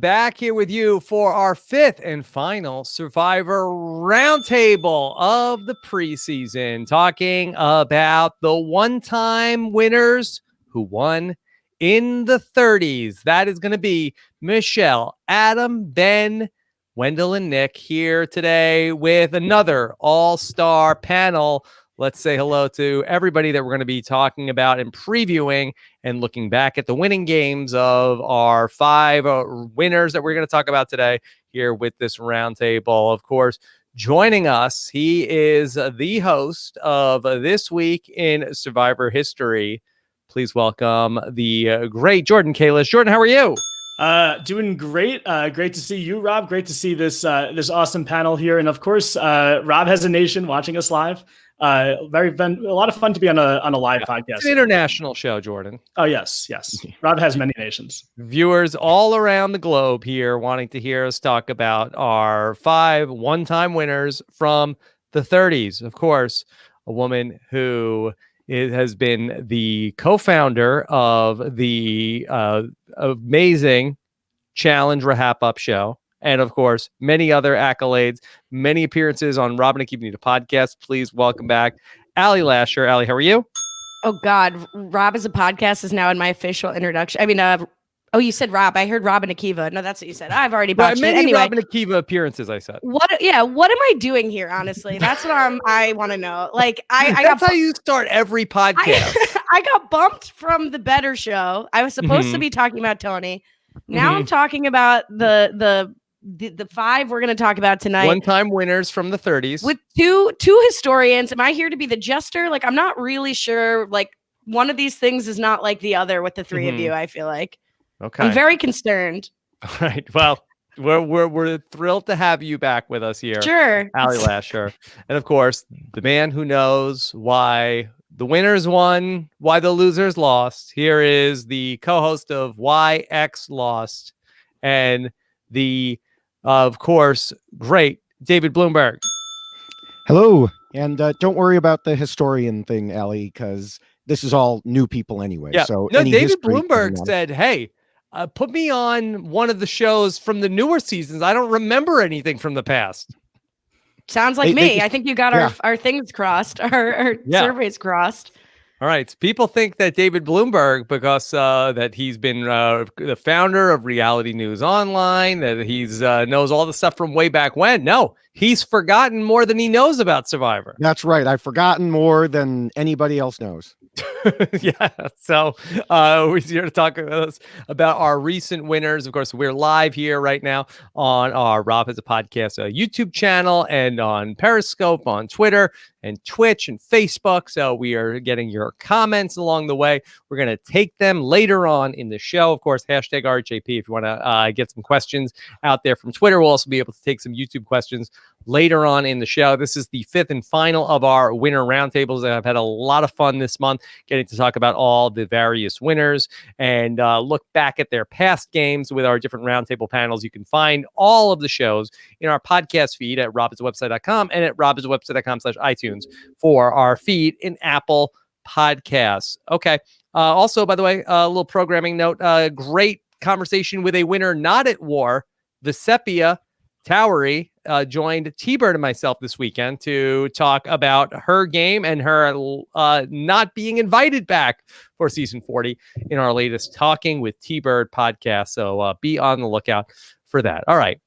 Back here with you for our fifth and final Survivor Roundtable of the preseason, talking about the one-time winners who won in the 30s. That is going to be Michele, Adam, Ben, Wendell, and Nick here today with another all-star panel. Let's say hello to everybody that we're going to be talking about and previewing and looking back at the winning games of our five winners that we're going to talk about today here with this roundtable. Of course, joining us, he is the host of This Week in Survivor History. Please welcome the great Jordan Kalish. Jordan, how are you? Doing great. Great to see you, Rob. Great to see this awesome panel here. And of course, Rob has a nation watching us live. Been a lot of fun to be on a live podcast. It's an international show, Jordan. Oh yes. Rob has many nations. Viewers all around the globe here wanting to hear us talk about our five one-time winners from the 30s. Of course, a woman who has been the co-founder of the amazing Challenge RHAP show. And of course, many other accolades, many appearances on Rob and Akiva Need a Podcast. Please welcome back Allie Lasher. Allie, how are you? Oh God, Rob as a podcast is now in my official introduction. I mean, you said Rob. I heard Rob and Akiva. No, that's what you said. I've already botched it. Anyway, Rob and Akiva appearances, I said. What am I doing here? Honestly, that's what I want to know. Like, that's how you start every podcast. I got bumped from the Better Show. I was supposed to be talking about Tony. Now I'm talking about the five we're going to talk about tonight. One-time winners from the 30s. With two historians. Am I here to be the jester? Like, I'm not really sure. Like, one of these things is not like the other with the three of you, I feel like. Okay. I'm very concerned. All right. Well, we're thrilled to have you back with us here. Sure. Allie Lasher. And of course, the man who knows why the winners won, why the losers lost. Here is the co-host of Why X Lost and the of course, great David Bloomberg. Hello. And don't worry about the historian thing, Allie, because this is all new people anyway. Yeah. So no, David Bloomberg said, hey, put me on one of the shows from the newer seasons. I don't remember anything from the past. Sounds like me. I think you got our things crossed, our surveys crossed. All right. People think that David Bloomberg, because that he's been the founder of Reality News Online, that he's knows all the stuff from way back when. No, he's forgotten more than he knows about Survivor. That's right. I've forgotten more than anybody else knows. Yeah. So we're here to talk about our recent winners. Of course, we're live here right now on our Rob Has a Podcast YouTube channel and on Periscope, on Twitter and Twitch and Facebook. So we are getting your comments along the way. We're going to take them later on in the show. Of course, hashtag RHAP if you want to get some questions out there from Twitter. We'll also be able to take some YouTube questions later on in the show. This is the fifth and final of our winner roundtables. I've had a lot of fun this month getting to talk about all the various winners and look back at their past games with our different roundtable panels. You can find all of the shows in our podcast feed at robiswebsite.com and at robiswebsite.com/iTunes for our feed in Apple Podcasts. Okay. Also, by the way, a little programming note, great conversation with a winner not at war, Vesepia Towery joined T-Bird and myself this weekend to talk about her game and her not being invited back for season 40 in our latest Talking with T-Bird podcast. So be on the lookout for that. All right.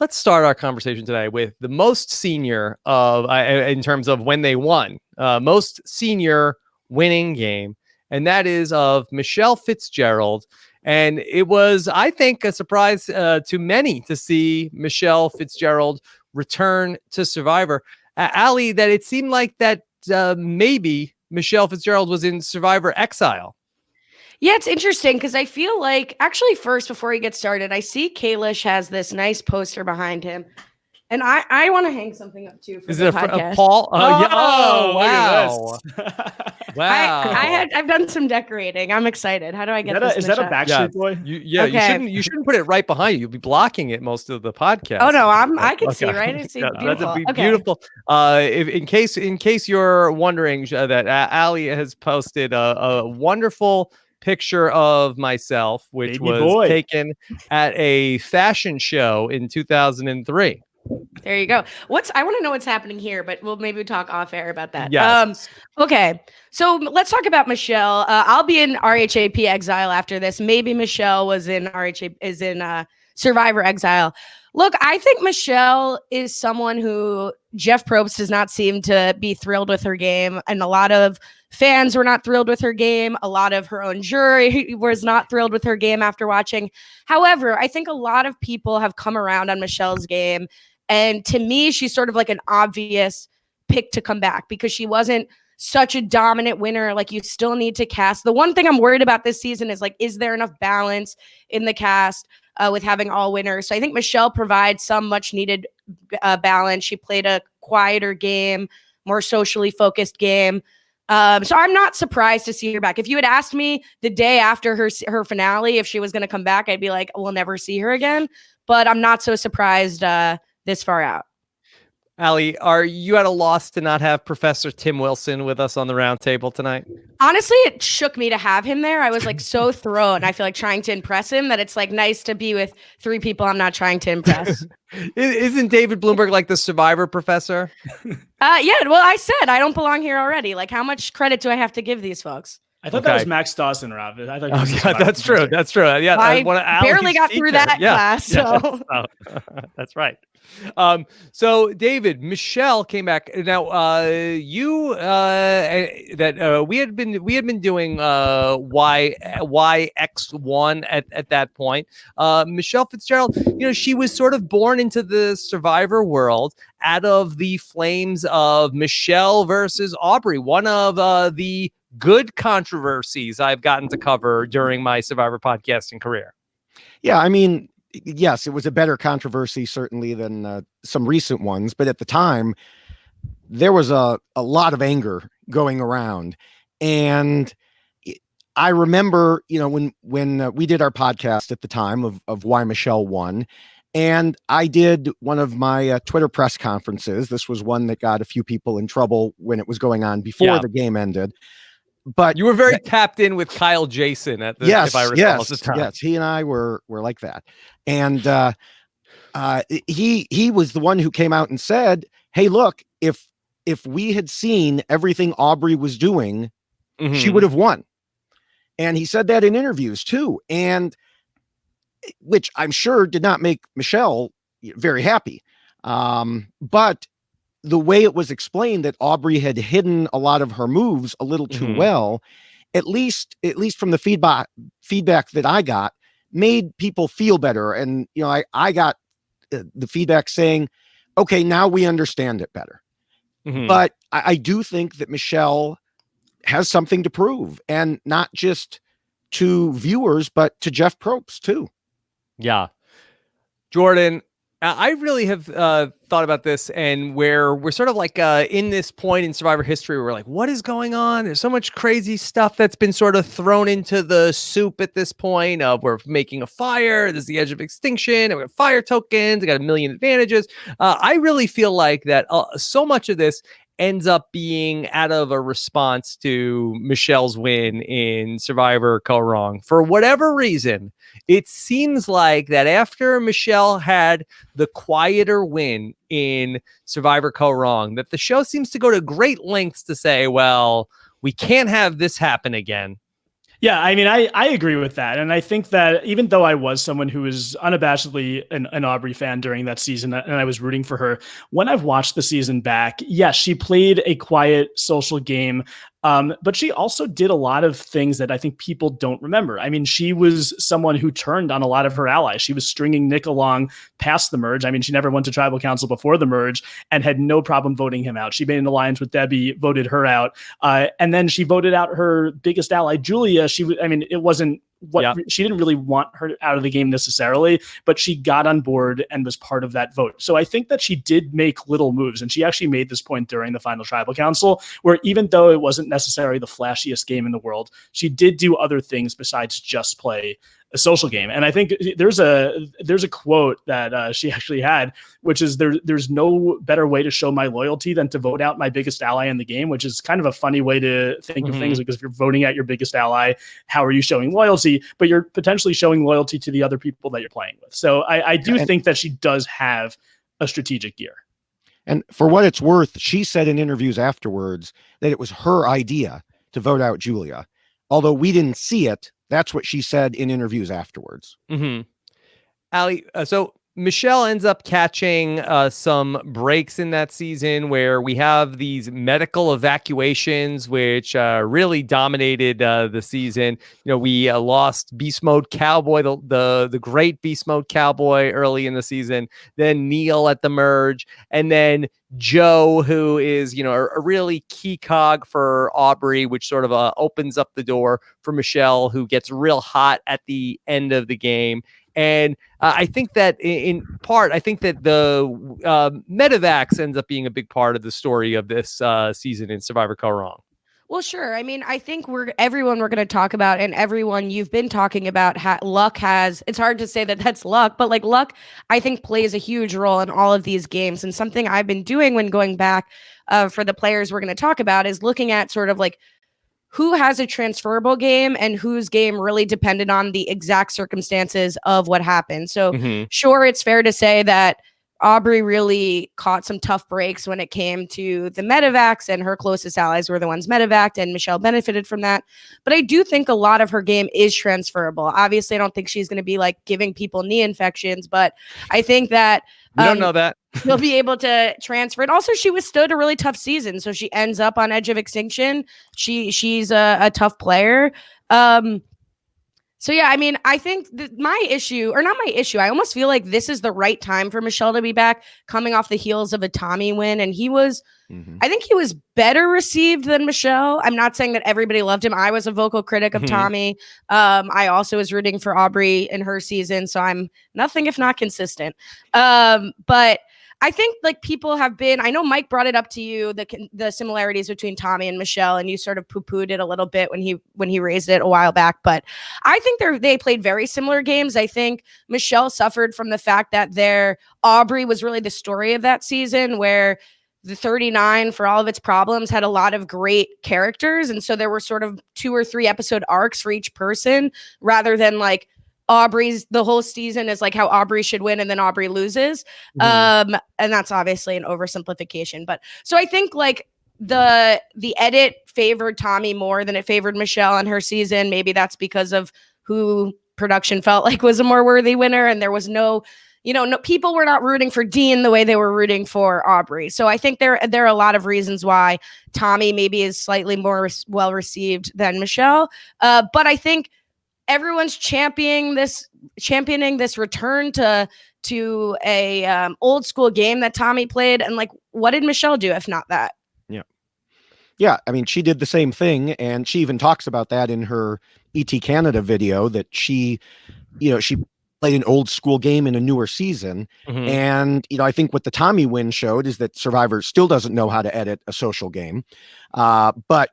Let's start our conversation today with the most senior of, in terms of when they won, most senior winning game. And that is of Michele Fitzgerald. And it was, I think, a surprise to many to see Michele Fitzgerald return to Survivor. Allie, that it seemed like that maybe Michele Fitzgerald was in Survivor exile. Yeah, it's interesting because I feel like, actually, first, before he gets started, I see Kalish has this nice poster behind him. And I want to hang something up too. For Is the it podcast. a Paul? Yeah. Oh, wow. Wow. I've done some decorating. I'm excited. How do I get this? Is that a Backstreet Boy? Okay. You shouldn't put it right behind you. You'll be blocking it most of the podcast. Oh no, I can see, right? I see. Yeah, beautiful. That'd be beautiful. In case you're wondering, that Allie has posted a wonderful picture of myself, which Baby was boy. taken at a fashion show in 2003. There you go. I want to know what's happening here, but we'll maybe talk off air about that. Yes. Okay. So let's talk about Michele. I'll be in RHAP exile after this. Maybe Michele is in Survivor exile. Look, I think Michele is someone who Jeff Probst does not seem to be thrilled with her game, and a lot of fans were not thrilled with her game. A lot of her own jury was not thrilled with her game after watching. However, I think a lot of people have come around on Michele's game. And to me, she's sort of like an obvious pick to come back because she wasn't such a dominant winner. Like, you still need to cast. The one thing I'm worried about this season is, like, is there enough balance in the cast with having all winners? So I think Michele provides some much needed balance. She played a quieter game, more socially focused game. So I'm not surprised to see her back. If you had asked me the day after her finale if she was going to come back, I'd be like, we'll never see her again. But I'm not so surprised this far out. Allie, are you at a loss to not have Professor Tim Wilson with us on the roundtable tonight? Honestly, it shook me to have him there. I was like so thrown. I feel like trying to impress him that it's like nice to be with three people I'm not trying to impress. Isn't David Bloomberg like the Survivor professor? Yeah, well, I said I don't belong here already. Like, how much credit do I have to give these folks? I thought that was Max Dawson, Rob. I thought that's true. That's true. Yeah, I barely got through that class. So that's right. So David, Michele came back. Now, we had been doing YX1 at that point. Michele Fitzgerald, she was sort of born into the Survivor world out of the flames of Michele versus Aubrey, one of the good controversies I've gotten to cover during my Survivor podcasting career. Yeah, I mean, yes, it was a better controversy certainly than some recent ones, but at the time there was a lot of anger going around. And I remember, when we did our podcast at the time of why Michele won, and I did one of my Twitter press conferences. This was one that got a few people in trouble when it was going on before the game ended. But you were very tapped in with Kyle Jason at the if I recall at the time. Yes, he and I were like that. And he was the one who came out and said, "Hey, look, if we had seen everything Aubrey was doing, she would have won." And he said that in interviews too, and which I'm sure did not make Michele very happy. But the way it was explained that Aubrey had hidden a lot of her moves a little too well, at least from the feedback that I got, made people feel better. And, I got the feedback saying, okay, now we understand it better. But I do think that Michele has something to prove, and not just to viewers, but to Jeff Probst too. Yeah. Jordan, I really have thought about this, and where we're sort of like in this point in Survivor history, where we're like, what is going on? There's so much crazy stuff that's been sort of thrown into the soup at this point. We're making a fire. There's the edge of extinction. And we have fire tokens. We got a million advantages. I really feel like that so much of this ends up being out of a response to Michele's win in Survivor Go Wrong. For whatever reason, it seems like that after Michele had the quieter win in Survivor Go Wrong, that the show seems to go to great lengths to say, well, we can't have this happen again. Yeah, I mean, I agree with that. And I think that even though I was someone who was unabashedly an Aubrey fan during that season, and I was rooting for her, when I've watched the season back, yes, she played a quiet social game. But she also did a lot of things that I think people don't remember. I mean, she was someone who turned on a lot of her allies. She was stringing Nick along past the merge. I mean, she never went to tribal council before the merge and had no problem voting him out. She made an alliance with Debbie, voted her out. And then she voted out her biggest ally, Julia. It wasn't she didn't really want her out of the game necessarily, but she got on board and was part of that vote. So I think that she did make little moves, and she actually made this point during the final tribal council, where even though it wasn't necessarily the flashiest game in the world, she did do other things besides just play a social game. And I think there's a quote that she actually had, which is there's no better way to show my loyalty than to vote out my biggest ally in the game, which is kind of a funny way to think of things, because if you're voting out your biggest ally, how are you showing loyalty? But you're potentially showing loyalty to the other people that you're playing with. So I do think that she does have a strategic gear. And for what it's worth, she said in interviews afterwards that it was her idea to vote out Julia. Although we didn't see it, that's what she said in interviews afterwards. Ali, so Michele ends up catching some breaks in that season where we have these medical evacuations, which really dominated the season. We lost Beast Mode Cowboy, the great Beast Mode Cowboy early in the season, then Neil at the merge, and then Joe, who is, a really key cog for Aubrey, which sort of opens up the door for Michele, who gets real hot at the end of the game. And I think that in part, the Medivacs ends up being a big part of the story of this season in Survivor Go Wrong. Well, sure. I mean, I think everyone we're going to talk about, and everyone you've been talking about, luck has, it's hard to say that that's luck, but like luck, I think plays a huge role in all of these games. And something I've been doing when going back for the players we're going to talk about is looking at sort of like who has a transferable game and whose game really depended on the exact circumstances of what happened. So sure, it's fair to say that Aubrey really caught some tough breaks when it came to the medevacs, and her closest allies were the ones medevaced, and Michele benefited from that. But I do think a lot of her game is transferable. Obviously, I don't think she's going to be like giving people knee infections, but I think that we don't know that. You'll be able to transfer it. Also, she withstood a really tough season, so she ends up on edge of extinction. She's a tough player. So yeah, I mean, I think my issue, or not my issue, I almost feel like this is the right time for Michele to be back, coming off the heels of a Tommy win, and he was, I think he was better received than Michele. I'm not saying that everybody loved him. I was a vocal critic of Tommy. I also was rooting for Aubrey in her season, so I'm nothing if not consistent. But I think like people have been, I know Mike brought it up to you, the similarities between Tommy and Michele, and you sort of poo-pooed it a little bit when he raised it a while back. But I think they played very similar games. I think Michele suffered from the fact that Aubrey was really the story of that season, where the 39, for all of its problems, had a lot of great characters. And so there were sort of 2 or 3 episode arcs for each person, rather than like Aubrey's, the whole season is like how Aubrey should win and then Aubrey loses. And that's obviously an oversimplification. But so I think like the edit favored Tommy more than it favored Michele in her season. Maybe that's because of who production felt like was a more worthy winner. And there was no people were not rooting for Dean the way they were rooting for Aubrey. So I think there are a lot of reasons why Tommy maybe is slightly more well received than Michele. But I think everyone's championing this return to a old school game that Tommy played. And like, what did Michele do if not that? Yeah. I mean, she did the same thing, and she even talks about that in her ET Canada video, that she played an old school game in a newer season. And, I think what the Tommy win showed is that Survivor still doesn't know how to edit a social game. But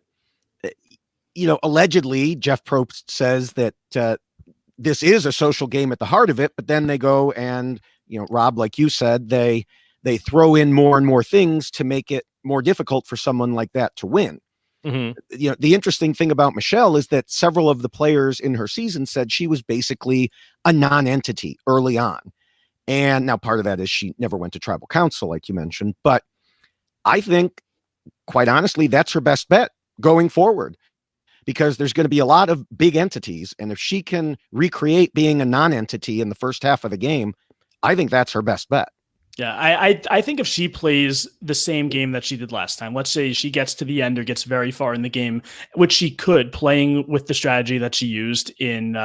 allegedly Jeff Probst says that this is a social game at the heart of it, but then they go and, Rob, like you said, they throw in more and more things to make it more difficult for someone like that to win. The interesting thing about Michele is that several of the players in her season said she was basically a non-entity early on. And now part of that is she never went to tribal council, like you mentioned, but I think, quite honestly, that's her best bet going forward, because there's going to be a lot of big entities. And if she can recreate being a non-entity in the first half of the game, I think that's her best bet. Yeah, I think if she plays the same game that she did last time, let's say she gets to the end or gets very far in the game, which she could, playing with the strategy that she used in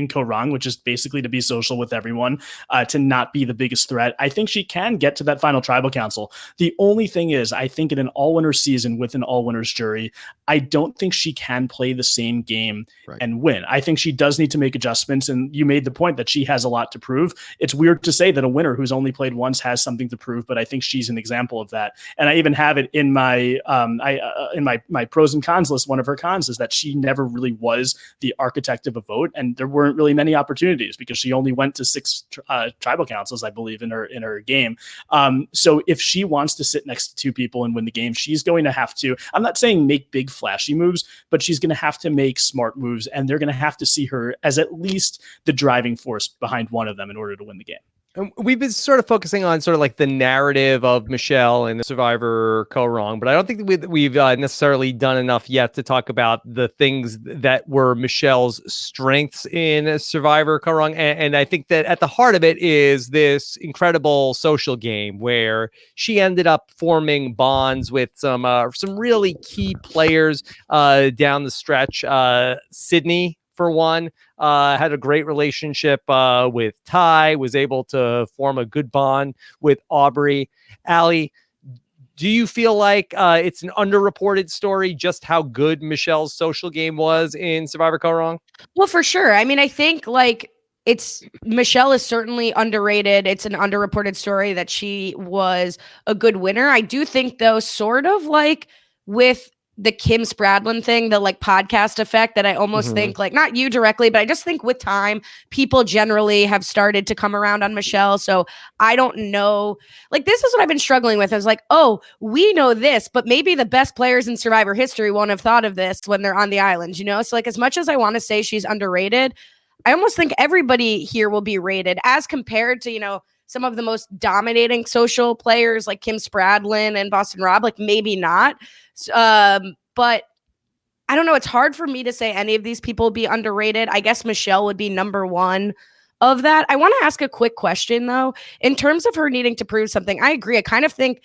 Go Wrong, which is basically to be social with everyone, to not be the biggest threat, I think she can get to that final tribal council. The only thing is, I think in an all-winners season with an all-winners jury, I don't think she can play the same game and win. I think she does need to make adjustments, and you made the point that she has a lot to prove. It's weird to say that a winner who's only played once has something to prove, but I think she's an example of that. And I even have it in my my pros and cons list. One of her cons is that she never really was the architect of a vote, and there weren't really many opportunities because she only went to 6 tribal councils, I believe, in her game. So if she wants to sit next to 2 people and win the game, she's going to have to, I'm not saying make big flashy moves, but she's going to have to make smart moves, and they're going to have to see her as at least the driving force behind one of them in order to win the game. And we've been sort of focusing on sort of like the narrative of Michele and the Survivor co-wrong, but I don't think we've necessarily done enough yet to talk about the things that were Michele's strengths in Survivor co-wrong. And I think that at the heart of it is this incredible social game where she ended up forming bonds with some really key players down the stretch. Sydney, for one, had a great relationship with Ty, was able to form a good bond with Aubrey. Allie, do you feel like it's an underreported story just how good Michele's social game was in Survivor Co-Wrong? Well, for sure. I mean, I think like Michele is certainly underrated. It's an underreported story that she was a good winner. I do think, though, sort of like with the Kim Spradlin thing, the like podcast effect, that I almost think, like, not you directly, but I just think with time, people generally have started to come around on Michele. So I don't know, like, this is what I've been struggling with. I was like, oh, we know this, but maybe the best players in Survivor history won't have thought of this when they're on the island, you know? So like, as much as I want to say she's underrated, I almost think everybody here will be rated as compared to, you know, some of the most dominating social players like Kim Spradlin and Boston Rob, like maybe not. But I don't know. It's hard for me to say any of these people be underrated. I guess Michele would be number one of that. I want to ask a quick question, though. In terms of her needing to prove something, I agree. I kind of think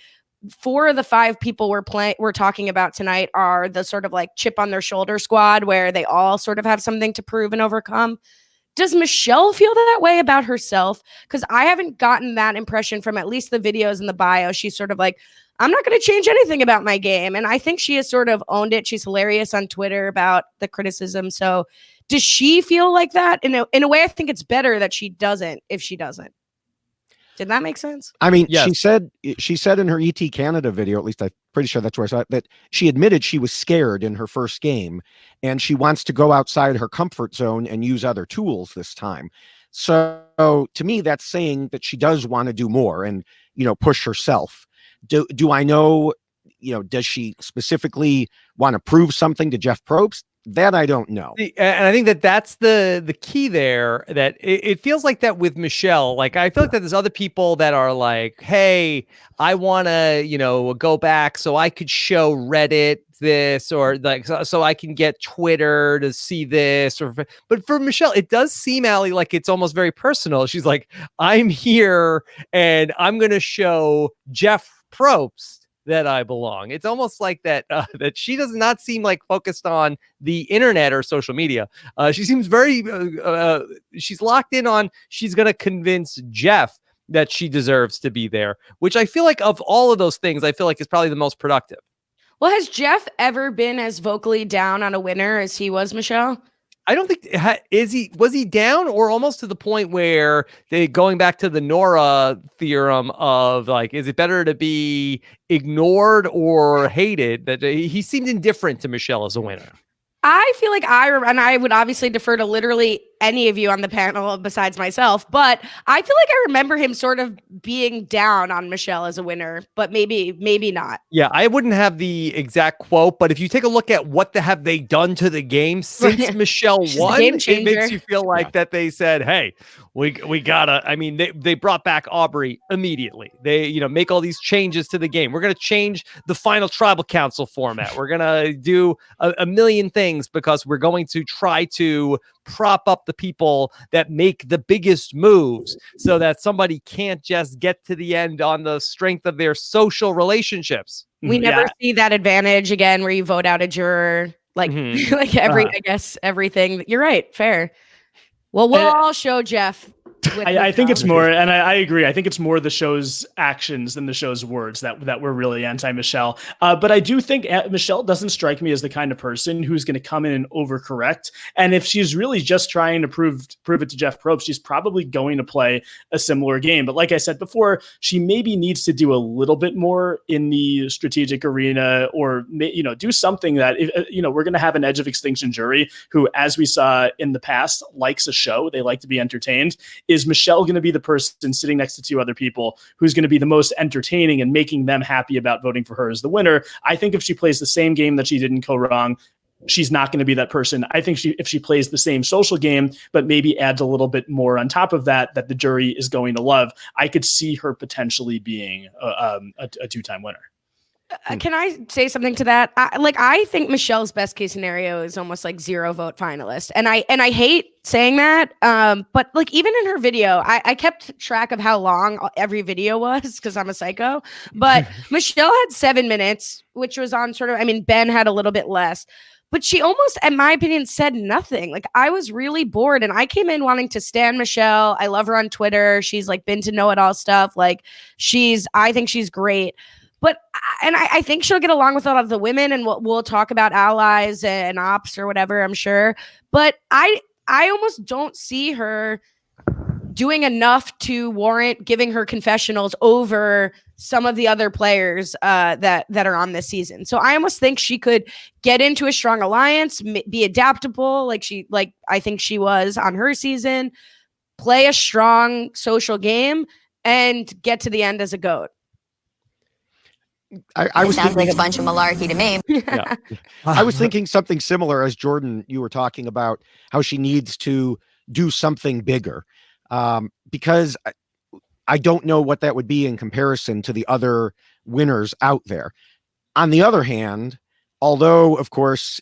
4 of the 5 people we're talking about tonight are the sort of like chip on their shoulder squad where they all sort of have something to prove and overcome. Does Michele feel that way about herself? Because I haven't gotten that impression from at least the videos in the bio. She's sort of like, I'm not going to change anything about my game. And I think she has sort of owned it. She's hilarious on Twitter about the criticism. So does she feel like that? In a way, I think it's better that she doesn't if she doesn't. Did that make sense? I mean, yes. she said in her ET Canada video, at least I'm pretty sure that's where I saw it, that she admitted she was scared in her first game and she wants to go outside her comfort zone and use other tools this time. So to me, that's saying that she does want to do more and, you know, push herself. Do I know, you know, does she specifically want to prove something to Jeff Probst? That I don't know. And I think that that's the key there, that it feels like that with Michele. Like, I feel like that there's other people that are like, hey, I want to, you know, go back so I could show Reddit this, or like, so I can get Twitter to see this. But for Michele, it does seem, Allie, like it's almost very personal. She's like, I'm here and I'm going to show Jeff Probst that I belong. It's almost like that that she does not seem like focused on the internet or social media. She seems very she's locked in on, she's going to convince Jeff that she deserves to be there, which I feel like of all of those things, I feel like is probably the most productive. Well, has Jeff ever been as vocally down on a winner as he was, Michele? I don't think was he down, or almost to the point where going back to the Nora theorem of like, is it better to be ignored or hated? That he seemed indifferent to Michele as a winner. I feel like I would obviously defer to literally any of you on the panel besides myself, but I feel like I remember him sort of being down on Michele as a winner, but maybe not. Yeah, I wouldn't have the exact quote, but if you take a look at what have they done to the game since Michele won, it makes you feel like that they said, hey, we gotta, I mean, they brought back Aubrey immediately. They, you know, make all these changes to the game. We're going to change the final tribal council format. We're going to do a million things because we're going to try to prop up the people that make the biggest moves so that somebody can't just get to the end on the strength of their social relationships. We never see that advantage again where you vote out a juror, like, like I guess everything. You're right. Fair. Well, we'll all show Jeff I think it's more, and I agree. I think it's more the show's actions than the show's words that were really anti-Michele. But I do think Michele doesn't strike me as the kind of person who's going to come in and overcorrect. And if she's really just trying to prove it to Jeff Probst, she's probably going to play a similar game. But like I said before, she maybe needs to do a little bit more in the strategic arena, or do something that we're going to have an Edge of Extinction jury who, as we saw in the past, likes a show. They like to be entertained. Is Michele going to be the person sitting next to two other people who's going to be the most entertaining and making them happy about voting for her as the winner? I think if she plays the same game that she did in Go Wrong, she's not going to be that person. I think if she plays the same social game, but maybe adds a little bit more on top of that the jury is going to love, I could see her potentially being a two-time winner. Can I say something to that? I think Michelle's best case scenario is almost like 0 vote finalist. And I hate saying that. But like even in her video, I kept track of how long every video was because I'm a psycho. But Michele had 7 minutes, which was on Ben had a little bit less. But she almost, in my opinion, said nothing. Like I was really bored, and I came in wanting to stan Michele. I love her on Twitter. She's like been to know it all stuff. Like I think she's great. But I think she'll get along with a lot of the women, and we'll talk about allies and ops or whatever, I'm sure. But I almost don't see her doing enough to warrant giving her confessionals over some of the other players that are on this season. So I almost think she could get into a strong alliance, be adaptable, like I think she was on her season, play a strong social game, and get to the end as a GOAT. I was sounds like a bunch of malarkey to me. Yeah. I was thinking something similar as Jordan, you were talking about how she needs to do something bigger, because I don't know what that would be in comparison to the other winners out there. On the other hand, although, of course,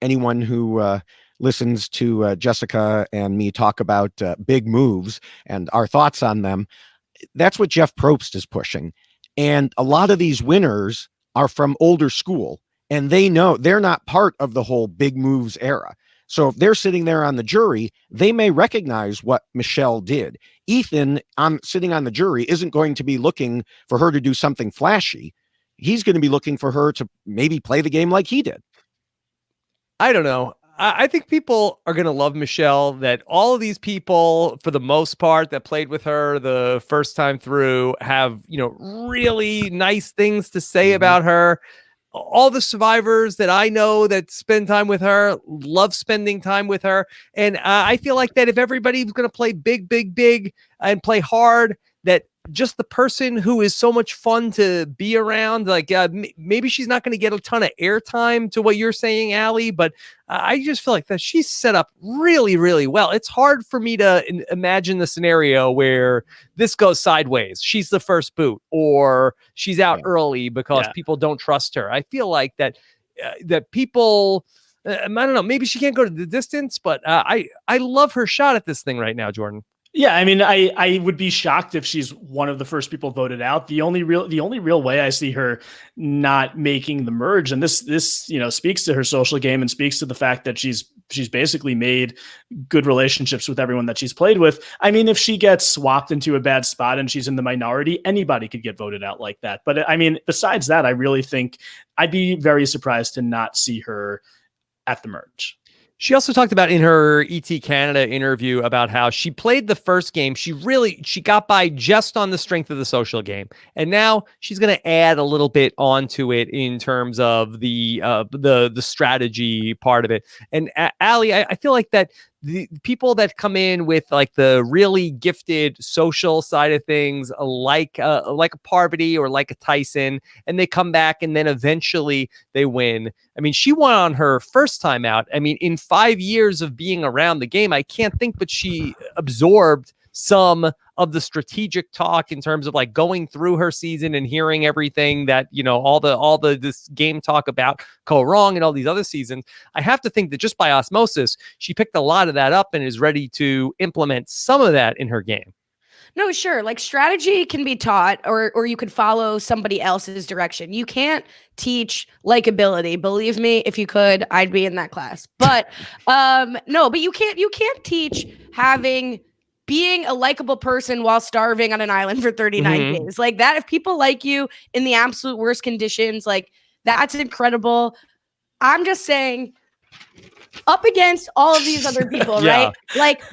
anyone who listens to Jessica and me talk about big moves and our thoughts on them, that's what Jeff Probst is pushing. And a lot of these winners are from older school, and they know they're not part of the whole big moves era. So if they're sitting there on the jury, they may recognize what Michele did. Ethan, sitting on the jury, isn't going to be looking for her to do something flashy. He's going to be looking for her to maybe play the game like he did. I don't know. I think people are going to love Michele, that all of these people, for the most part, that played with her the first time through have, really nice things to say about her. All the survivors that I know that spend time with her love spending time with her. And I feel like that if everybody's going to play big and play hard, that just the person who is so much fun to be around, like maybe she's not going to get a ton of airtime to what you're saying, Allie, but I just feel like that she's set up really, really well. It's hard for me to imagine the scenario where this goes sideways. She's the first boot, or she's out early because people don't trust her. I feel like that people, I don't know, maybe she can't go to the distance, but I love her shot at this thing right now, Jordan. Yeah, I mean, I would be shocked if she's one of the first people voted out. The only real way I see her not making the merge, and this speaks to her social game and speaks to the fact that she's basically made good relationships with everyone that she's played with. I mean, if she gets swapped into a bad spot and she's in the minority, anybody could get voted out like that. But I mean, besides that, I really think I'd be very surprised to not see her at the merge. She also talked about in her ET Canada interview about how she played the first game. She got by just on the strength of the social game. And now she's going to add a little bit onto it in terms of the strategy part of it. And Allie, I feel like that the people that come in with like the really gifted social side of things, like a Parvati or like a Tyson, and they come back and then eventually they win. I mean, she won on her first time out. I mean, in 5 years of being around the game, I can't think but she absorbed some of the strategic talk in terms of like going through her season and hearing everything that, all the this game talk about Go Wrong and all these other seasons. I have to think that just by osmosis, she picked a lot of that up and is ready to implement some of that in her game. No, sure. Like strategy can be taught, or you could follow somebody else's direction. You can't teach likability. Believe me, if you could, I'd be in that class. But no, but you can't teach having being a likable person while starving on an island for 39 days. Like that, if people like you in the absolute worst conditions, like that's incredible. I'm just saying, up against all of these other people, right? Like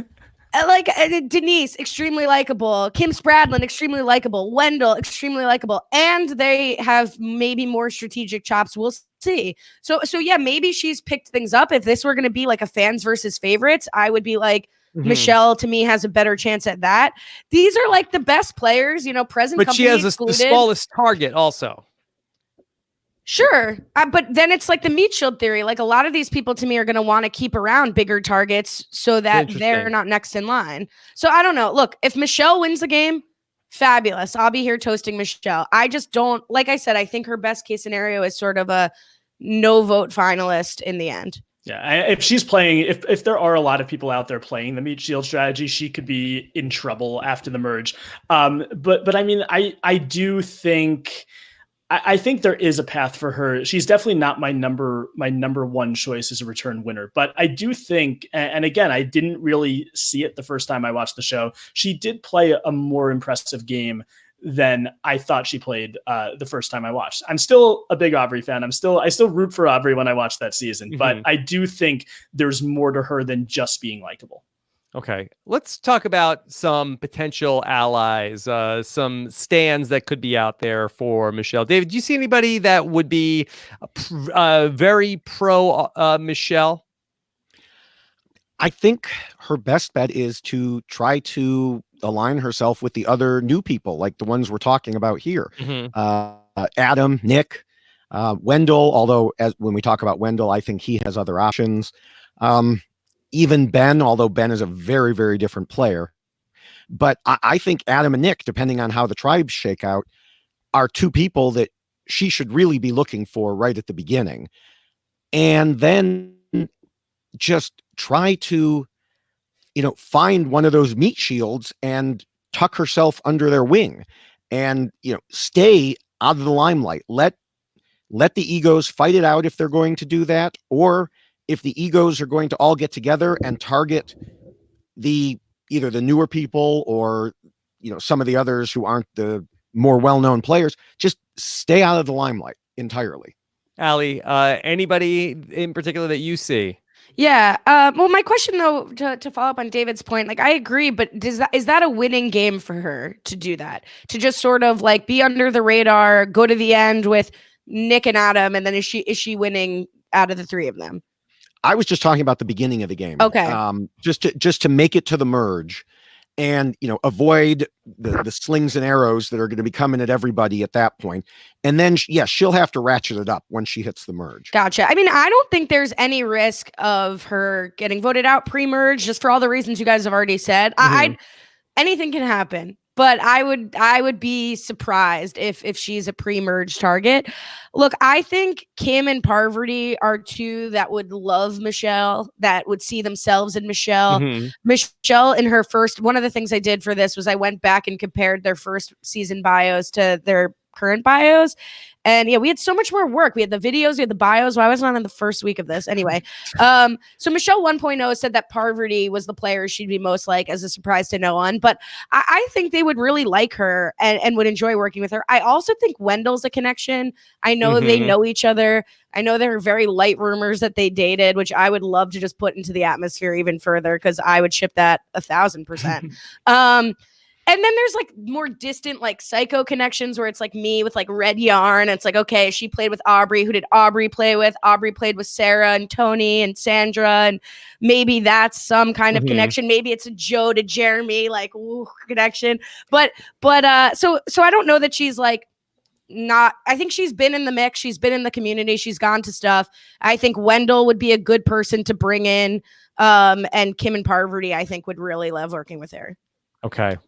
Denise, extremely likable. Kim Spradlin, extremely likable. Wendell, extremely likable. And they have maybe more strategic chops. We'll see. So yeah, maybe she's picked things up. If this were going to be like a fans versus favorites, I would be like, Michele to me has a better chance at that. These are like the best players, present. But she has the smallest target also. Sure. But then it's like the meat shield theory. Like a lot of these people to me are going to want to keep around bigger targets so that they're not next in line. So I don't know. Look, if Michele wins the game, fabulous. I'll be here toasting Michele. I just don't, like I said, I think her best case scenario is sort of a no vote finalist in the end. Yeah, if she's playing, if there are a lot of people out there playing the meat shield strategy, she could be in trouble after the merge. But I mean, I do think... I think there is a path for her. She's definitely not my number one choice as a return winner. But I do think, and again, I didn't really see it the first time I watched the show. She did play a more impressive game than I thought she played the first time I watched. I'm still a big Aubrey fan. I still root for Aubrey when I watch that season. But I do think there's more to her than just being likable. Okay, let's talk about some potential allies, some stands that could be out there for Michele. David, do you see anybody that would be very pro Michele? I think her best bet is to try to align herself with the other new people, like the ones we're talking about here. Adam, Nick, Wendell, although when we talk about Wendell, I think he has other options. Even Ben, although Ben is a very, very different player. But I think Adam and Nick, depending on how the tribes shake out, are two people that she should really be looking for right at the beginning. And then just try to, find one of those meat shields and tuck herself under their wing and, stay out of the limelight. Let the egos fight it out if they're going to do that, or if the egos are going to all get together and target either the newer people or, some of the others who aren't the more well-known players, just stay out of the limelight entirely. Allie, anybody in particular that you see? Yeah. Well, my question though, to follow up on David's point, like I agree, but is that a winning game for her to do that? To just sort of like be under the radar, go to the end with Nick and Adam, and then is she winning out of the three of them? I was just talking about the beginning of the game. Okay. Just to make it to the merge and, avoid the slings and arrows that are going to be coming at everybody at that point. And then, she'll have to ratchet it up when she hits the merge. Gotcha. I mean, I don't think there's any risk of her getting voted out pre-merge, just for all the reasons you guys have already said. Anything can happen. But I would be surprised if she's a pre-merge target. Look, I think Kim and Parvati are two that would love Michele, that would see themselves in Michele. Michele in her first, one of the things I did for this was I went back and compared their first season bios to their current bios. And we had so much more work. We had the videos, we had the bios. Why wasn't I on the first week of this? Anyway, so Michele 1.0 said that Parvati was the player she'd be most like as a surprise to no one. But I think they would really like her and would enjoy working with her. I also think Wendell's a connection. I know they know each other. I know there are very light rumors that they dated, which I would love to just put into the atmosphere even further because I would ship that 1,000%. And then there's like more distant, like psycho connections where it's like me with like Red Yarn. It's like, okay, she played with Aubrey. Who did Aubrey play with? Aubrey played with Sarah and Tony and Sandra. And maybe that's some kind of connection. Maybe it's a Joe to Jeremy, like connection. But so I don't know that she's like not, I think she's been in the mix. She's been in the community. She's gone to stuff. I think Wendell would be a good person to bring in. And Kim and Parvati, I think, would really love working with her. Okay.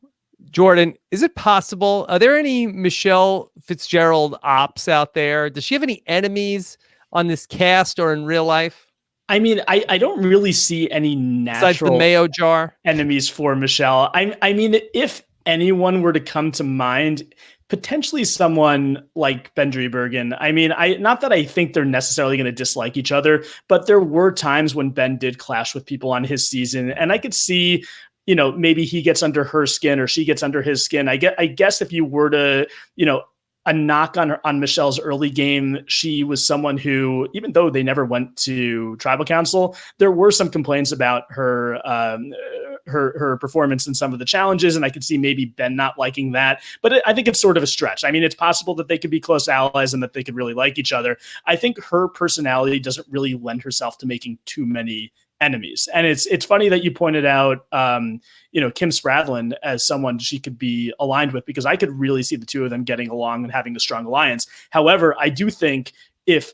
Jordan, is it possible? Are there any Michele Fitzgerald ops out there? Does she have any enemies on this cast or in real life? I mean, I don't really see any natural besides the mayo jar enemies for Michele. I mean, if anyone were to come to mind, potentially someone like Ben Driebergen. I mean, not that I think they're necessarily going to dislike each other, but there were times when Ben did clash with people on his season, and I could see maybe he gets under her skin or she gets under his skin. I guess if you were to, a knock on Michelle's early game, she was someone who, even though they never went to tribal council, there were some complaints about her performance in some of the challenges, and I could see maybe Ben not liking that. But I think it's sort of a stretch. I mean, it's possible that they could be close allies and that they could really like each other. I think her personality doesn't really lend herself to making too many enemies. And it's funny that you pointed out, Kim Spradlin as someone she could be aligned with, because I could really see the two of them getting along and having a strong alliance. However, I do think if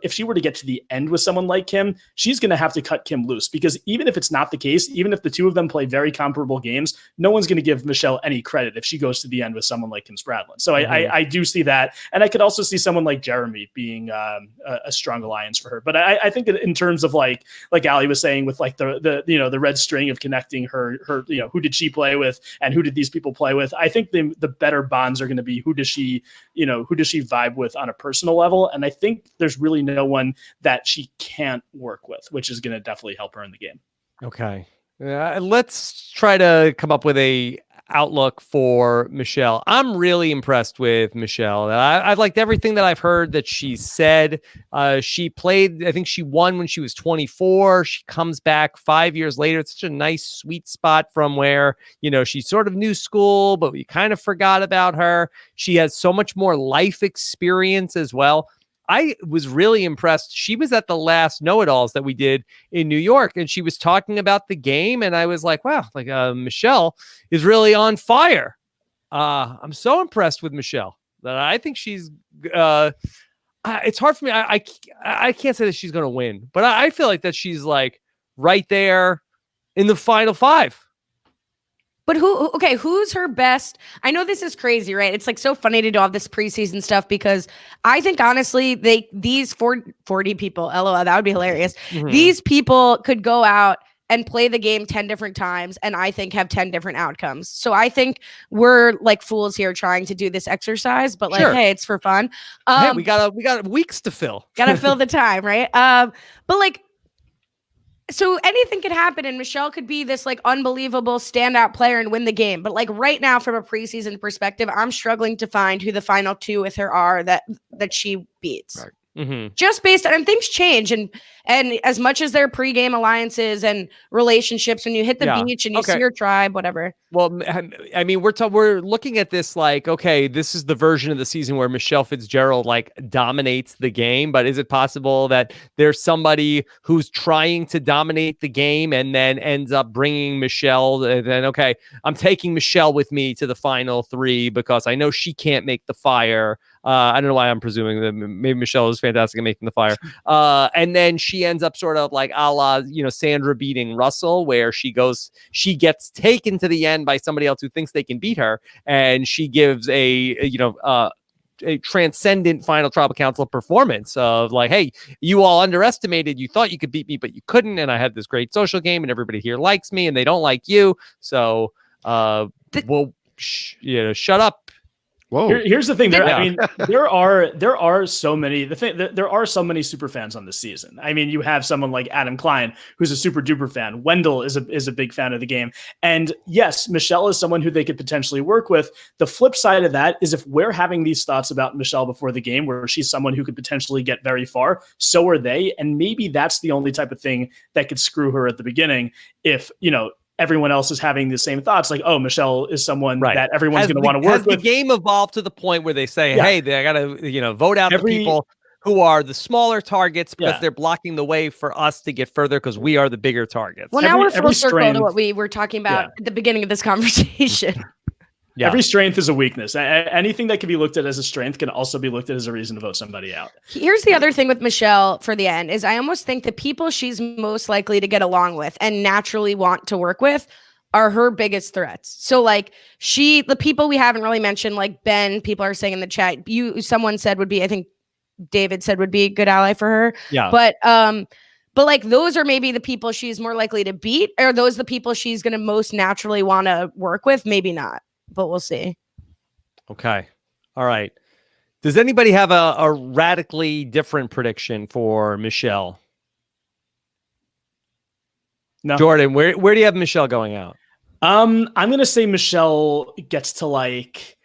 she were to get to the end with someone like Kim, she's going to have to cut Kim loose, because even if it's not the case, even if the two of them play very comparable games, no one's going to give Michele any credit if she goes to the end with someone like Kim Spradlin. So I do see that. And I could also see someone like Jeremy being a strong alliance for her. But I think in terms of like Ali was saying, with like the red string of connecting her, who did she play with and who did these people play with? I think the better bonds are going to be who does she vibe with on a personal level? And I think there's really no one that she can't work with, which is going to definitely help her in the game. Okay. Let's try to come up with a outlook for Michele. I'm really impressed with Michele. I've liked everything that I've heard that she said. She played, I think she won when she was 24. She comes back 5 years later. It's such a nice, sweet spot from where, she's sort of new school, but we kind of forgot about her. She has so much more life experience as well. I was really impressed. She was at the last know-it-alls that we did in New York, and she was talking about the game, and I was like, wow, Michele is really on fire. I'm so impressed with Michele that I think she's it's hard for me. I can't say that she's going to win, but I feel like that she's like right there in the final five. But who's her best? I know this is crazy, right? It's like so funny to do all this preseason stuff, because I think honestly, these 40 people, LOL, that would be hilarious. Mm-hmm. These people could go out and play the game 10 different times and I think have 10 different outcomes. So I think we're like fools here trying to do this exercise, but sure. Hey, it's for fun. Hey, we got weeks to fill. Gotta fill the time, right? But like, so anything could happen, and Michele could be this like unbelievable standout player and win the game. But like right now, from a preseason perspective, I'm struggling to find who the final two with her are that she beats. Right. Mm-hmm. Just based on, and things change, and as much as their pregame alliances and relationships, when you hit the beach and you see your tribe, whatever. Well, I mean, we're looking at this like, okay, this is the version of the season where Michele Fitzgerald like dominates the game, but is it possible that there's somebody who's trying to dominate the game and then ends up bringing Michele, and then, okay, I'm taking Michele with me to the final three because I know she can't make the fire. I don't know why I'm presuming that maybe Michele is fantastic at making the fire. And then she ends up sort of like a la, Sandra beating Russell, where she gets taken to the end by somebody else who thinks they can beat her. And she gives a transcendent final tribal council performance of like, hey, you all underestimated, you thought you could beat me, but you couldn't. And I had this great social game and everybody here likes me and they don't like you. So, shut up. Whoa. Here's the thing. I mean, there are so many. There are so many super fans on this season. I mean, you have someone like Adam Klein, who's a super duper fan. Wendell is a big fan of the game, and yes, Michele is someone who they could potentially work with. The flip side of that is if we're having these thoughts about Michele before the game, where she's someone who could potentially get very far, so are they, and maybe that's the only type of thing that could screw her at the beginning. If everyone else is having the same thoughts, like, oh, Michele is someone that everyone's going to want to work with. Has the game evolved to the point where they say, hey, I got to, vote out the people who are the smaller targets because they're blocking the way for us to get further because we are the bigger targets. Well, now we're full circle to what we were talking about at the beginning of this conversation. Yeah. Every strength is a weakness. Anything that can be looked at as a strength can also be looked at as a reason to vote somebody out. Here's the other thing with Michele for the end is I almost think the people she's most likely to get along with and naturally want to work with are her biggest threats. So like the people we haven't really mentioned, like Ben, people are saying in the chat, someone said would be, I think David said would be a good ally for her. Yeah. But like those are maybe the people she's more likely to beat. Are those the people she's going to most naturally want to work with? Maybe not. But we'll see. Okay. All right. Does anybody have a radically different prediction for Michele? No. Jordan, where do you have Michele going out? I'm gonna say Michele gets to like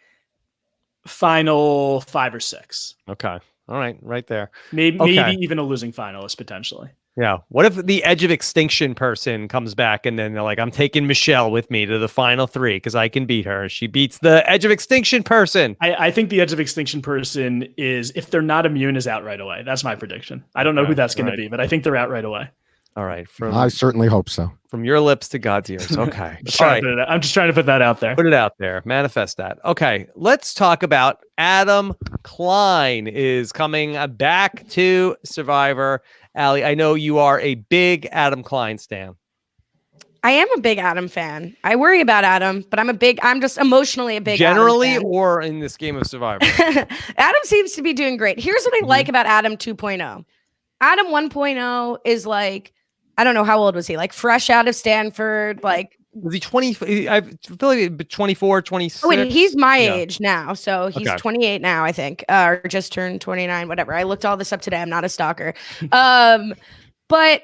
final 5 or 6. Okay. All right. Right there. Maybe even a losing finalist potentially. Yeah. What if the Edge of Extinction person comes back and then they're like, I'm taking Michele with me to the final 3 because I can beat her. She beats the Edge of Extinction person. I think the Edge of Extinction person is, if they're not immune, is out right away. That's my prediction. I don't know who that's going to be, but I think they're out right away. All right. I certainly hope so. From your lips to God's ears. Okay. I'm just trying to put that out there. Put it out there. Manifest that. Okay. Let's talk about Adam Klein is coming back to Survivor. Allie, I know you are a big Adam Klein stan. I am a big Adam fan. I worry about Adam, but I'm just emotionally a big Generally Adam fan. Or in this game of Survivor? Adam seems to be doing great. Here's what I like about Adam 2.0. Adam 1.0 is like, I don't know, how old was he? Like fresh out of Stanford, like. Was he 20? I feel like 24, 26. Oh, wait, he's my age now. So he's 28 now, I think, or just turned 29, whatever. I looked all this up today. I'm not a stalker. But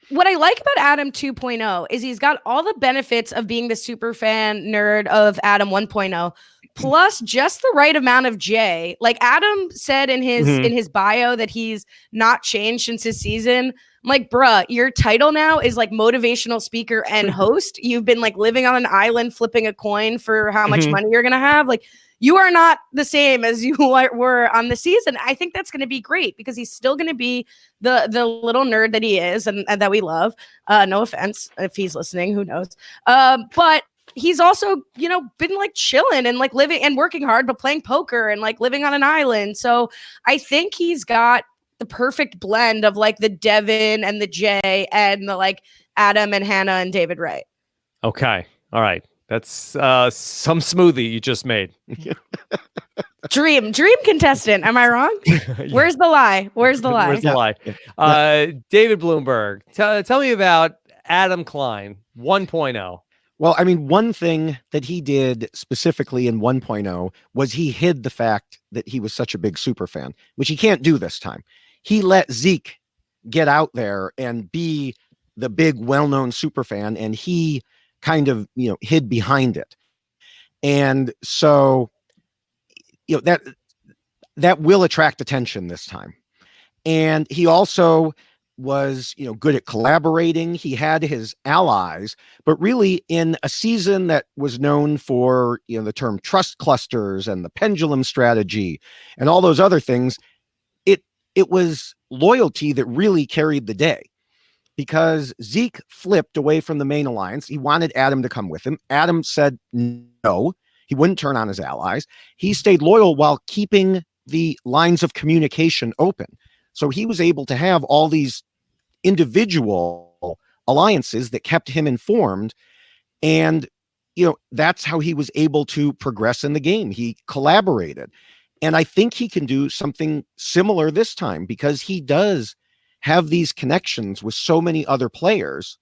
what I like about Adam 2.0 is he's got all the benefits of being the super fan nerd of Adam 1.0, plus just the right amount of J. Like Adam said in his bio that he's not changed since his season. I'm like, bruh, your title now is like motivational speaker and host. You've been like living on an island flipping a coin for how much money you're gonna have. Like, you are not the same as you were on the season. I think that's going to be great because he's still going to be the little nerd that he is and that we love. No offense if he's listening, who knows? But he's also, been like chilling and like living and working hard, but playing poker and like living on an island. So I think he's got the perfect blend of like the Devin and the Jay and the like Adam and Hannah and David Wright. Okay. All right. That's some smoothie you just made. Dream contestant. Am I wrong? Where's the lie? Where's the lie? David Bloomberg, tell me about Adam Klein 1.0. Well, I mean, one thing that he did specifically in 1.0 was he hid the fact that he was such a big super fan, which he can't do this time. He let Zeke get out there and be the big, well-known super fan, and he kind of, hid behind it. And so, that will attract attention this time. And he also was, good at collaborating. He had his allies, but really in a season that was known for, the term trust clusters and the pendulum strategy and all those other things, it was loyalty that really carried the day. Because Zeke flipped away from the main alliance. He wanted Adam to come with him. Adam said no, he wouldn't turn on his allies. He stayed loyal while keeping the lines of communication open. So he was able to have all these individual alliances that kept him informed. And, that's how he was able to progress in the game. He collaborated. And I think he can do something similar this time because he does have these connections with so many other players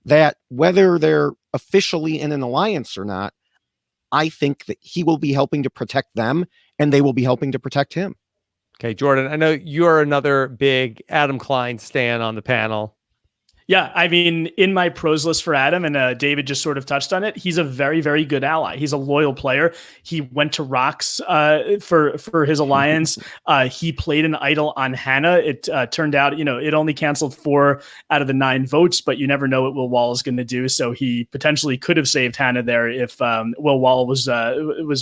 that whether they're officially in an alliance or not, I think that he will be helping to protect them and they will be helping to protect him. Okay, Jordan, I know you're another big Adam Klein stan on the panel. Yeah, I mean, in my pros list for Adam, and David just sort of touched on it, he's a very, very good ally. He's a loyal player. He went to Rocks for his alliance. He played an idol on Hannah. It turned out, it only canceled 4 out of the 9 votes, but you never know what Will Wall is going to do. So he potentially could have saved Hannah there if Will Wall was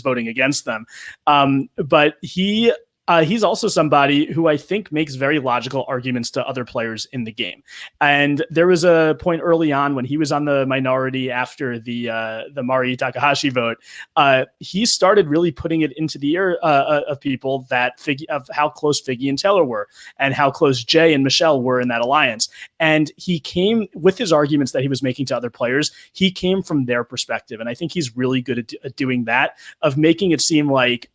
voting against them. But he's also somebody who I think makes very logical arguments to other players in the game. And there was a point early on when he was on the minority after the Mari Takahashi vote. He started really putting it into the ear of people of how close Figgy and Taylor were and how close Jay and Michele were in that alliance. And he came with his arguments that he was making to other players. He came from their perspective. And I think he's really good at doing that, of making it seem like,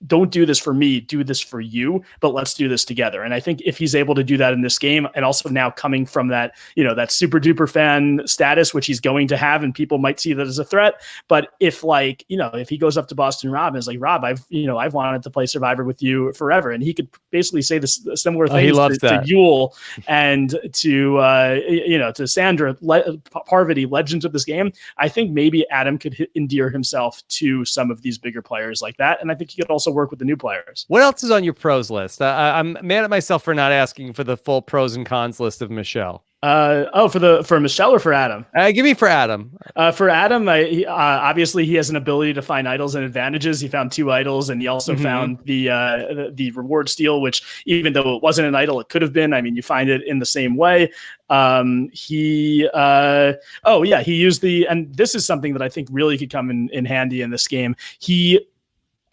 don't do this for me, do this for you, but let's do this together. And I think if he's able to do that in this game, and also now coming from that, that super duper fan status, which he's going to have, and people might see that as a threat. But if if he goes up to Boston Rob and is like, Rob, I've wanted to play Survivor with you forever. And he could basically say this similar things to Yule and to Sandra, Parvati, legends of this game. I think maybe Adam could endear himself to some of these bigger players like that. And I think he could also work with the new players. What else is on your pros list? I'm mad at myself for not asking for the full pros and cons list of Michele. For Michele or for Adam? Give me for Adam. For Adam, obviously he has an ability to find idols and advantages. He found 2 idols, and he also found the reward steal, which even though it wasn't an idol, it could have been. I mean, you find it in the same way. He used and this is something that I think really could come in handy in this game.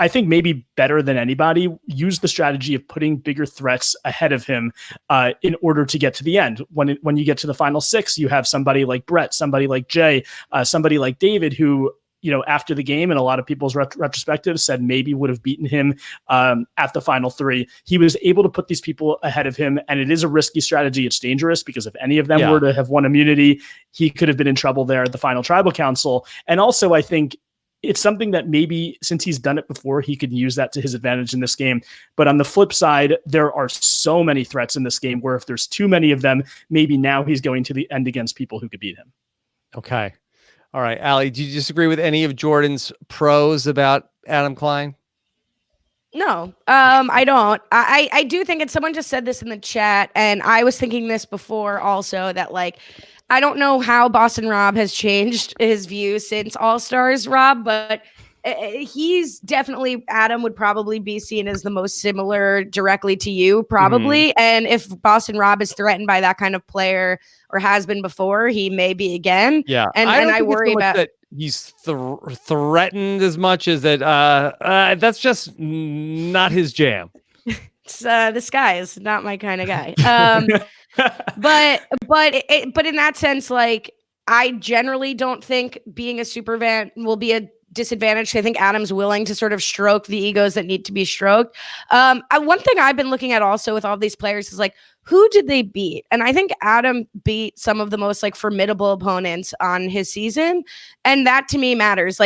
I think maybe better than anybody, used the strategy of putting bigger threats ahead of him in order to get to the end. When you get to the final 6, you have somebody like Brett, somebody like Jay, somebody like David, who, after the game, and a lot of people's retrospectives said maybe would have beaten him at the final 3. He was able to put these people ahead of him, and it is a risky strategy. It's dangerous because if any of them were to have won immunity, he could have been in trouble there at the final tribal council. And also, I think it's something that maybe since he's done it before, he could use that to his advantage in this game. But on the flip side, there are so many threats in this game where if there's too many of them, maybe now he's going to the end against people who could beat him. Okay. All right. Allie, do you disagree with any of Jordan's pros about Adam Klein? No, I don't. I do think, and someone just said this in the chat, and I was thinking this before also, that I don't know how Boston Rob has changed his view since All-Stars, Rob, but he's definitely, Adam would probably be seen as the most similar directly to you, probably. And if Boston Rob is threatened by that kind of player, or has been before, he may be again. Yeah. And I worry about that he's threatened as much as that. That's just not his jam. It's, this guy is not my kind of guy. But in that sense, I generally don't think being a super fan will be a disadvantage. I think Adam's willing to sort of stroke the egos that need to be stroked. One thing I've been looking at also with all these players is who did they beat? And I think Adam beat some of the most formidable opponents on his season. And that to me matters.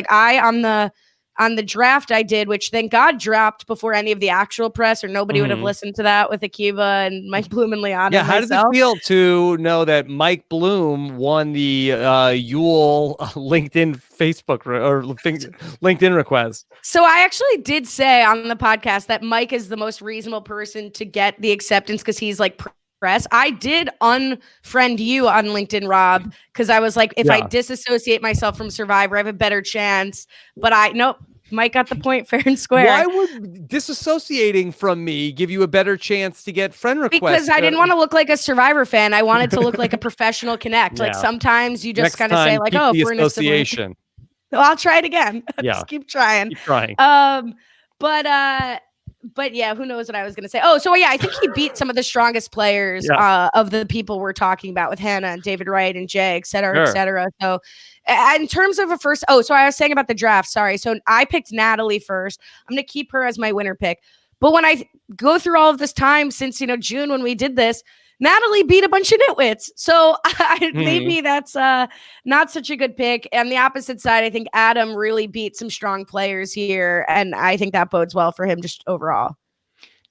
On the draft I did, which thank God dropped before any of the actual press, or nobody would have listened to that with Akiva and Mike Bloom and Liana. Yeah, how does it feel to know that Mike Bloom won the Yule LinkedIn Facebook or LinkedIn request? So I actually did say on the podcast that Mike is the most reasonable person to get the acceptance because he's press. I did unfriend you on LinkedIn, Rob, because I was if I disassociate myself from Survivor, I have a better chance. But nope. Mike got the point fair and square. Why would disassociating from me give you a better chance to get friend requests? Because I didn't want to look like a Survivor fan. I wanted to look like a professional connect. Sometimes you just kind of say oh, if we're in association. Well, I'll try it again. Yeah. Just keep trying. Keep trying. But yeah, who knows what I was going to say. Oh, so yeah, I think he beat some of the strongest players of the people we're talking about with Hannah and David Wright and Jay, et cetera, et cetera. So in terms of so I was saying about the draft, sorry. So I picked Natalie first. I'm going to keep her as my winner pick. But when I go through all of this time since, June when we did this, Natalie beat a bunch of nitwits. So maybe that's not such a good pick. And the opposite side, I think Adam really beat some strong players here. And I think that bodes well for him just overall.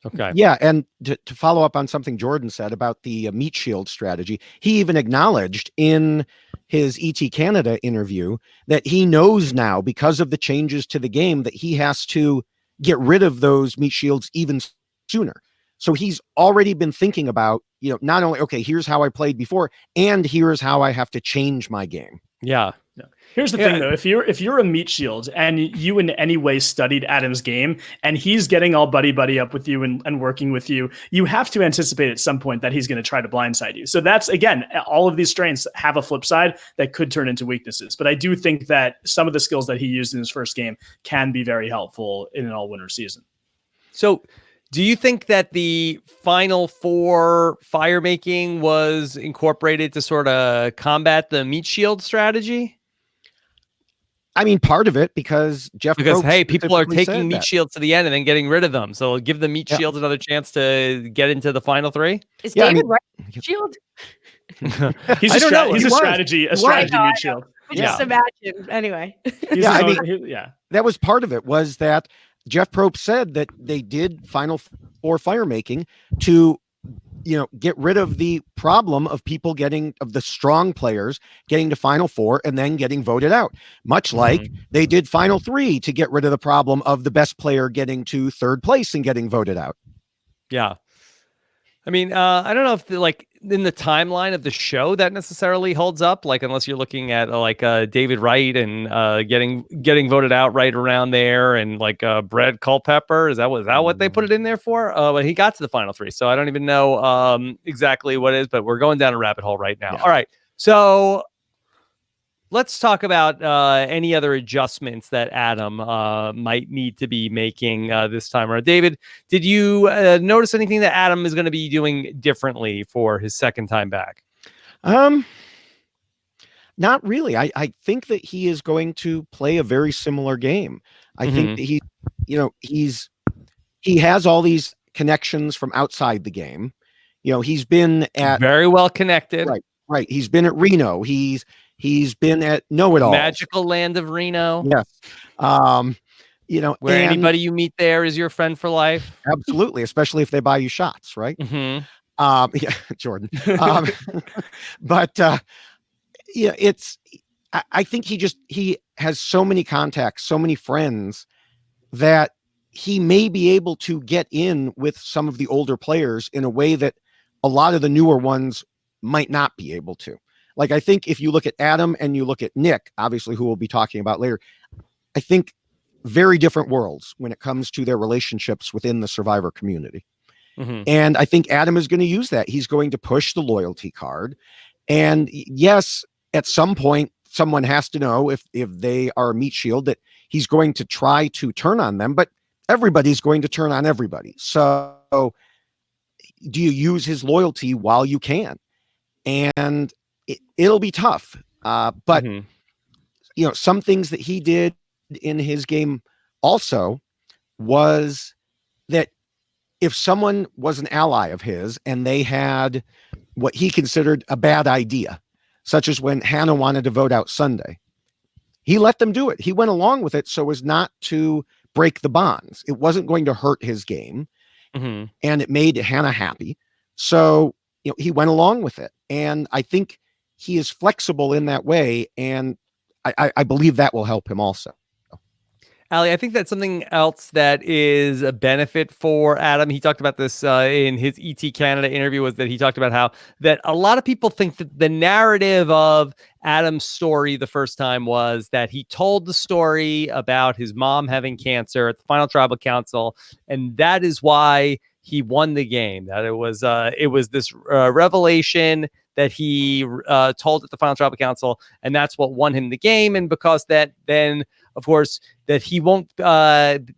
Okay. Yeah. And to follow up on something Jordan said about the meat shield strategy, he even acknowledged in his ET Canada interview that he knows now, because of the changes to the game, that he has to get rid of those meat shields even sooner. So he's already been thinking about, not only, okay, here's how I played before, and here's how I have to change my game. Yeah. Here's the thing, though. If you're a meat shield and you in any way studied Adam's game and he's getting all buddy up with you and working with you, you have to anticipate at some point that he's going to try to blindside you. So that's, again, all of these strengths have a flip side that could turn into weaknesses. But I do think that some of the skills that he used in his first game can be very helpful in an all-winner season. So do you think that the Final Four fire making was incorporated to sort of combat the meat shield strategy? I mean, part of it because because Probst hey, people are specifically taking said meat that. shields to the end and then getting rid of them. So give the meat Yeah. shields another chance to get into the final three. Is Yeah, I David mean- right? Shield? He's I a don't know. he's He a was. strategy He was. meat shield. But just Yeah. imagine. Anyway. He's Yeah, his I own- mean- yeah. That was part of it, was that Jeff Probst said that they did Final Four fire making to, get rid of the problem of people of the strong players getting to Final Four and then getting voted out. Much like they did Final Three to get rid of the problem of the best player getting to third place and getting voted out. Yeah. I mean, I don't know if in the timeline of the show that necessarily holds up, unless you're looking at David Wright and getting voted out right around there, and Brad Culpepper. Is that what they put it in there for? But he got to the final three, so I don't even know exactly what it is, but we're going down a rabbit hole right now. Yeah. All right, so let's talk about any other adjustments that Adam might need to be making this time around. David, did you notice anything that Adam is going to be doing differently for his second time back? Not really. I think that he is going to play a very similar game. I think that he has all these connections from outside the game. He's been at very well connected. Right. He's been at Reno. He's been at Know-It-All. Magical land of Reno. Yes. Where anybody you meet there is your friend for life. Absolutely, especially if they buy you shots, right? Yeah, Jordan. But I think he has so many contacts, so many friends that he may be able to get in with some of the older players in a way that a lot of the newer ones might not be able to. I think if you look at Adam and you look at Nick, obviously, who we'll be talking about later, I think very different worlds when it comes to their relationships within the Survivor community. And I think Adam is going to use that. He's going to push the loyalty card. And yes, at some point, someone has to know if they are a meat shield that he's going to try to turn on them, but everybody's going to turn on everybody. So do you use his loyalty while you can? And it'll be tough. But some things that he did in his game also was that if someone was an ally of his and they had what he considered a bad idea, such as when Hannah wanted to vote out Sunday, he let them do it. He went along with it so as not to break the bonds. It wasn't going to hurt his game, and it made Hannah happy. So he went along with it. And I think he is flexible in that way. And I believe that will help him also. Ali, I think that's something else that is a benefit for Adam. He talked about this in his ET Canada interview, was that he talked about how that a lot of people think that the narrative of Adam's story the first time was that he told the story about his mom having cancer at the final tribal council, and that is why he won the game. That it was this revelation that he told at the final tribal council, and that's what won him the game. And because that, then of course that he won't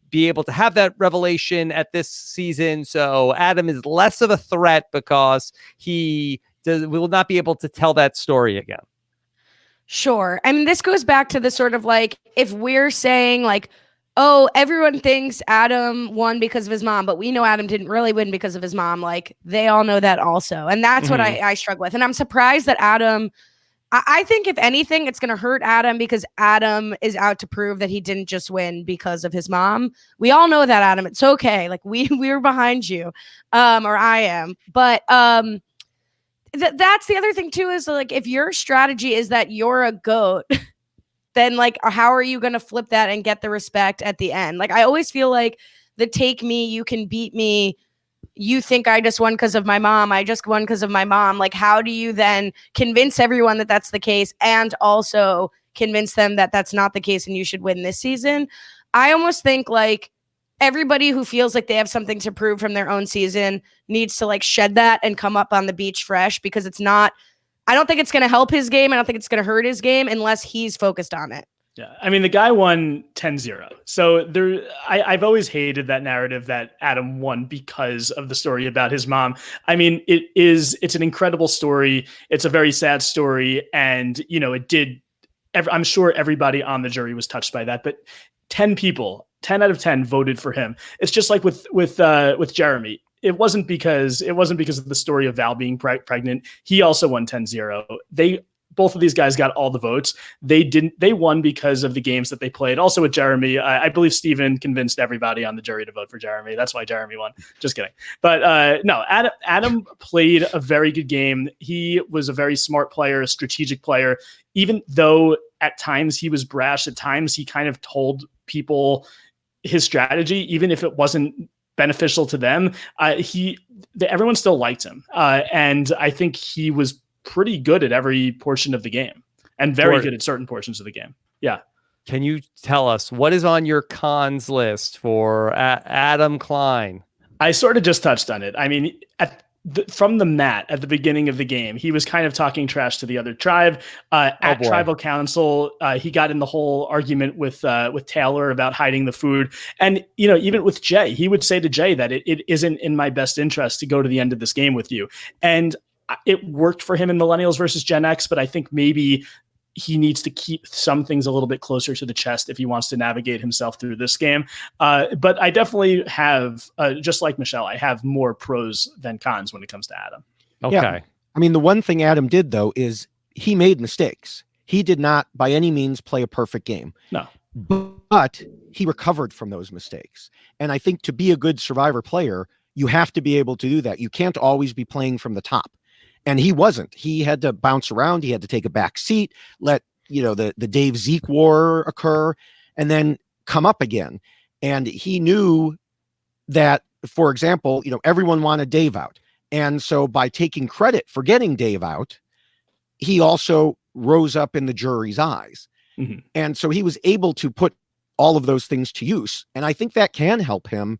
be able to have that revelation at this season. So Adam is less of a threat because he will not be able to tell that story again. Sure. I mean, this goes back to the sort of if we're saying oh, everyone thinks Adam won because of his mom, but we know Adam didn't really win because of his mom. They all know that also. And that's what I struggle with. And I'm surprised that Adam, I think if anything, it's going to hurt Adam because Adam is out to prove that he didn't just win because of his mom. We all know that, Adam. It's okay. We're behind you, or I am. But that's the other thing too, is if your strategy is that you're a GOAT, then how are you going to flip that and get the respect at the end? I always feel the take me, you can beat me. You think I just won because of my mom. I just won because of my mom. How do you then convince everyone that that's the case and also convince them that that's not the case and you should win this season? I almost think everybody who feels like they have something to prove from their own season needs to shed that and come up on the beach fresh, because it's not, I don't think it's going to help his game. I don't think it's going to hurt his game unless he's focused on it. Yeah. I mean, the guy won 10-0. So I've always hated that narrative that Adam won because of the story about his mom. I mean, it's an incredible story. It's a very sad story. And, it did I'm sure everybody on the jury was touched by that, but 10 out of 10 voted for him. It's just like with Jeremy. It wasn't because of the story of Val being pregnant. He also won 10-0. Both of these guys got all the votes. They won because of the games that they played. Also with Jeremy, I believe Steven convinced everybody on the jury to vote for Jeremy. That's why Jeremy won. Just kidding. But no, Adam played a very good game. He was a very smart player, a strategic player. Even though at times he was brash, at times he kind of told people his strategy, even if it wasn't beneficial to them. Everyone still liked him. And I think he was pretty good at every portion of the game and very good at certain portions of the game. Yeah. Can you tell us what is on your cons list for Adam Klein? I sort of just touched on it. I mean, from the mat at the beginning of the game, he was kind of talking trash to the other tribe. At Tribal Council, he got in the whole argument with Taylor about hiding the food. And, even with Jay, he would say to Jay that it isn't in my best interest to go to the end of this game with you. And it worked for him in Millennials versus Gen X, but I think maybe he needs to keep some things a little bit closer to the chest if he wants to navigate himself through this game. But I definitely have, just like Michele, I have more pros than cons when it comes to Adam. Okay. Yeah. I mean, the one thing Adam did, though, is he made mistakes. He did not by any means play a perfect game. No. But he recovered from those mistakes. And I think to be a good Survivor player, you have to be able to do that. You can't always be playing from the top. And he wasn't. He had to bounce around. He had to take a back seat, let the Dave Zeke war occur, and then come up again. And he knew that, for example, everyone wanted Dave out. And so by taking credit for getting Dave out, he also rose up in the jury's eyes. Mm-hmm. And so he was able to put all of those things to use. And I think that can help him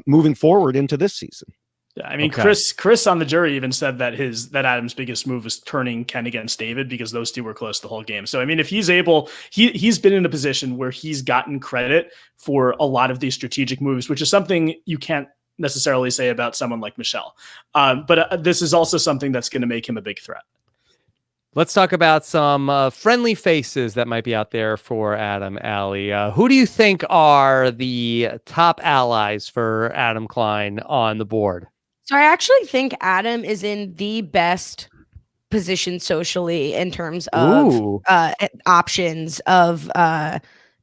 moving forward into this season. Yeah, I mean, okay. Chris on the jury even said that Adam's biggest move was turning Ken against David because those two were close the whole game. So, I mean, if he's able, he's been in a position where he's gotten credit for a lot of these strategic moves, which is something you can't necessarily say about someone like Michele. But this is also something that's going to make him a big threat. Let's talk about some friendly faces that might be out there for Adam, Allie. Who do you think are the top allies for Adam Klein on the board? So I actually think Adam is in the best position socially in terms of options of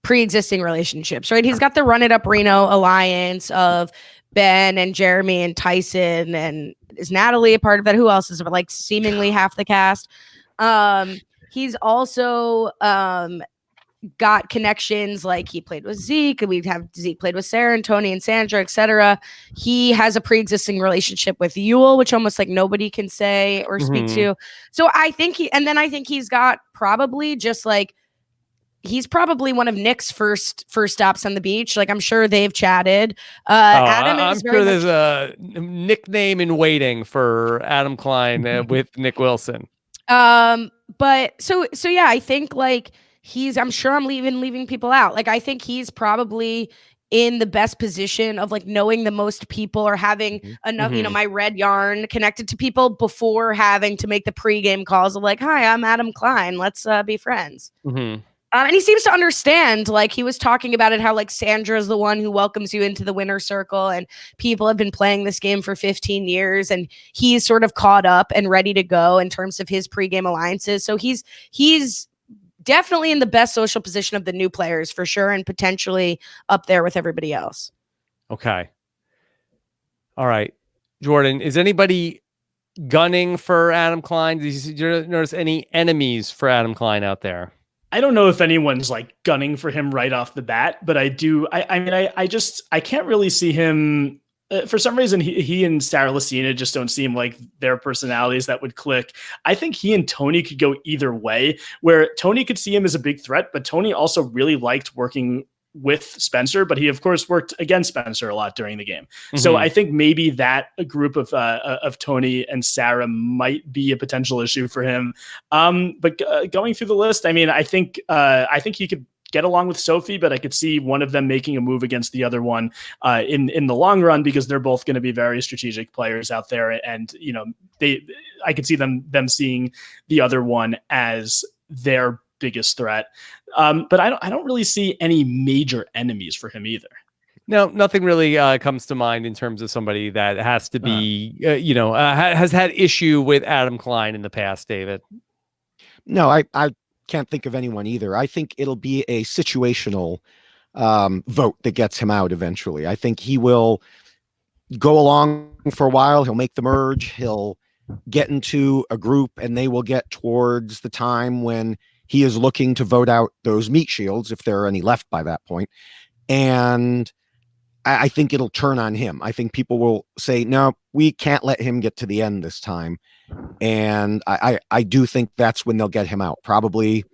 pre-existing relationships, right? He's got the Run It Up Reno alliance of Ben and Jeremy and Tyson, and is Natalie a part of that? Who else is it? Like seemingly half the cast. He's also got connections, like he played with Zeke, and we'd have Zeke played with Sarah and Tony and Sandra, etc. He has a pre-existing relationship with Yule, which almost like nobody can say or speak to. So I think he's got probably just like, he's probably one of Nick's first stops on the beach. Like I'm sure they've chatted. I'm sure there's a nickname in waiting for Adam Klein with Nick Wilson. But so yeah, I think like I'm sure I'm leaving people out. Like I think he's probably in the best position of like knowing the most people or having enough, my red yarn connected to people before having to make the pregame calls of like, hi, I'm Adam Klein. Let's be friends. And he seems to understand, like he was talking about it, how like Sandra is the one who welcomes you into the winner's circle and people have been playing this game for 15 years and he's sort of caught up and ready to go in terms of his pregame alliances. So he's definitely in the best social position of the new players for sure, and potentially up there with everybody else. Okay. All right. Jordan, is anybody gunning for Adam Klein? Did you notice any enemies for Adam Klein out there? I don't know if anyone's like gunning for him right off the bat, but I do. I can't really see him. For some reason, he and Sarah Lucina just don't seem like their personalities that would click. I think he and Tony could go either way, where Tony could see him as a big threat, but Tony also really liked working with Spencer, but he of course worked against Spencer a lot during the game. So I think maybe that a group of Tony and Sarah might be a potential issue for him. But going through the list, I mean, I think he could get along with Sophie, but I could see one of them making a move against the other one in the long run, because they're both going to be very strategic players out there. And, I could see them seeing the other one as their biggest threat. But I don't really see any major enemies for him either. No, nothing really comes to mind in terms of somebody that has to be, has had issue with Adam Klein in the past, David. No, I can't think of anyone either. I think it'll be a situational vote that gets him out eventually. I think he will go along for a while. He'll make the merge. He'll get into a group, and they will get towards the time when he is looking to vote out those meat shields, if there are any left by that point. And I think it'll turn on him. I think people will say, no, we can't let him get to the end this time. And I do think that's when they'll get him out, probably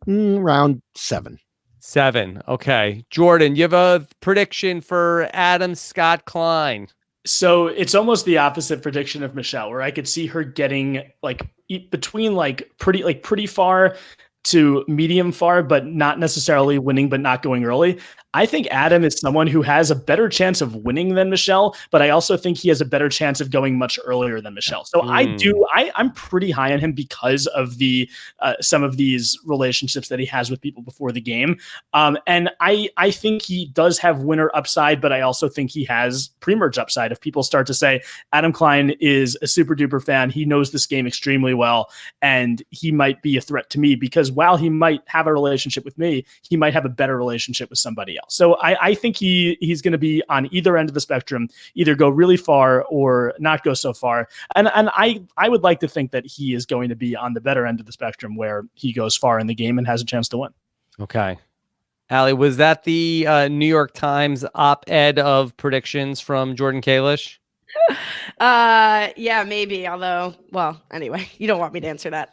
around 7. 7. Okay. Jordan, you have a prediction for Adam Scott Klein? So it's almost the opposite prediction of Michele, where I could see her getting like between pretty far to medium far, but not necessarily winning, but not going early. I think Adam is someone who has a better chance of winning than Michele, but I also think he has a better chance of going much earlier than Michele. So I'm pretty high on him because of the some of these relationships that he has with people before the game. And I think he does have winner upside, but I also think he has pre-merge upside. If people start to say Adam Klein is a super duper fan, he knows this game extremely well, and he might be a threat to me because while he might have a relationship with me, he might have a better relationship with somebody else. So I think he's going to be on either end of the spectrum, either go really far or not go so far. And I would like to think that he is going to be on the better end of the spectrum where he goes far in the game and has a chance to win. Okay. Allie, was that the New York Times op-ed of predictions from Jordan Kalish? Yeah, maybe. Although, well, anyway, you don't want me to answer that.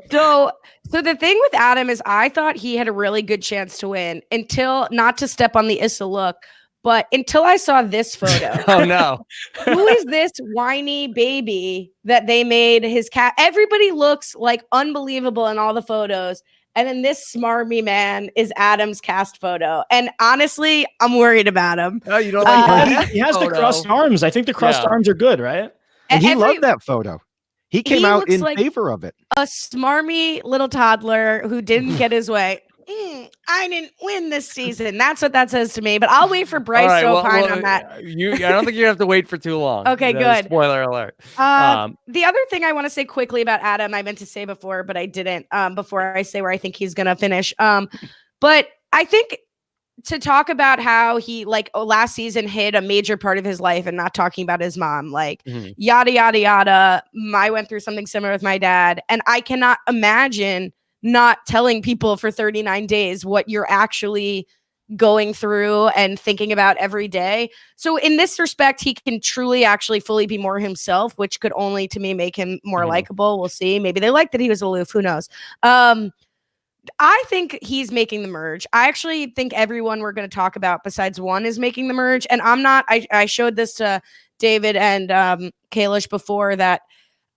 So the thing with Adam is I thought he had a really good chance to win until, not to step on the Issa look, but until I saw this photo. Oh no. Who is this whiny baby that they made his cat? Everybody looks like unbelievable in all the photos. And then this smarmy man is Adam's cast photo. And honestly, I'm worried about him. Oh, you don't like that? He has the crossed arms. I think the crossed arms are good, right? And he loved that photo. He came out in like favor of it. A smarmy little toddler who didn't get his way. I didn't win this season. That's what that says to me. But I'll wait for Bryce to opine on that. I don't think you have to wait for too long. Okay, good. Spoiler alert. The other thing I want to say quickly about Adam, I meant to say before, but I didn't. Before I say where I think he's gonna finish. But I think to talk about how he last season hid a major part of his life and not talking about his mom, yada yada yada. I went through something similar with my dad, and I cannot imagine not telling people for 39 days what you're actually going through and thinking about every day. So in this respect, he can truly actually fully be more himself, which could only to me make him more likable. We'll see. Maybe they like that he was aloof. Who knows? I think he's making the merge. I actually think everyone we're going to talk about besides one is making the merge. And I'm not, I showed this to David and Kalish before that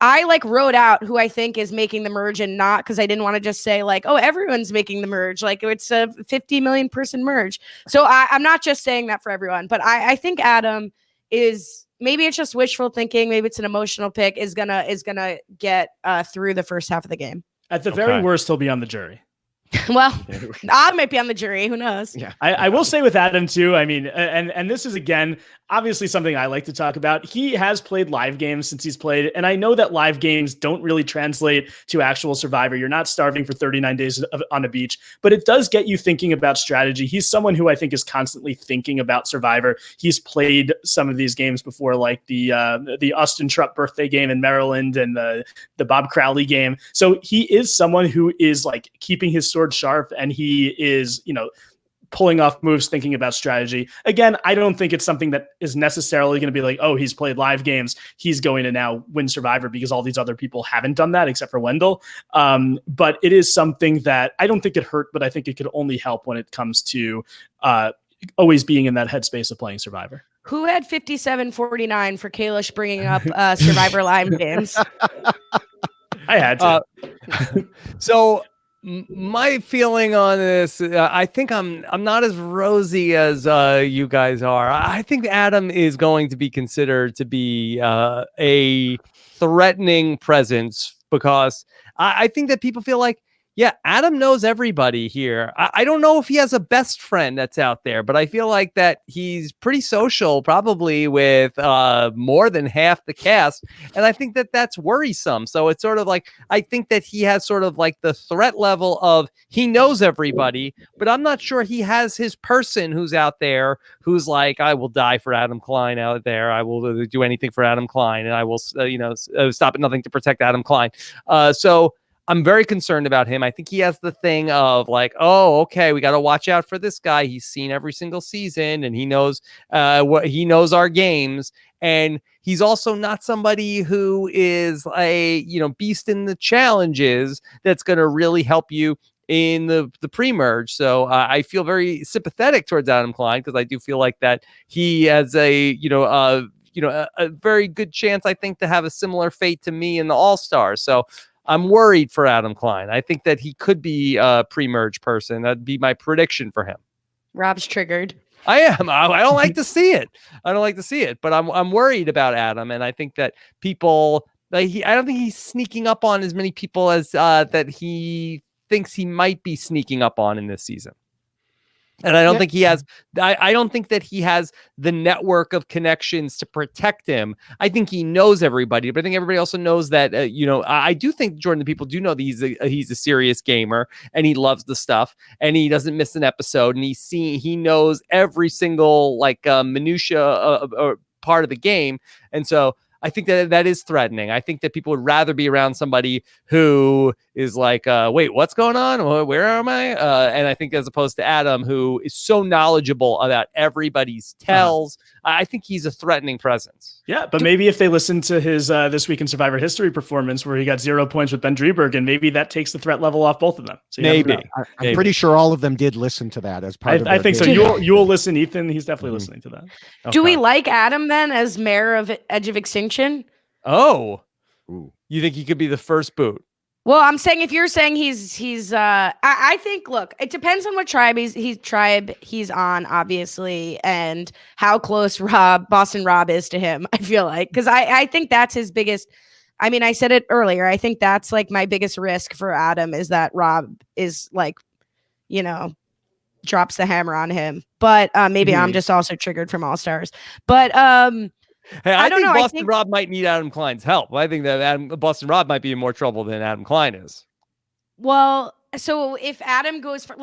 I wrote out who I think is making the merge and not, because I didn't want to just say oh, everyone's making the merge. It's a 50 million person merge. So I'm not just saying that for everyone, but I think Adam is, maybe it's just wishful thinking. Maybe it's an emotional pick, is gonna get through the first half of the game. At the very worst, he'll be on the jury. Well, I might be on the jury. Who knows? Yeah, I will say with Adam too. I mean, and this is again obviously something I like to talk about. He has played live games since he's played, and I know that live games don't really translate to actual Survivor. You're not starving for 39 days on a beach, but it does get you thinking about strategy. He's someone who I think is constantly thinking about Survivor. He's played some of these games before, like the Austin Trupp birthday game in Maryland and the Bob Crowley game. So he is someone who is keeping his sword sharp, and he is, pulling off moves, thinking about strategy. Again, I don't think it's something that is necessarily going to be oh, he's played live games, he's going to now win Survivor, because all these other people haven't done that except for Wendell. But it is something that I don't think it hurt, but I think it could only help when it comes to always being in that headspace of playing Survivor. Who had 57-49 for Kalish bringing up Survivor live games? I had to. So my feeling on this, I think I'm not as rosy as you guys are. I think Adam is going to be considered to be a threatening presence, because I think that people feel Yeah, Adam knows everybody here. I don't know if he has a best friend that's out there, but I feel like that he's pretty social, probably with more than half the cast. And I think that that's worrisome. So it's sort of like, I think that he has sort of like the threat level of he knows everybody, but I'm not sure he has his person who's out there who's like, I will die for Adam Klein out there. I will do anything for Adam Klein, and I will, stop at nothing to protect Adam Klein. So I'm very concerned about him. I think he has the thing of like, oh, okay, we got to watch out for this guy. He's seen every single season, and he knows what he knows our games. And he's also not somebody who is a beast in the challenges that's going to really help you in the pre-merge. So I feel very sympathetic towards Adam Klein, because I do feel like that he has a very good chance, I think, to have a similar fate to me in the All-Stars. So I'm worried for Adam Klein. I think that he could be a pre-merge person. That'd be my prediction for him. Rob's triggered. I am. I don't like to see it. But I'm worried about Adam, and I think that people. I don't think he's sneaking up on as many people as that he thinks he might be sneaking up on in this season. And I don't think he has. I don't think that he has the network of connections to protect him. I think he knows everybody, but I think everybody also knows that. I do think, Jordan, the people do know that he's a serious gamer, and he loves the stuff, and he doesn't miss an episode, and he knows every single minutia part of the game, and so I think that is threatening. I think that people would rather be around somebody who is like, wait, what's going on? Where am I? And I think as opposed to Adam, who is so knowledgeable about everybody's tells, I think he's a threatening presence. Yeah, but maybe if they listen to his This Week in Survivor History performance where he got 0 points with Ben Driebergen, maybe that takes the threat level off both of them. So maybe. I'm pretty sure all of them did listen to that as part of I think so. You'll listen, Ethan. He's definitely listening to that. Okay. Do we like Adam then as mayor of Edge of Extinction? Oh, you think he could be the first boot? Well, I'm saying if you're saying he's I think, look, it depends on what tribe he's on, obviously, and how close Boston Rob is to him. I feel like, because I think that's his biggest. I mean, I said it earlier. I think that's like my biggest risk for Adam is that Rob is like, drops the hammer on him. But maybe I'm just also triggered from All Stars. But hey, I don't think Boston Rob might need Adam Klein's help. I think that Boston Rob might be in more trouble than Adam Klein is. Well, so if Adam goes for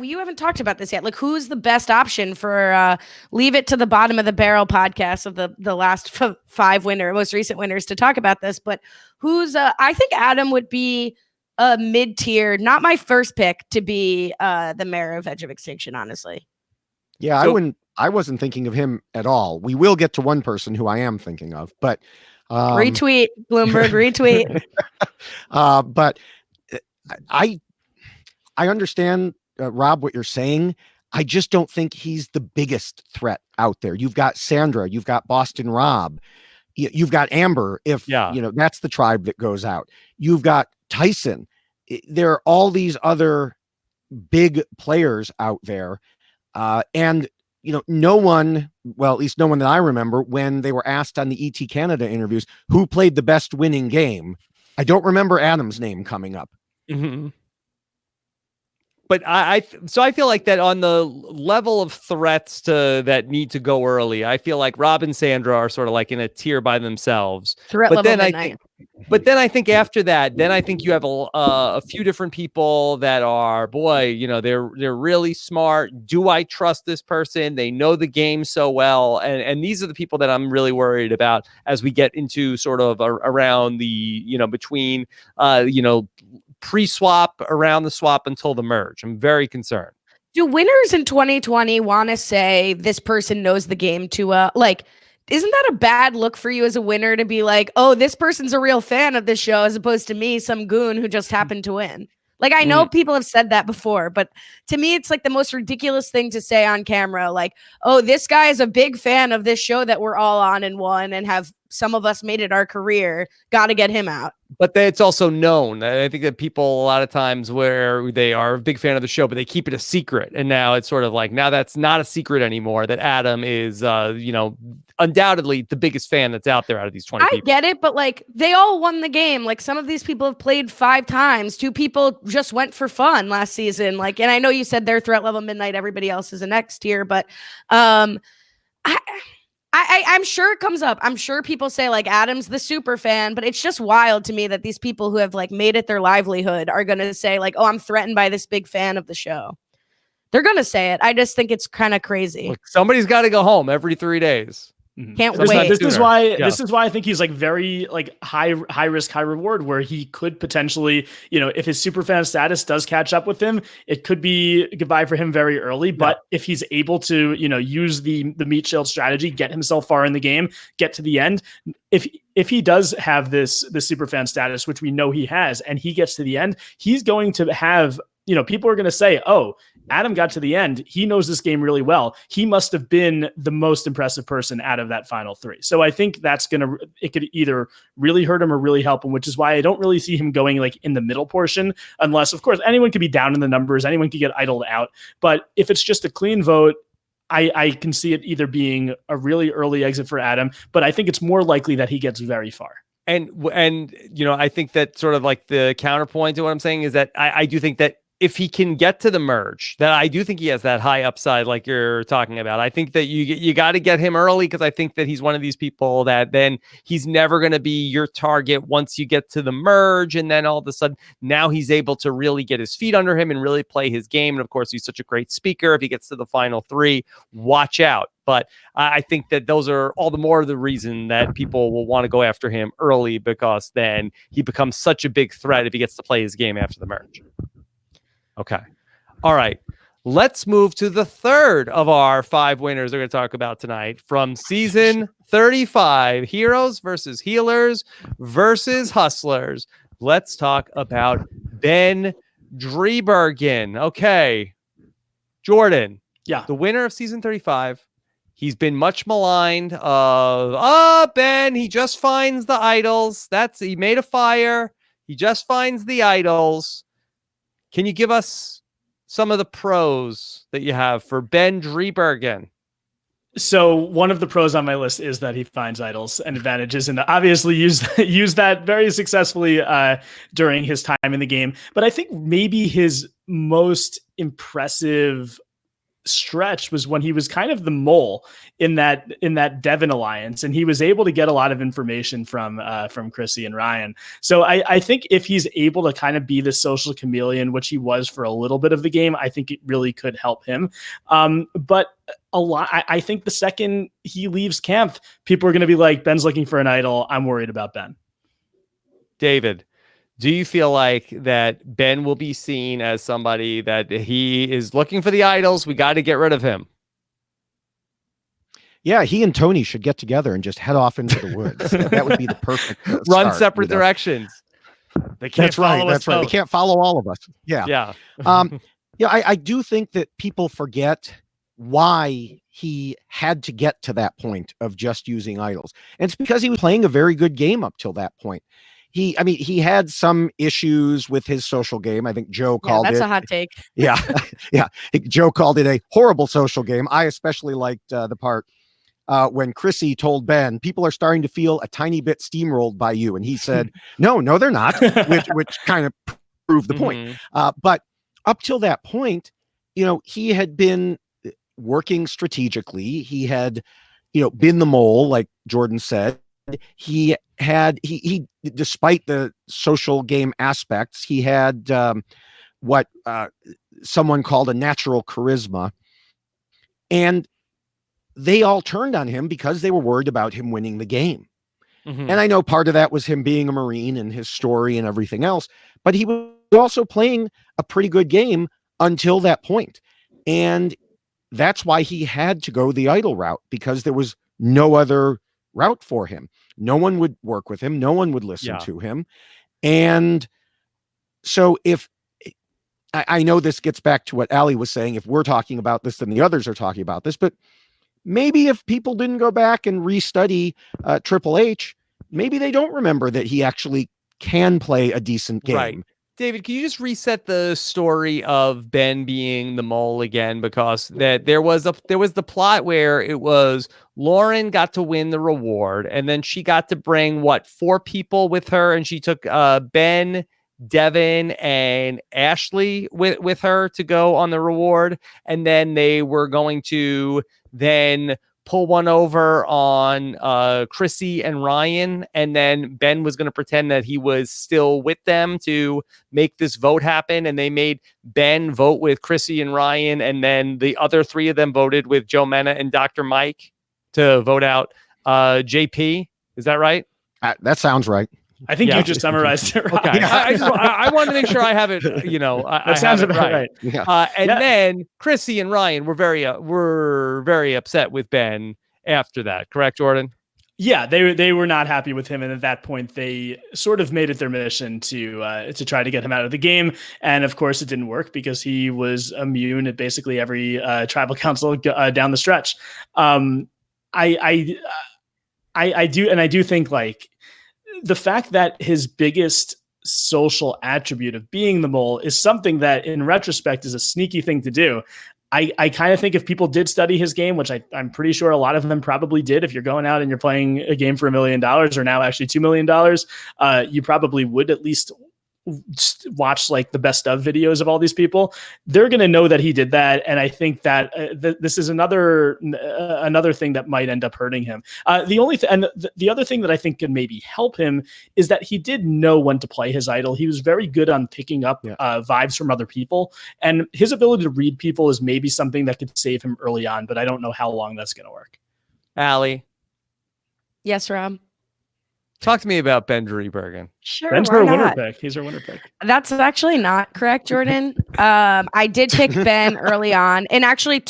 you haven't talked about this yet. Like, who's the best option for Leave It to the Bottom of the Barrel podcast of the last most recent winners to talk about this? But who's I think Adam would be a mid-tier, not my first pick to be the mayor of Edge of Extinction, honestly. Yeah, I wasn't thinking of him at all. We will get to one person who I am thinking of, but retweet Bloomberg, retweet. But I understand, Rob, what you're saying. I just don't think he's the biggest threat out there. You've got Sandra, you've got Boston Rob, you've got Amber. If that's the tribe that goes out. You've got Tyson. There are all these other big players out there. And no one, well, at least no one that I remember, when they were asked on the ET Canada interviews, who played the best winning game, I don't remember Adam's name coming up. Mm-hmm. But so I feel like that on the level of threats that need to go early, I feel like Rob and Sandra are sort of like in a tier by themselves. But then I think after that, I think you have a few different people that are, they're really smart. Do I trust this person? They know the game so well, and these are the people that I'm really worried about as we get into sort of around the between pre-swap, around the swap until the merge. I'm very concerned. Do winners in 2020 want to say this person knows the game too well? Like, isn't that a bad look for you as a winner to be like, oh, this person's a real fan of this show as opposed to me, some goon who just happened to win? Like, I know people have said that before, but to me, it's like the most ridiculous thing to say on camera. Like, oh, this guy is a big fan of this show that we're all on and won and have some of us made it our career. Got to get him out. But it's also known. I think that people a lot of times where they are a big fan of the show, but they keep it a secret. And now it's sort of like, now that's not a secret anymore, that Adam is, undoubtedly the biggest fan that's out there out of these 20 people. I get it, but like they all won the game. Like some of these people have played 5 times. 2 people just went for fun last season. Like, and I know you said their threat level midnight, everybody else is a next tier, but I'm sure it comes up. I'm sure people say like Adam's the super fan, but it's just wild to me that these people who have like made it their livelihood are going to say like, oh, I'm threatened by this big fan of the show. They're going to say it. I just think it's kind of crazy. Look, somebody's got to go home every 3 days. Can't wait. This is why I think he's like very like high risk, high reward, where he could potentially, if his superfan status does catch up with him, it could be goodbye for him very early. But if he's able to, use the meat shield strategy, get himself far in the game, get to the end, if he does have this superfan status, which we know he has, and he gets to the end, he's going to have, people are going to say, oh, Adam got to the end. He knows this game really well. He must have been the most impressive person out of that final 3. So I think it could either really hurt him or really help him, which is why I don't really see him going like in the middle portion, unless of course anyone could be down in the numbers. Anyone could get idled out. But if it's just a clean vote, I can see it either being a really early exit for Adam, but I think it's more likely that he gets very far. And I think that sort of like the counterpoint to what I'm saying is that I do think that if he can get to the merge, that I do think he has that high upside like you're talking about. I think that you got to get him early, because I think that he's one of these people that then he's never going to be your target once you get to the merge. And then all of a sudden now he's able to really get his feet under him and really play his game. And of course, he's such a great speaker. If he gets to the final 3, watch out. But I think that those are all the more the reason that people will want to go after him early, because then he becomes such a big threat if he gets to play his game after the merge. Okay. All right. Let's move to the third of our 5 winners we're going to talk about tonight from season 35, Heroes versus Healers versus Hustlers. Let's talk about Ben Driebergen. Okay. Jordan. Yeah. The winner of season 35. He's been much maligned Ben, he just finds the idols. He made a fire. He just finds the idols. Can you give us some of the pros that you have for Ben Driebergen? So one of the pros on my list is that he finds idols and advantages, and obviously use that very successfully during his time in the game. But I think maybe his most impressive stretch was when he was kind of the mole in that Devon alliance, and he was able to get a lot of information from Chrissy and Ryan. So I think if he's able to kind of be the social chameleon, which he was for a little bit of the game, I think it really could help him. But a lot, I think the second he leaves camp, people are going to be like, Ben's looking for an idol. I'm worried about Ben. David, do you feel like that Ben will be seen as somebody that he is looking for the idols? We got to get rid of him. Yeah, he and Tony should get together and just head off into the woods. That would be the perfect run separate directions. They can't That's right. That's right. They can't follow all of us. Yeah. Yeah. I do think that people forget why he had to get to that point of just using idols. And it's because he was playing a very good game up till that point. He had some issues with his social game. I think Joe called it. That's a hot take. Yeah. Yeah. Joe called it a horrible social game. I especially liked the part when Chrissy told Ben, people are starting to feel a tiny bit steamrolled by you. And he said, no, they're not, which kind of proved the point. But up till that point, he had been working strategically. He had, been the mole, like Jordan said. He despite the social game aspects, he had what someone called a natural charisma. And they all turned on him because they were worried about him winning the game. And I know part of that was him being a Marine and his story and everything else, but he was also playing a pretty good game until that point. And that's why he had to go the idol route, because there was no other route for him. No one would work with him. No one would listen to him. And so if I know this gets back to what Allie was saying, if we're talking about this, then the others are talking about this, but maybe if people didn't go back and restudy Triple H, maybe they don't remember that he actually can play a decent game. Right. David, can you just reset the story of Ben being the mole again? Because that there was the plot where it was Lauren got to win the reward, and then she got to bring 4 people with her, and she took Ben, Devin, and Ashley with her to go on the reward, and then they were going to then pull one over on Chrissy and Ryan, and then Ben was going to pretend that he was still with them to make this vote happen, and they made Ben vote with Chrissy and Ryan, and then the other 3 of them voted with Joe Mena and Dr. Mike to vote out JP. Is that right? That sounds right. I think you just summarized it right. Okay. I want to make sure I have it, that sounds about right. Yeah. Then Chrissy and Ryan were very upset with Ben after that. Correct, Jordan? Yeah, they were not happy with him, and at that point, they sort of made it their mission to try to get him out of the game. And of course, it didn't work because he was immune at basically every tribal council down the stretch. I do think like the fact that his biggest social attribute of being the mole is something that in retrospect is a sneaky thing to do. I kind of think if people did study his game, which I'm pretty sure a lot of them probably did, if you're going out and you're playing a game for $1 million or now actually $2 million, you probably would at least watch like the best of videos of all these people. They're going to know that he did that. And I think that this is another thing that might end up hurting him. The other thing that I think can maybe help him is that he did know when to play his idol. He was very good on picking up vibes from other people, and his ability to read people is maybe something that could save him early on, but I don't know how long that's going to work. Allie. Yes, Rob. Talk to me about Ben Driebergen. Sure. Ben's her winner pick. He's her winner pick. That's actually not correct, Jordan. I did pick Ben early on, and actually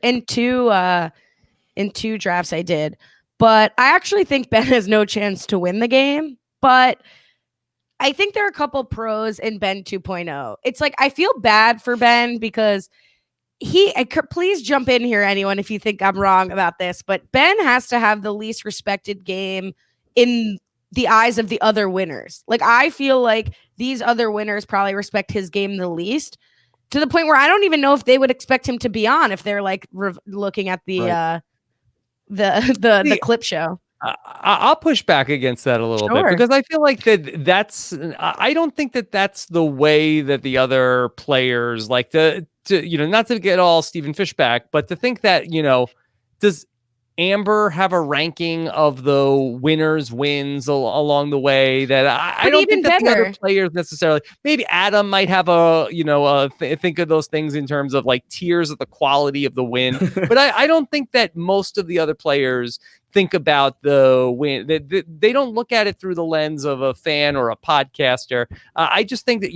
in two drafts I did. But I actually think Ben has no chance to win the game. But I think there are a couple pros in Ben 2.0. It's like I feel bad for Ben because please jump in here, anyone, if you think I'm wrong about this. But Ben has to have the least respected game in the eyes of the other winners. Like, I feel like these other winners probably respect his game the least, to the point where I don't even know if they would expect him to be on if they're like looking at the the clip show. I'll push back against that a little bit because I feel like I don't think that's the way that the other players like to not to get all Stephen Fish back, but to think that, does Amber have a ranking of the winners wins along the way that I don't think that the other players necessarily. Maybe Adam might have think of those things in terms of like tiers of the quality of the win, but I don't think that most of the other players think about the win. They don't look at it through the lens of a fan or a podcaster. I just think that,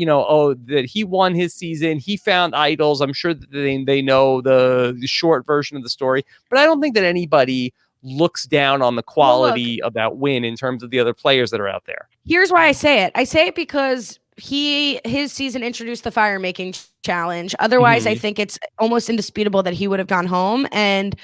that he won his season. He found idols. I'm sure that they know the short version of the story, but I don't think that anybody looks down on the quality of that win in terms of the other players that are out there. Here's why I say it. I say it because his season introduced the fire making challenge. Otherwise, I think it's almost indisputable that he would have gone home. And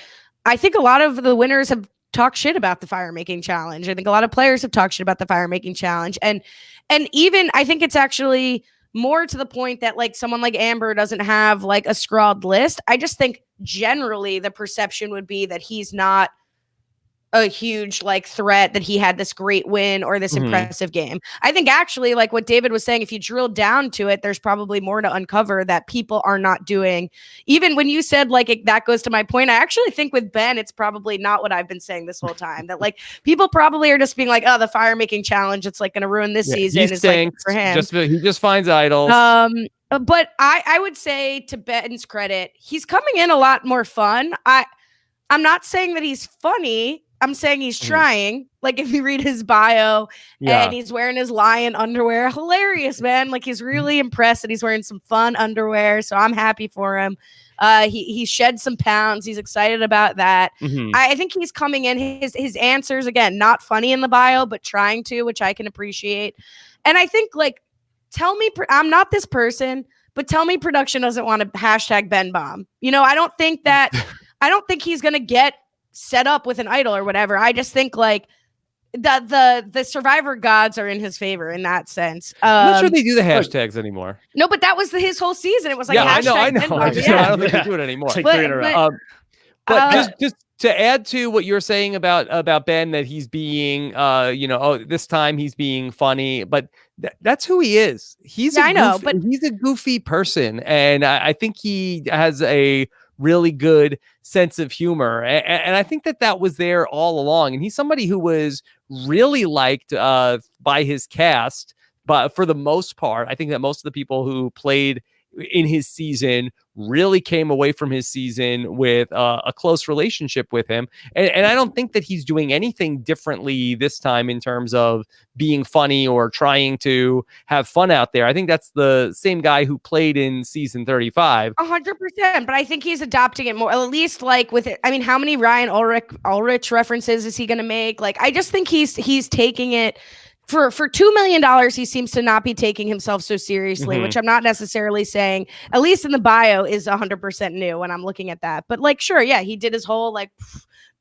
I think a lot of the winners have talk shit about the fire making challenge. I think a lot of players have talked shit about the fire making challenge. And even I think it's actually more to the point that like someone like Amber doesn't have like a scrawled list. I just think generally the perception would be that he's not a huge like threat, that he had this great win or this impressive game. I think actually, like what David was saying, if you drill down to it, there's probably more to uncover that people are not doing. Even when you said like that goes to my point, I actually think with Ben, it's probably not what I've been saying this whole time. That like people probably are just being like, oh, the fire making challenge, it's like going to ruin this season. It's like for him. He just finds idols. But I would say to Ben's credit, he's coming in a lot more fun. I'm not saying that he's funny. I'm saying he's trying. Like if you read his bio and he's wearing his lion underwear, hilarious, man. Like he's really impressed that he's wearing some fun underwear. So I'm happy for him. He shed some pounds. He's excited about that. I think he's coming in. His answers, again, not funny in the bio, but trying to, which I can appreciate. And I think like, tell me, I'm not this person, but tell me production doesn't want to hashtag Ben Bomb. I don't think he's going to get set up with an idol or whatever. I just think like the Survivor gods are in his favor in that sense. I'm not sure they do the hashtags anymore. No, but that was his whole season. It was like, yeah, I know. Ben I don't think they do it anymore. But just to add to what you're saying about Ben, that he's being, this time he's being funny, but that's who he is. He's a goofy person, and I think he has a really good sense of humor, and I think that was there all along. And he's somebody who was really liked by his cast, but for the most part, I think that most of the people who played in his season really came away from his season with a close relationship with him. And I don't think that he's doing anything differently this time in terms of being funny or trying to have fun out there. I think that's the same guy who played in season 35. 100%. But I think he's adopting it more, at least like with it. I mean, how many Ryan Ulrich references is he going to make? Like, I just think he's taking it for $2 million. He seems to not be taking himself so seriously, which I'm not necessarily saying, at least in the bio, is 100% new when I'm looking at that. But like, sure, yeah, he did his whole like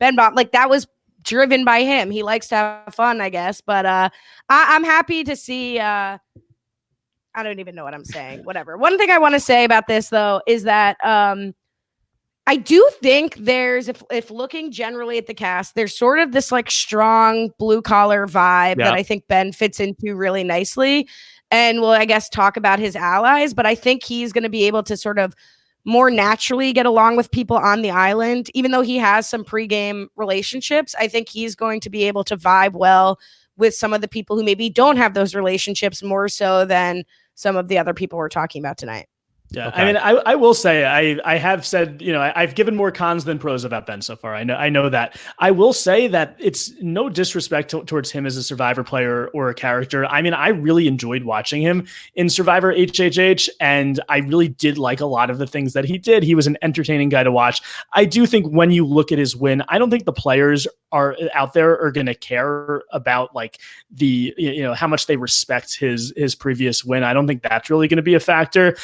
Ben Bomb, like that was driven by him. He likes to have fun, I guess. But I'm happy to see. I don't even know what I'm saying. Whatever. One thing I want to say about this though is that I do think there's, if looking generally at the cast, there's sort of this like strong blue collar vibe that I think Ben fits into really nicely. And we'll, I guess, talk about his allies, but I think he's going to be able to sort of more naturally get along with people on the island. Even though he has some pregame relationships, I think he's going to be able to vibe well with some of the people who maybe don't have those relationships more so than some of the other people we're talking about tonight. Yeah, okay. I mean, I will say I have said, I've given more cons than pros about Ben so far. I know that. I will say that it's no disrespect towards him as a Survivor player or a character. I mean, I really enjoyed watching him in Survivor HHH, and I really did like a lot of the things that he did. He was an entertaining guy to watch. I do think when you look at his win, I don't think the players are out there are going to care about like the, how much they respect his previous win. I don't think that's really going to be a factor.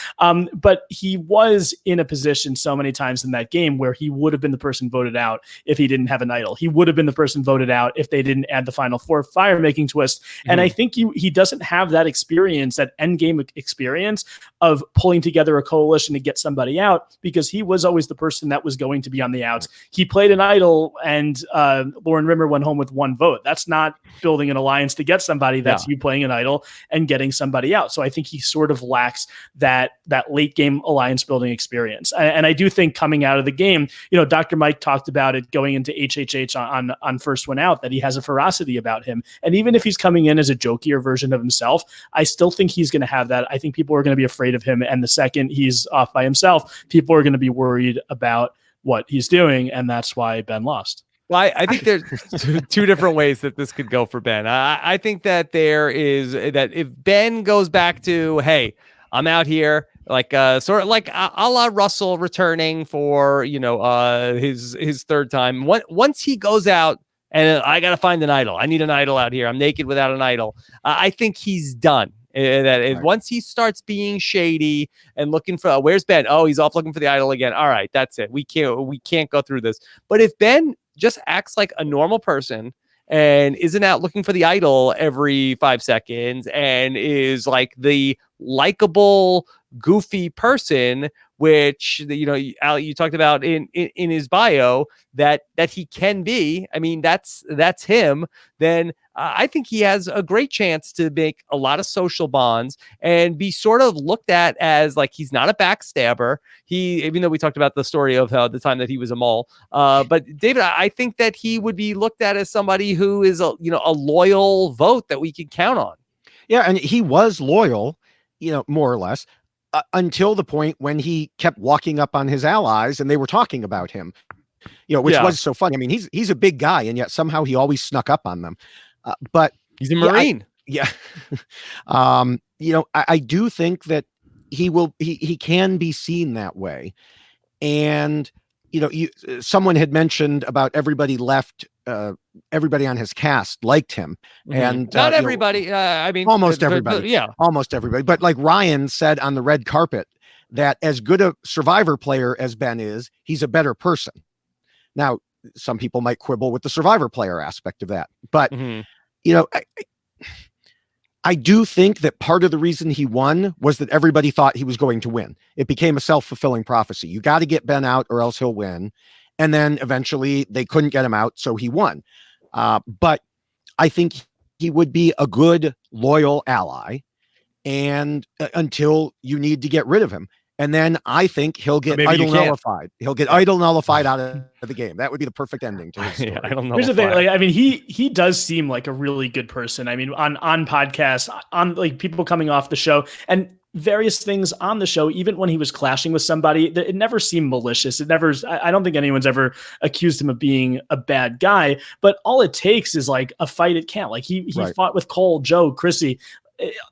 But he was in a position so many times in that game where he would have been the person voted out if he didn't have an idol. He would have been the person voted out if they didn't add the final 4 fire making twist. And I think he doesn't have that experience, that end game experience of pulling together a coalition to get somebody out, because he was always the person that was going to be on the outs. He played an idol, and Lauren Rimmer went home with 1 vote. That's not building an alliance to get somebody. That's you playing an idol and getting somebody out. So I think he sort of lacks that late game alliance building experience. And I do think coming out of the game, Dr. Mike talked about it going into HHH on first one out, that he has a ferocity about him. And even if he's coming in as a jokier version of himself, I still think he's going to have that. I think people are going to be afraid of him. And the second he's off by himself, people are going to be worried about what he's doing. And that's why Ben lost. Well, I think there's two different ways that this could go for Ben. I think that that if Ben goes back to, hey, I'm out here, like sort of like a la Russell returning for his third time. Once he goes out and I gotta find an idol, I need an idol out here, I'm naked without an idol, I think he's done. Once he starts being shady and looking for where's Ben? Oh, he's off looking for the idol again. All right, that's it. We can't go through this. But if Ben just acts like a normal person and isn't out looking for the idol every 5 seconds and is like the likable, goofy person, which Al, you talked about in his bio that he can be. I mean, that's him. Then I think he has a great chance to make a lot of social bonds and be sort of looked at as like he's not a backstabber. Even though we talked about the story of the time that he was a mole, but David, I think that he would be looked at as somebody who is a loyal vote that we can count on. Yeah, and he was loyal, more or less. Until the point when he kept walking up on his allies and they were talking about him, which was so funny. I mean, he's a big guy, and yet somehow he always snuck up on them. But he's a Marine. I do think that he can be seen that way. And, someone had mentioned about everybody left, everybody on his cast liked him, and not everybody. I mean, almost everybody. Almost everybody. But like Ryan said on the red carpet, that as good a Survivor player as Ben is, he's a better person. Now, some people might quibble with the survivor player aspect of that. But, I do think that part of the reason he won was that everybody thought he was going to win. It became a self-fulfilling prophecy. You got to get Ben out or else he'll win. And then eventually they couldn't get him out, so he won. But I think he would be a good, loyal ally, and until you need to get rid of him. And then I think he'll get idle nullified. He'll get idle nullified out of the game. That would be the perfect ending to his story. Yeah, idle Here's the thing. nullified. Like, I mean, he does seem like a really good person. I mean, on podcasts, on like people coming off the show and various things on the show, even when he was clashing with somebody, it never seemed malicious. I don't think anyone's ever accused him of being a bad guy, but all it takes is like a fight at camp. Like he fought with Cole, Joe, Chrissy.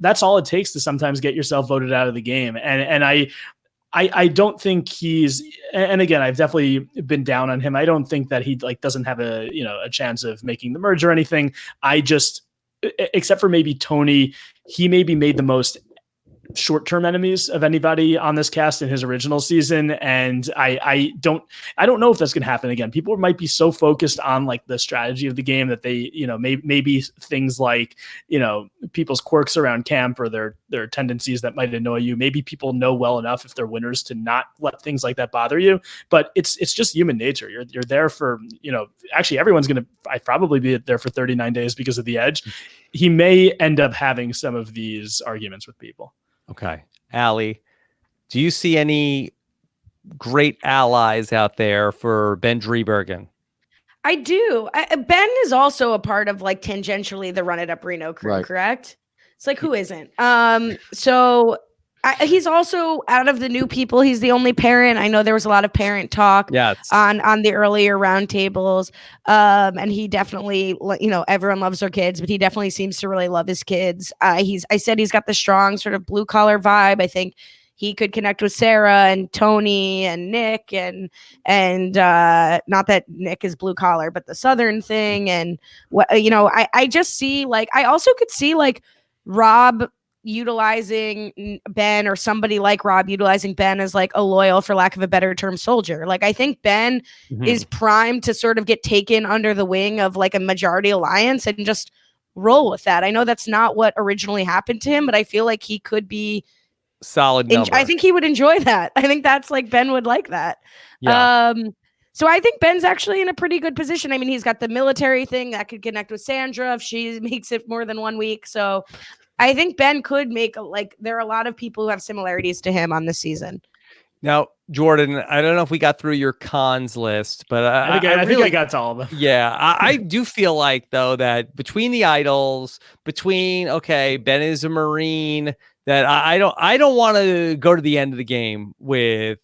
That's all it takes to sometimes get yourself voted out of the game. And I don't think he's, and again, I've definitely been down on him. I don't think that he like doesn't have a chance of making the merge or anything. I just, except for maybe Tony, he maybe made the most short-term enemies of anybody on this cast in his original season. And I don't know if that's going to happen again. People might be so focused on like the strategy of the game that they, maybe things like, people's quirks around camp or their tendencies that might annoy you. Maybe people know well enough if they're winners to not let things like that bother you, but it's just human nature. You're there for, actually everyone's going to, I'd probably be there for 39 days because of the edge. He may end up having some of these arguments with people. Okay. Allie, do you see any great allies out there for Ben Driebergen? I do. Ben is also a part of like tangentially the Run It Up Reno crew, Right. correct? It's like, who isn't? So he's also out of the new people. He's the only parent. I know there was a lot of parent talk on the earlier roundtables. And he definitely, everyone loves their kids, but he definitely seems to really love his kids. I said he's got the strong sort of blue collar vibe. I think he could connect with Sarah and Tony and Nick and not that Nick is blue collar, but the Southern thing. And what, I just see like, I also could see like Rob utilizing Ben or somebody like Rob utilizing Ben as like a loyal, for lack of a better term, soldier. Like I think Ben is primed to sort of get taken under the wing of like a majority alliance and just roll with that. I know that's not what originally happened to him, but I feel like he could be solid number. I think he would enjoy that. I think that's like Ben would like that. Yeah. So I think Ben's actually in a pretty good position. I mean, he's got the military thing that could connect with Sandra if she makes it more than 1 week. So I think Ben could make there are a lot of people who have similarities to him on this season. Now, Jordan, I don't know if we got through your cons list, but I think I got to all of them. Yeah, I do feel like though that between the idols, Ben is a Marine, that I don't want to go to the end of the game with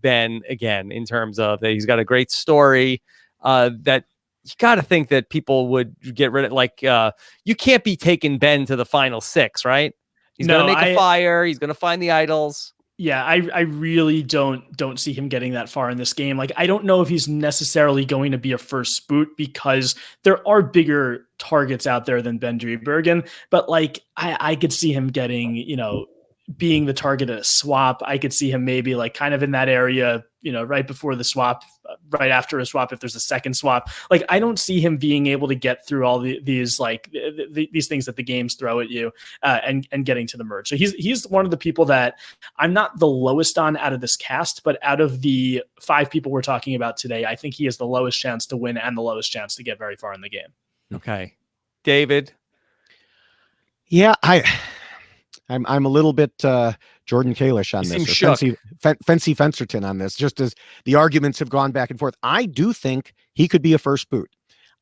Ben again in terms of that he's got a great story that. You got to think that people would get rid of, you can't be taking Ben to the final 6, right? He's going to make a fire. He's going to find the idols. Yeah, I really don't see him getting that far in this game. Like, I don't know if he's necessarily going to be a first spoot because there are bigger targets out there than Ben Driebergen. But like, I could see him getting, being the target of a swap. I could see him maybe like kind of in that area, right before the swap, right after a swap, if there's a second swap. Like, I don't see him being able to get through all these these things that the games throw at you and getting to the merge. So he's one of the people that I'm not the lowest on out of this cast, but out of the 5 people we're talking about today, I think he has the lowest chance to win and the lowest chance to get very far in the game. Okay. David? Yeah, I'm a little bit Jordan Kalish on this, or Fancy Fencerton on this, just as the arguments have gone back and forth. I do think he could be a first boot.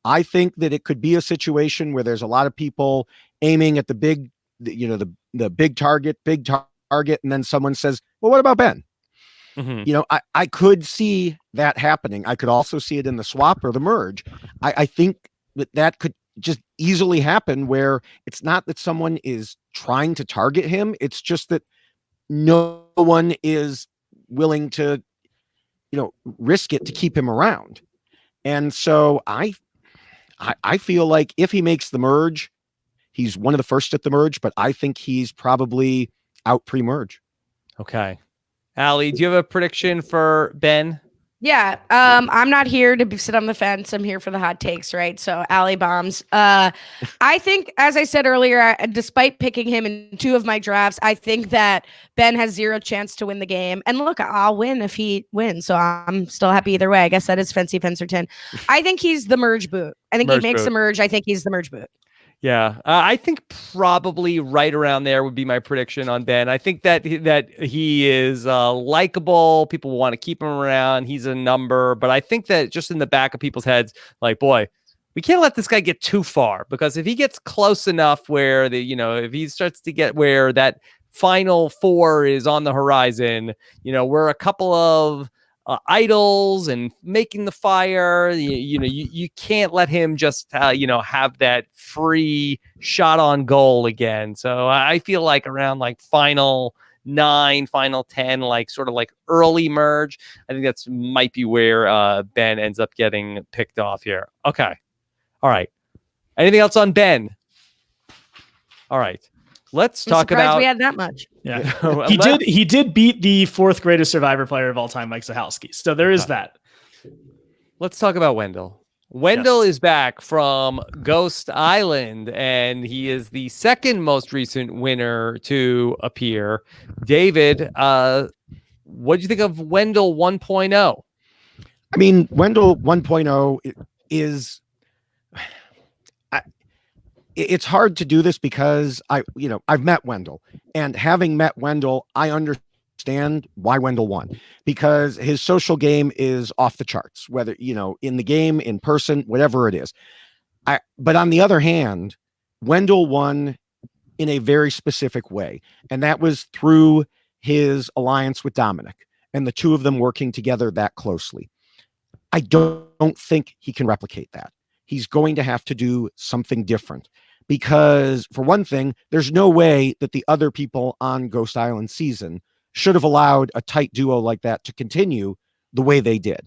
I think that it could be a situation where there's a lot of people aiming at the big, the big target, and then someone says, well, what about Ben? I could see that happening. I could also see it in the swap or the merge. I think that could just easily happen where it's not that someone is trying to target him. It's just that no one is willing to, risk it to keep him around. And so I feel like if he makes the merge, he's one of the first at the merge, but I think he's probably out pre-merge. Okay. Allie, do you have a prediction for Ben? Yeah, I'm not here to sit on the fence. I'm here for the hot takes, right? So, alley bombs. I think, as I said earlier, despite picking him in 2 of my drafts, I think that Ben has 0 chance to win the game. And look, I'll win if he wins, so I'm still happy either way. I guess that is Fancy Fencerton. I think he's the merge boot. I think he makes a merge. I think he's the merge boot. Yeah, I think probably right around there would be my prediction on Ben. I think that he is likable. People want to keep him around. He's a number, but I think that just in the back of people's heads, like, boy, we can't let this guy get too far, because if he gets close enough where if he starts to get where that final 4 is on the horizon, we're a couple of idols and making the fire. You can't let him just have that free shot on goal again. So I feel like around like final 9, final 10, like sort of like early merge, I think that's might be where Ben ends up getting picked off here. Okay, all right. Anything else on Ben? All right. Let's talk about. We had that much. Yeah, he did beat the 4th greatest Survivor player of all time, Mike Zahalski. So there is that. Let's talk about Wendell. Wendell is back from Ghost Island, and he is the 2nd most recent winner to appear. David, what do you think of Wendell 1.0? I mean, Wendell 1.0 is. It's hard to do this because I've met Wendell, and having met Wendell, I understand why Wendell won, because his social game is off the charts, whether, in the game, in person, whatever it is. But on the other hand, Wendell won in a very specific way. And that was through his alliance with Dominic and the 2 of them working together that closely. I don't think he can replicate that. He's going to have to do something different. Because, for one thing, there's no way that the other people on Ghost Island season should have allowed a tight duo like that to continue the way they did.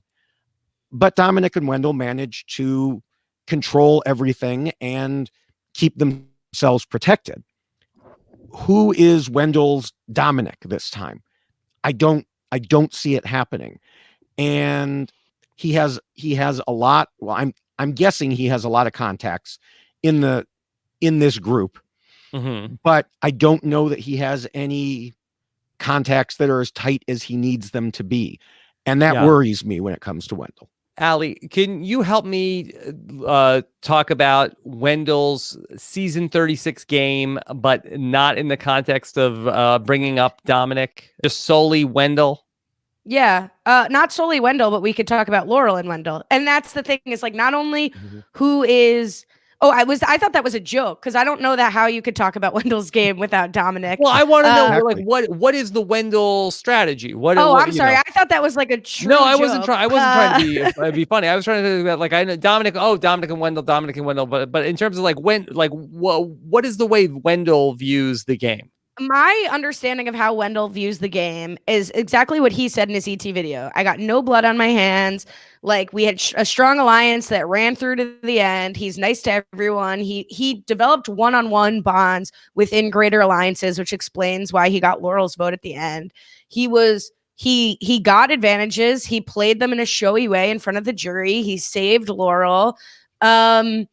But Dominic and Wendell managed to control everything and keep themselves protected. Who is Wendell's Dominic this time? I don't see it happening. And he has a lot. Well, I'm guessing he has a lot of contacts in this group, but I don't know that he has any contacts that are as tight as he needs them to be. And that worries me when it comes to Wendell. Allie, can you help me talk about Wendell's season 36 game, but not in the context of bringing up Dominic, just solely Wendell? Yeah, not solely Wendell, but we could talk about Laurel and Wendell. And that's the thing, is like, not only who is. Oh, I thought that was a joke, because I don't know how you could talk about Wendell's game without Dominic. Well, I want to know like what is the Wendell strategy? I'm sorry. I thought that was like a true No, I joke. wasn't trying to be funny. I was trying to think about, like, I know Dominic and Wendell, but in terms of like what is the way Wendell views the game? My understanding of how Wendell views the game is exactly what he said in his ET video. I got no blood on my hands. Like, we had a strong alliance that ran through to the end. He's nice to everyone. He developed one-on-one bonds within greater alliances, which explains why he got Laurel's vote at the end. He got advantages. He played them in a showy way in front of the jury. He saved Laurel. And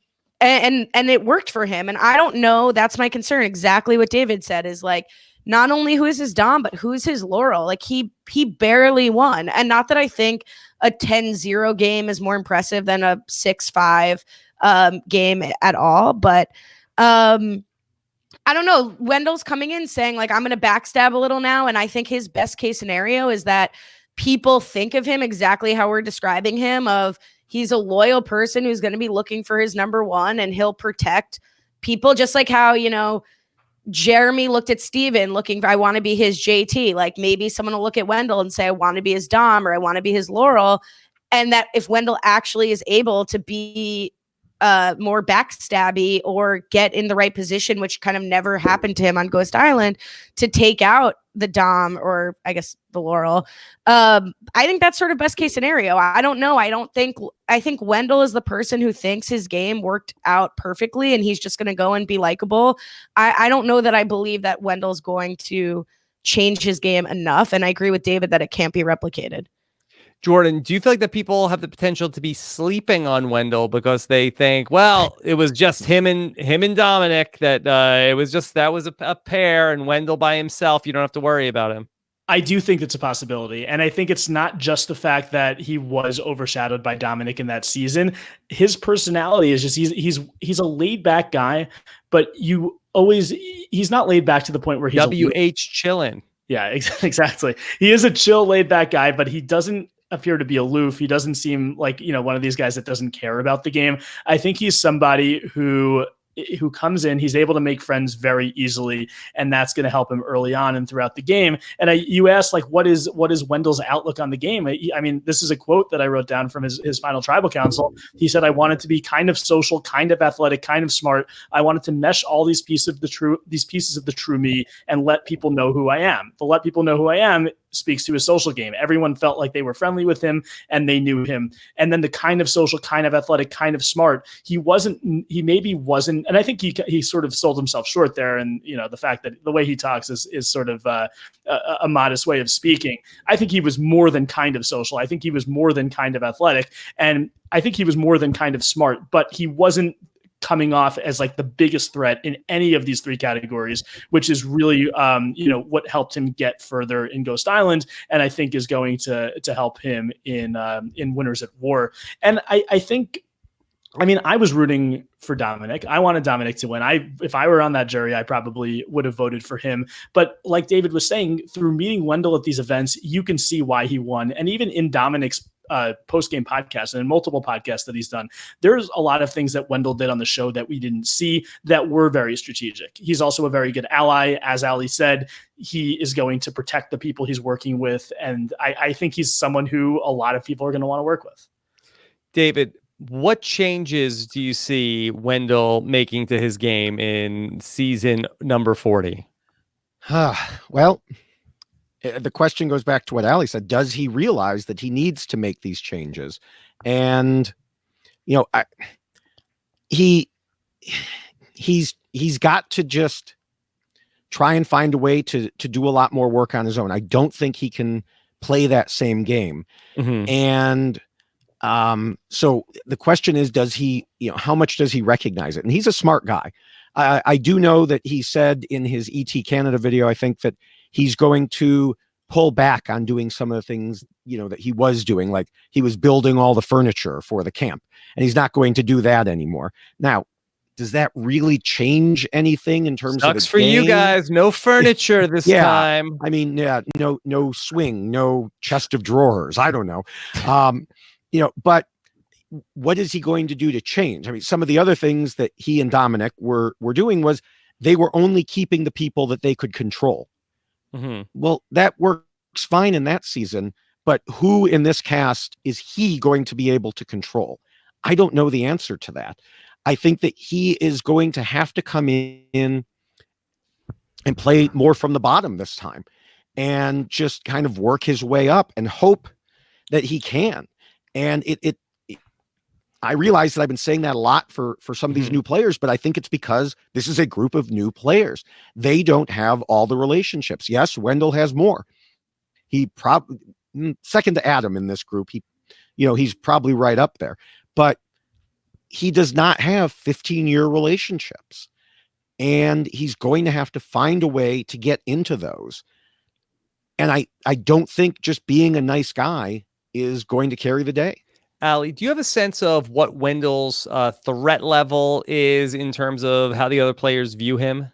it worked for him. And I don't know. That's my concern. Exactly what David said is, like, not only who is his Dom, but who's his Laurel. Like, he barely won. And not that I think a 10-0 game is more impressive than a 6-5 game at all. But I don't know. Wendell's coming in saying, like, I'm going to backstab a little now. And I think his best case scenario is that people think of him exactly how we're describing him, of he's a loyal person who's going to be looking for his number 1, and he'll protect people, just like how, Jeremy looked at Steven looking for, I want to be his JT. Like, maybe someone will look at Wendell and say, I want to be his Dom, or I want to be his Laurel. And that if Wendell actually is able to be more backstabby or get in the right position, which kind of never happened to him on Ghost Island, to take out the Dom, or I guess the Laurel. I think that's sort of best case scenario. I don't know. I think Wendell is the person who thinks his game worked out perfectly and he's just going to go and be likable. I don't know that I believe that Wendell's going to change his game enough. And I agree with David that it can't be replicated. Jordan, do you feel like that people have the potential to be sleeping on Wendell because they think, well, it was just him and Dominic, that it was just that was a pair, and Wendell by himself, you don't have to worry about him? I do think it's a possibility. And I think it's not just the fact that he was overshadowed by Dominic in that season. His personality is just he's a laid back guy, but he's not laid back to the point where he's WH chilling. Yeah, exactly. He is a chill, laid back guy, but he doesn't appear to be aloof. He doesn't seem like, one of these guys that doesn't care about the game. I think he's somebody who comes in, he's able to make friends very easily, and that's going to help him early on and throughout the game. And you asked, like, what is Wendell's outlook on the game? I mean, this is a quote that I wrote down from his final tribal council. He said, "I wanted to be kind of social, kind of athletic, kind of smart. I wanted to mesh all these pieces of the true me and let people know who I am. The let people know who I am speaks to his social game. Everyone felt like they were friendly with him and they knew him. And then the kind of social, kind of athletic, kind of smart, he maybe wasn't, and I think he sort of sold himself short there. And, the fact that the way he talks is sort of a modest way of speaking. I think he was more than kind of social. I think he was more than kind of athletic. And I think he was more than kind of smart, but he wasn't coming off as like the biggest threat in any of these three categories, which is really, what helped him get further in Ghost Island, and I think is going to help him in Winners at War. And I think, I was rooting for Dominic. I wanted Dominic to win. If I were on that jury, I probably would have voted for him. But like David was saying, through meeting Wendell at these events, you can see why he won. And even in Dominic's post-game podcast and in multiple podcasts that he's done, there's a lot of things that Wendell did on the show that we didn't see that were very strategic. He's also a very good ally. As Ali said, he is going to protect the people he's working with. And I think he's someone who a lot of people are going to want to work with. David, what changes do you see Wendell making to his game in season number 40? Well, the question goes back to what Ali said. Does he realize that he needs to make these changes? And, he's got to just try and find a way to do a lot more work on his own. I don't think he can play that same game. Mm-hmm. And so the question is, does he, how much does he recognize it? And he's a smart guy. I do know that he said in his ET Canada video, I think, that he's going to pull back on doing some of the things, that he was doing, like he was building all the furniture for the camp, and he's not going to do that anymore. Now, does that really change anything in terms of the for game? You guys, no furniture this time. No swing, no chest of drawers. I don't know. But what is he going to do to change? Some of the other things that he and Dominic were doing was they were only keeping the people that they could control. Mm-hmm. Well, that works fine in that season, but who in this cast is he going to be able to control? I don't know the answer to that. I think that he is going to have to come in and play more from the bottom this time and just kind of work his way up and hope that he can. And I realize that I've been saying that a lot for some of these new players, but I think it's because this is a group of new players. They don't have all the relationships. Yes, Wendell has more. He probably second to Adam in this group. He's probably right up there, but he does not have 15-year relationships, and he's going to have to find a way to get into those. And I don't think just being a nice guy is going to carry the day. Ali, do you have a sense of what Wendell's threat level is in terms of how the other players view him?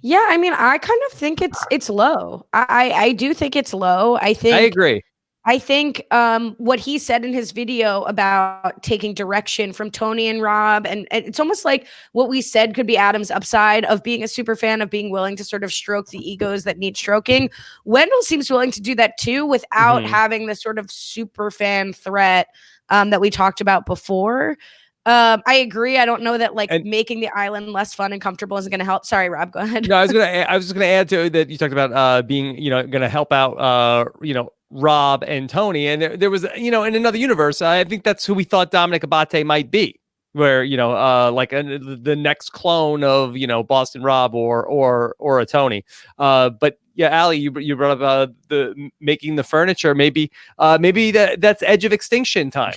Yeah, I kind of think it's low. I do think it's low. I agree. I think what he said in his video about taking direction from Tony and Rob, and it's almost like what we said could be Adam's upside of being a super fan, of being willing to sort of stroke the egos that need stroking. Wendell seems willing to do that too without having the sort of super fan threat that we talked about before. I agree. I don't know that making the island less fun and comfortable isn't going to help. Sorry, Rob, go ahead. No, I was just going to add to that. You talked about being, going to help out, Rob and Tony. And there was, in another universe, I think that's who we thought Dominic Abate might be. where like the next clone of Boston Rob or a Tony. But yeah, Ali, you brought up the making the furniture. Maybe that's edge of extinction time.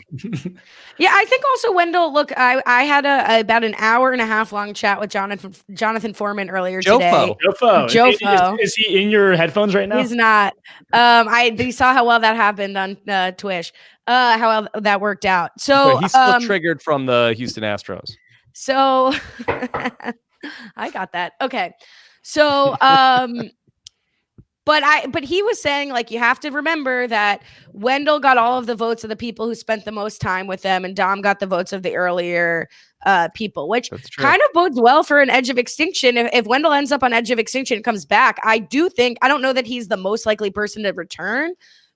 Yeah, I think also Wendell. Look, I had about an hour and a half long chat with Jonathan Foreman earlier today. Jofo. Is he in your headphones right now? He's not. You saw how well that happened on Twitch. How well that worked out. So he's still triggered from the Houston Astros. So I got that. Okay. So But he was saying, like, you have to remember that Wendell got all of the votes of the people who spent the most time with them, and Dom got the votes of the earlier people, which kind of bodes well for an edge of extinction. If Wendell ends up on edge of extinction and comes back, I don't know that he's the most likely person to return,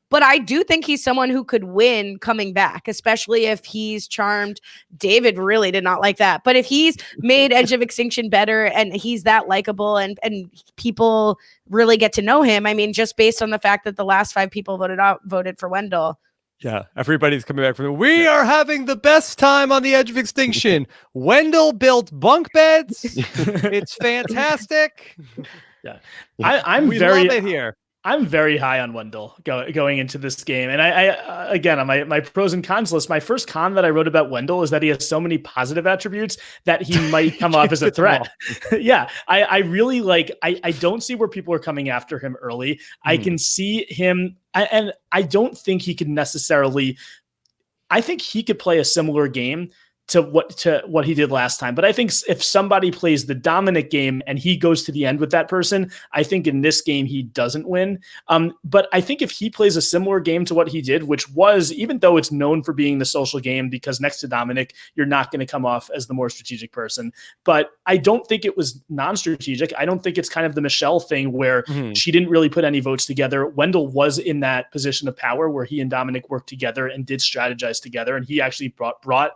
but I do think he's someone who could win coming back, especially if he's charmed. David really did not like that. But if he's made Edge of Extinction better and he's that likable and people really get to know him, I mean, just based on the fact that the last 5 people voted for Wendell. Yeah, everybody's coming back from it. We are having the best time on the Edge of Extinction. Wendell built bunk beds. It's fantastic. Yeah, we love it here. I'm very high on Wendell going into this game. And I again, on my pros and cons list, my first con that I wrote about Wendell is that he has so many positive attributes that he might come off as a threat. Yeah, I really I don't see where people are coming after him early. I can see him, and I don't think he could necessarily, I think he could play a similar game to what he did last time. But I think if somebody plays the dominant game and he goes to the end with that person, I think in this game he doesn't win. But I think if he plays a similar game to what he did, which was, even though it's known for being the social game, because next to Dominic, you're not going to come off as the more strategic person. But I don't think it was non-strategic. I don't think it's kind of the Michele thing where she didn't really put any votes together. Wendell was in that position of power where he and Dominic worked together and did strategize together. And he actually brought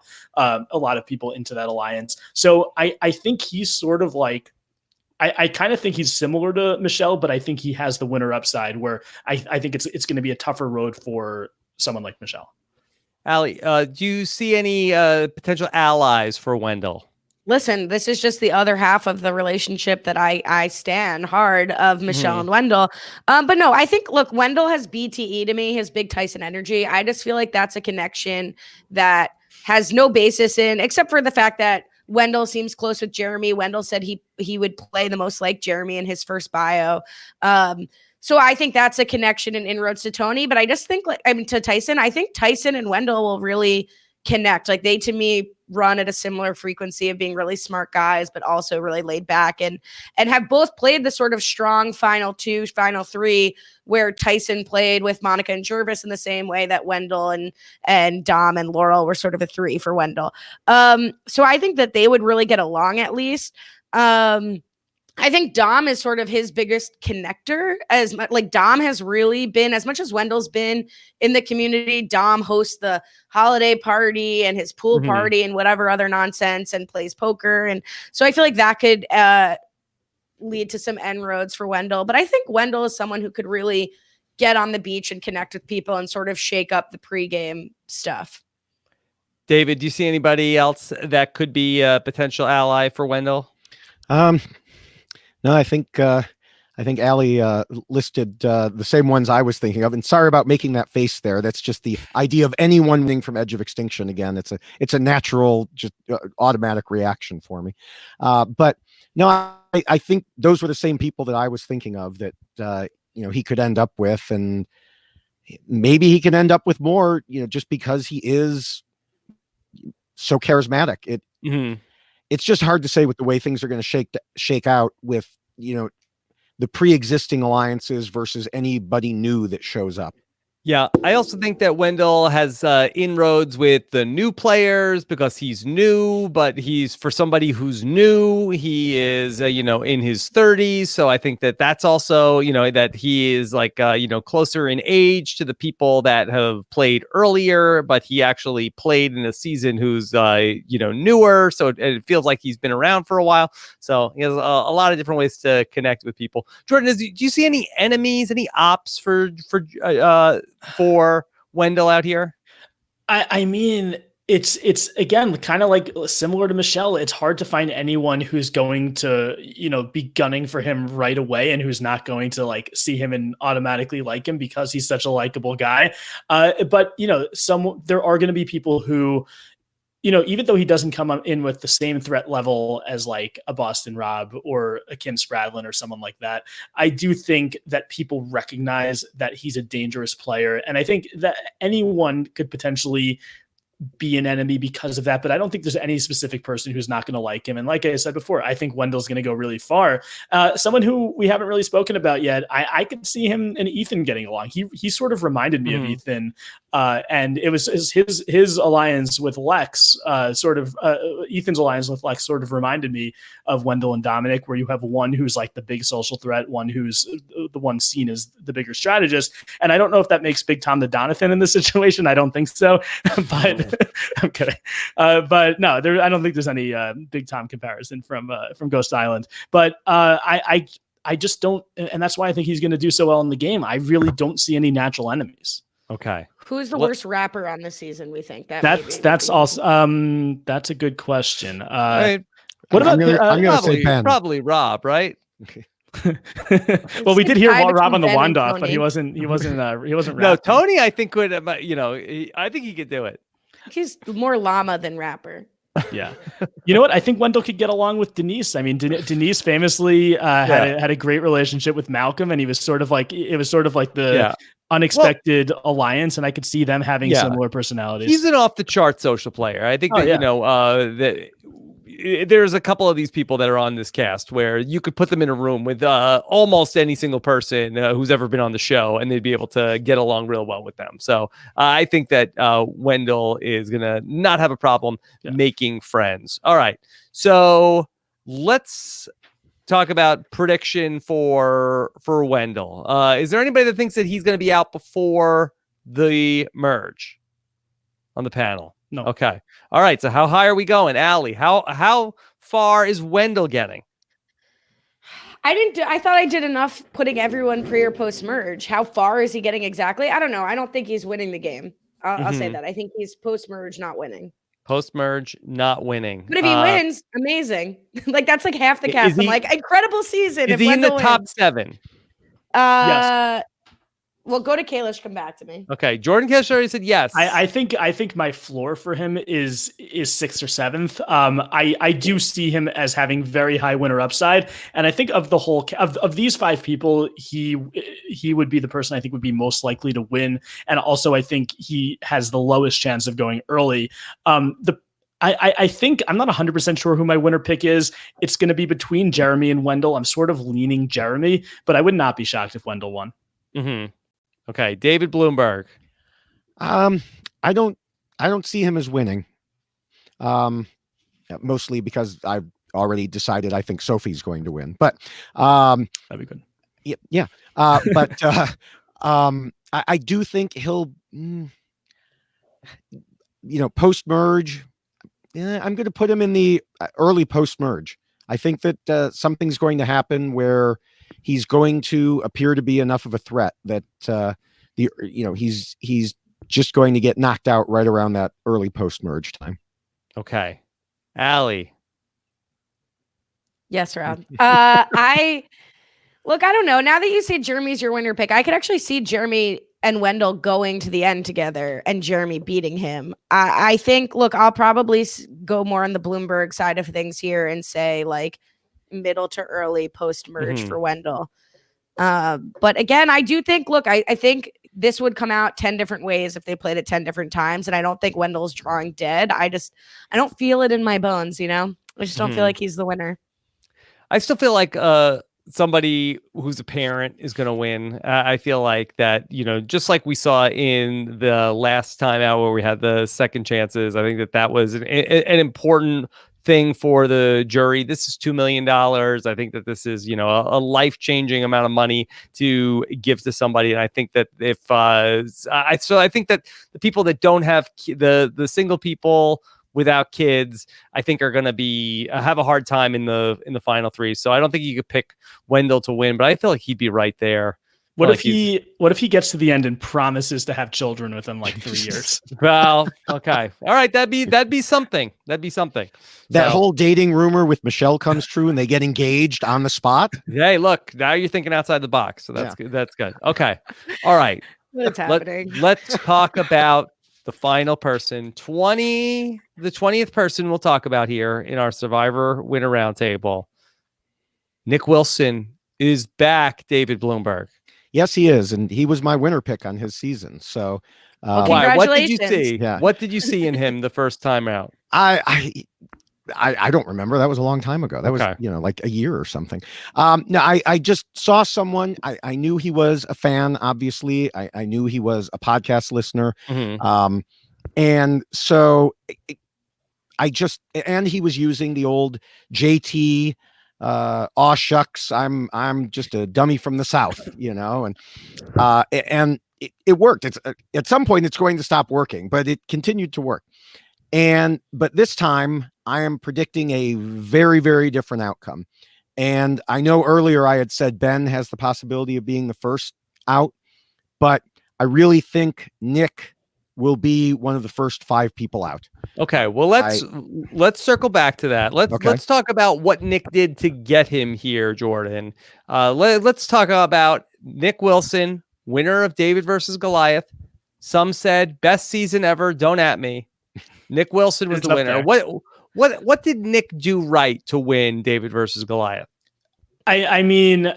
a lot of people into that alliance. So I think he's sort of like, I kind of think he's similar to Michele, but I think he has the winner upside where I think it's going to be a tougher road for someone like Michele. Ali, do you see any potential allies for Wendell? Listen, this is just the other half of the relationship that I stand hard of Michele and Wendell. But no, I think, look, Wendell has BTE to me, his big Tyson energy. I just feel like that's a connection that has no basis in, except for the fact that Wendell seems close with Jeremy. Wendell said he would play the most like Jeremy in his first bio. So I think that's a connection and inroads to Tony. But I just think, to Tyson, I think Tyson and Wendell will really connect. Like, they, to me, run at a similar frequency of being really smart guys, but also really laid back and have both played the sort of strong final 2, final 3, where Tyson played with Monica and Jervis in the same way that Wendell and Dom and Laurel were sort of a 3 for Wendell. So I think that they would really get along, at least. I think Dom is sort of his biggest connector, as much like Dom has really been, as much as Wendell's been in the community, Dom hosts the holiday party and his pool party and whatever other nonsense and plays poker. And so I feel like that could lead to some inroads for Wendell. But I think Wendell is someone who could really get on the beach and connect with people and sort of shake up the pregame stuff. David, do you see anybody else that could be a potential ally for Wendell? No, I think Ali listed the same ones I was thinking of. And sorry about making that face there. That's just the idea of anyone winning from Edge of Extinction. Again, it's a natural, just automatic reaction for me. But no, I think those were the same people that I was thinking of that he could end up with, and maybe he can end up with more. Just because he is so charismatic. It's just hard to say with the way things are going to shake out with, the pre-existing alliances versus anybody new that shows up. Yeah, I also think that Wendell has inroads with the new players because he's new, but for somebody who's new, he is, in his 30s. So I think that that's also, that he is like, closer in age to the people that have played earlier, but he actually played in a season who's, newer. So it feels like he's been around for a while. So he has a lot of different ways to connect with people. Jordan, do you see any enemies, any ops for Wendell out here? I mean, It's again kind of like similar to Michele. It's hard to find anyone who's going to, be gunning for him right away and who's not going to like see him and automatically like him because he's such a likable guy. But there are going to be people who, even though he doesn't come in with the same threat level as like a Boston Rob or a Kim Spradlin or someone like that, I do think that people recognize that he's a dangerous player. And I think that anyone could potentially be an enemy because of that, but I don't think there's any specific person who's not going to like him. And like I said before, I think Wendell's going to go really far. Someone who we haven't really spoken about yet, I could see him and Ethan getting along. He sort of reminded me of Ethan, and it was his alliance with Lex. Ethan's alliance with Lex sort of reminded me of Wendell and Dominic, where you have one who's like the big social threat, one who's the one seen as the bigger strategist. And I don't know if that makes Big Tom the Donathan in this situation. I don't think so, but. I'm kidding. But no, I don't think there's any Big Tom comparison from Ghost Island. But I just don't, and that's why I think he's going to do so well in the game. I really don't see any natural enemies. Okay. Who's the worst rapper on this season? We think that's also that's a good question. Right. What about I'm gonna say Penn. Probably Rob, right? Well, we did hear Rob on the Ben wand off, Tony. but he wasn't. No, Tony, I think would. I think he could do it. He's more llama than rapper. Yeah. You know what? I think Wendell could get along with Denise. I mean, Denise famously had a great relationship with Malcolm, and it was sort of like the unexpected alliance, and I could see them having similar personalities. He's an off the chart social player. I think that there's a couple of these people that are on this cast where you could put them in a room with almost any single person who's ever been on the show, and they'd be able to get along real well with them. So I think that Wendell is going to not have a problem making friends. All right. So let's talk about prediction for Wendell. Is there anybody that thinks that he's going to be out before the merge on the panel? No. Okay. All right. So how high are we going, Allie? How far is Wendell getting? I thought I did enough putting everyone pre or post merge. How far is he getting exactly? I don't know. I don't think he's winning the game. I'll say that. I think he's post merge not winning. Post merge not winning. But if he wins, amazing. Like that's like half the cast. I'm like, incredible season. Is he in the top 7? Yes. Well, go to Kalish, come back to me. Okay, Jordan Kalish already said yes. I think my floor for him is 6th or 7th. I do see him as having very high winner upside, and I think of the whole of these 5 people, he would be the person I think would be most likely to win, and also I think he has the lowest chance of going early. I think I'm not 100% sure who my winner pick is. It's going to be between Jeremy and Wendell. I'm sort of leaning Jeremy, but I would not be shocked if Wendell won. Mm-hmm. Okay, David Bloomberg. I don't see him as winning. Mostly because I've already decided I think Sophie's going to win. But that'd be good. Yeah. But I do think he'll post merge. I'm going to put him in the early post merge. I think that something's going to happen where he's going to appear to be enough of a threat that he's just going to get knocked out right around that early post merge time. Okay, Allie. Yes, Rob. I don't know. Now that you say Jeremy's your winner pick, I could actually see Jeremy and Wendell going to the end together and Jeremy beating him. I think. Look, I'll probably go more on the Bloomberg side of things here and say like middle to early post merge for Wendell. But again, I do think, I think this would come out 10 different ways if they played it 10 different times. And I don't think Wendell's drawing dead. I don't feel it in my bones, I just don't feel like he's the winner. I still feel like somebody who's a parent is going to win. I feel like that, just like we saw in the last time out where we had the second chances, I think that was an important thing for the jury. This is $2 million. I think that this is, a life-changing amount of money to give to somebody. And I think that I think that the people that don't have the single people without kids, I think are going to have a hard time in the final 3. So I don't think you could pick Wendell to win, but I feel like he'd be right there What Like if he gets to the end and promises to have children within like 3 years? Well, okay. All right. That'd be something. That'd be something. That whole dating rumor with Michelle comes true and they get engaged on the spot. Hey, look, now you're thinking outside the box. So that's good. That's good. Okay. All right. What's happening? Let's talk about the final person. The 20th person we'll talk about here in our Survivor Winner Roundtable. Nick Wilson is back, David Bloomberg. Yes, he is. And he was my winner pick on his season. So why? What did you see? Yeah. What did you see in him the first time out? I don't remember. That was a long time ago. That was, like a year or something. No, I just saw someone. I knew he was a fan, obviously. I knew he was a podcast listener. Mm-hmm. And so and he was using the old JT, aw shucks, I'm just a dummy from the South, and it worked. It's at some point it's going to stop working, but it continued to work. But this time I am predicting a very, very different outcome. And I know earlier I had said Ben has the possibility of being the first out, but I really think Nick will be one of the first 5 people out. Okay, well let's circle back to that. Let's talk about what Nick did to get him here, Jordan. Let's talk about Nick Wilson, winner of David versus Goliath. Some said best season ever. Don't at me. Nick Wilson was the winner. What did Nick do right to win David versus Goliath? I mean,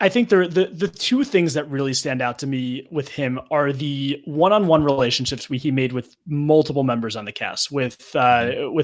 I think the two things that really stand out to me with him are the one-on-one relationships he made with multiple members on the cast, with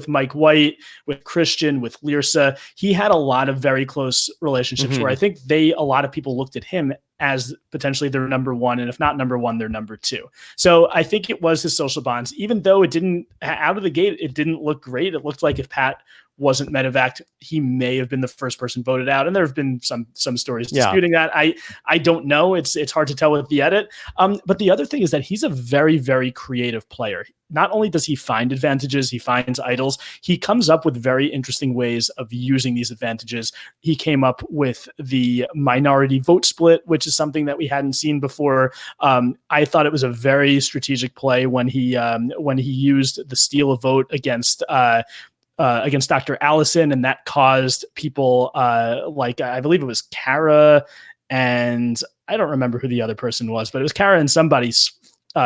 Mike White, with Christian, with Lyrsa. He had a lot of very close relationships where I think a lot of people looked at him as potentially their number one, and if not number one, their number two. So I think it was his social bonds, even though it didn't out of the gate, it didn't look great. It looked like if Pat wasn't medevaced, he may have been the first person voted out. And there have been some stories disputing that. I don't know. It's hard to tell with the edit. But the other thing is that he's a very, very creative player. Not only does he find advantages, he finds idols. He comes up with very interesting ways of using these advantages. He came up with the minority vote split, which is something that we hadn't seen before. I thought it was a very strategic play when he used the steal a vote against Dr. Allison, and that caused people like I believe it was Kara, and I don't remember who the other person was, but it was Kara and somebody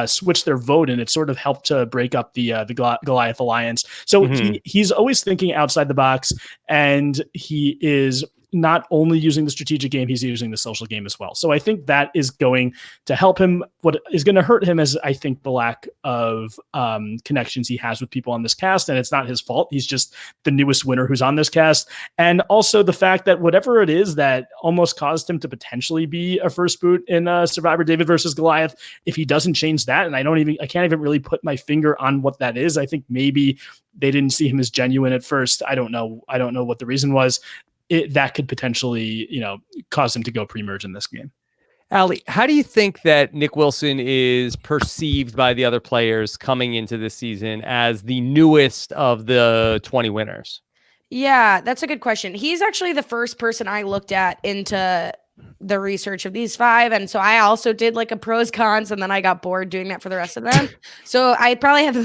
switched their vote, and it sort of helped to break up the Goliath alliance. So he's always thinking outside the box, and he is not only using the strategic game, he's using the social game as well. So I think that is going to help him. What is going to hurt him is, I think, the lack of connections he has with people on this cast. And it's not his fault. He's just the newest winner who's on this cast. And also the fact that whatever it is that almost caused him to potentially be a first boot in Survivor David versus Goliath, if he doesn't change that, and I can't even really put my finger on what that is. I think maybe they didn't see him as genuine at first. I don't know what the reason was. That could potentially, cause him to go pre-merge in this game. Allie, how do you think that Nick Wilson is perceived by the other players coming into this season as the newest of the 20 winners? Yeah, that's a good question. He's actually the first person I looked at into the research of these 5. And so I also did like a pros cons, and then I got bored doing that for the rest of them. So I probably have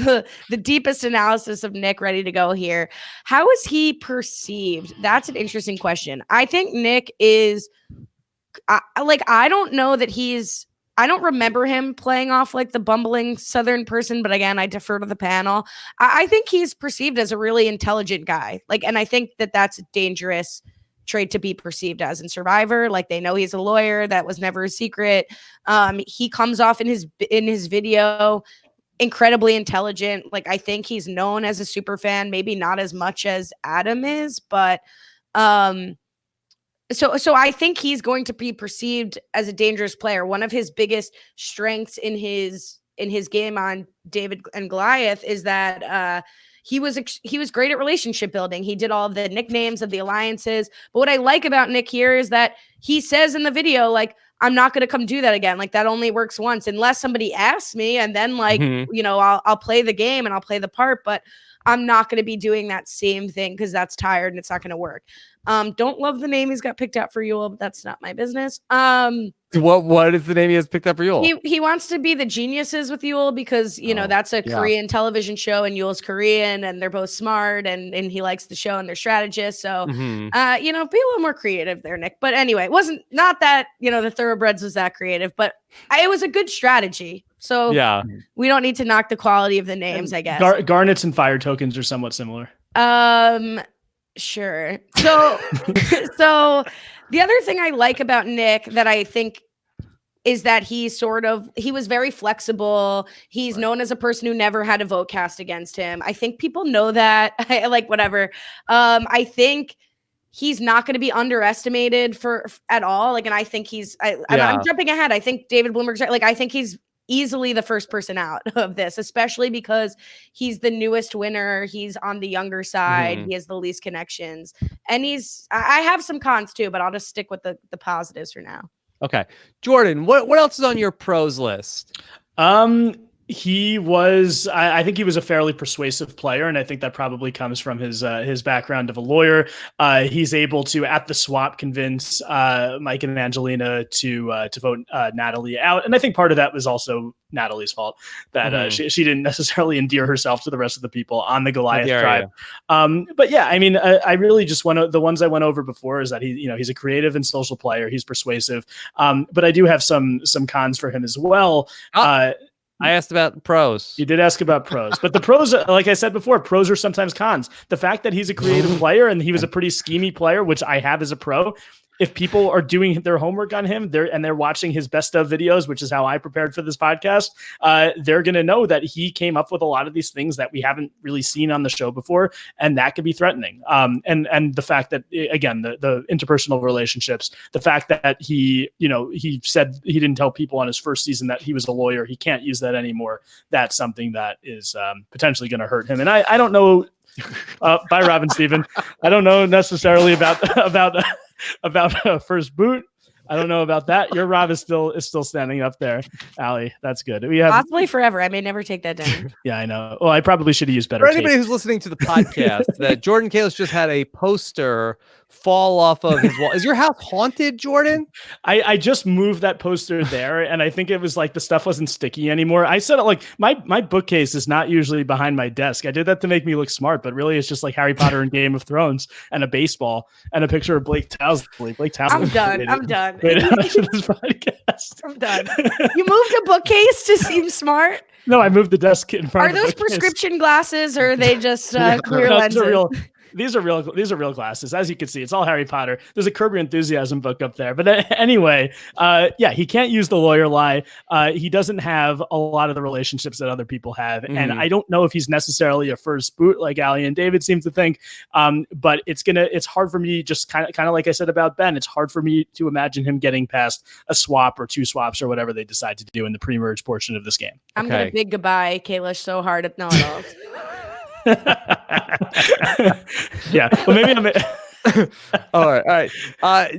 the deepest analysis of Nick ready to go here. How is he perceived? That's an interesting question. I think Nick is I don't know that I don't remember him playing off like the bumbling Southern person, but again, I defer to the panel. I think he's perceived as a really intelligent guy. And I think that that's a dangerous trait to be perceived as in Survivor. Like, they know he's a lawyer. That was never a secret. He comes off in his video incredibly intelligent. Like, I think he's known as a super fan, maybe not as much as Adam is, but so I think he's going to be perceived as a dangerous player. One of his biggest strengths in his game on David and Goliath is that he was great at relationship building. He did all of the nicknames of the alliances. But what I like about Nick here is that he says in the video, like, I'm not going to come do that again. Like, that only works once unless somebody asks me. And then I'll play the game and I'll play the part. But I'm not going to be doing that same thing because that's tired and it's not going to work. Don't love the name he's got picked out for Yule, but that's not my business. What is the name he has picked up for Yule? He wants to be the geniuses with Yule because, that's a Korean television show and Yule's Korean and they're both smart and he likes the show and they're strategists. So, be a little more creative there, Nick. But anyway, it wasn't not that, the Thoroughbreds was that creative, but it was a good strategy. So we don't need to knock the quality of the names, I guess. Garnets and fire tokens are somewhat similar. Sure. So, so the other thing I like about Nick that I think is that he was very flexible. He's known as a person who never had a vote cast against him. I think people know that. Whatever. I think he's not going to be underestimated at all. And I think I'm jumping ahead. I think David Bloomberg's right. I think he's easily the first person out of this, especially because he's the newest winner. He's on the younger side. He has the least connections, and I have some cons too, but I'll just stick with the positives for now. Okay. Jordan, what else is on your pros list? He was, I think he was a fairly persuasive player, and I think that probably comes from his background of a lawyer. He's able to, at the swap, convince Mike and Angelina to vote Natalie out, and I think part of that was also Natalie's fault that she didn't necessarily endear herself to the rest of the people on the Goliath tribe. But yeah, I mean, I really just the ones I went over before is that he's a creative and social player. He's persuasive, but I do have some cons for him as well. I asked about pros. You did ask about pros, but the pros, like I said before, pros are sometimes cons. The fact that he's a creative player and he was a pretty schemy player, which I have as a pro. If people are doing their homework on him, they're watching his best of videos, which is how I prepared for this podcast, they're going to know that he came up with a lot of these things that we haven't really seen on the show before, and that could be threatening. And the fact that, again, the interpersonal relationships, the fact that he said he didn't tell people on his first season that he was a lawyer, he can't use that anymore. That's something that is potentially going to hurt him. And I don't know. Bye, Rob and Steven. I don't know necessarily about first boot. I don't know about that. Your Rob is still standing up there, Allie. That's good. We have possibly forever. I may never take that down. Yeah, I know. Well, I probably should have used better. For anybody who's listening to the podcast, that Jordan Kalish just had a poster fall off of his wall. Is your house haunted, Jordan? I just moved that poster there, and I think it was the stuff wasn't sticky anymore. I said it my bookcase is not usually behind my desk. I did that to make me look smart, but really it's just Harry Potter and Game of Thrones and a baseball and a picture of Blake Towsley. I'm done. Wait, this podcast. I'm done. You moved a bookcase to seem smart? No, I moved the desk in front of the bookcase. Are those prescription glasses or are they just clear lenses? These are real glasses. As you can see, it's all Harry Potter. There's a Curb Your Enthusiasm book up there. But anyway, he can't use the lawyer lie. He doesn't have a lot of the relationships that other people have. And I don't know if he's necessarily a first boot like Ali and David seem to think. But it's hard for me, just kind of like I said about Ben, it's hard for me to imagine him getting past a swap or two swaps or whatever they decide to do in the pre-merge portion of this game. I'm going to big goodbye Kalish so hard at know-it-alls. Yeah, well, maybe all right.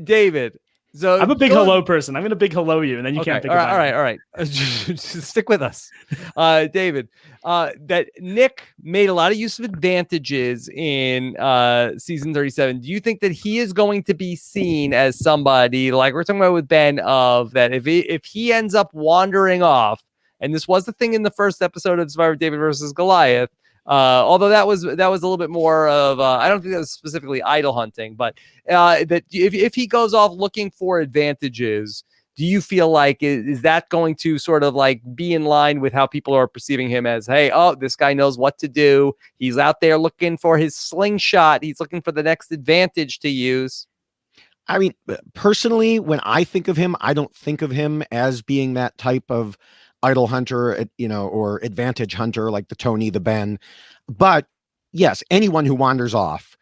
David. So I'm a big hello person. I'm gonna big hello you, and then you can't. All right. Stick with us, David. That Nick made a lot of use of advantages in season 37. Do you think that he is going to be seen as somebody like we're talking about with Ben, of that if he ends up wandering off, and this was the thing in the first episode of Survivor David versus Goliath. Although that was a little bit more of I don't think that was specifically idol hunting, but that if he goes off looking for advantages, do you feel like is that going to sort of be in line with how people are perceiving him as, hey, this guy knows what to do. He's out there looking for his slingshot. He's looking for the next advantage to use. I mean, personally, when I think of him, I don't think of him as being that type of idol hunter, or advantage hunter like the Tony, the Ben. But yes, anyone who wanders off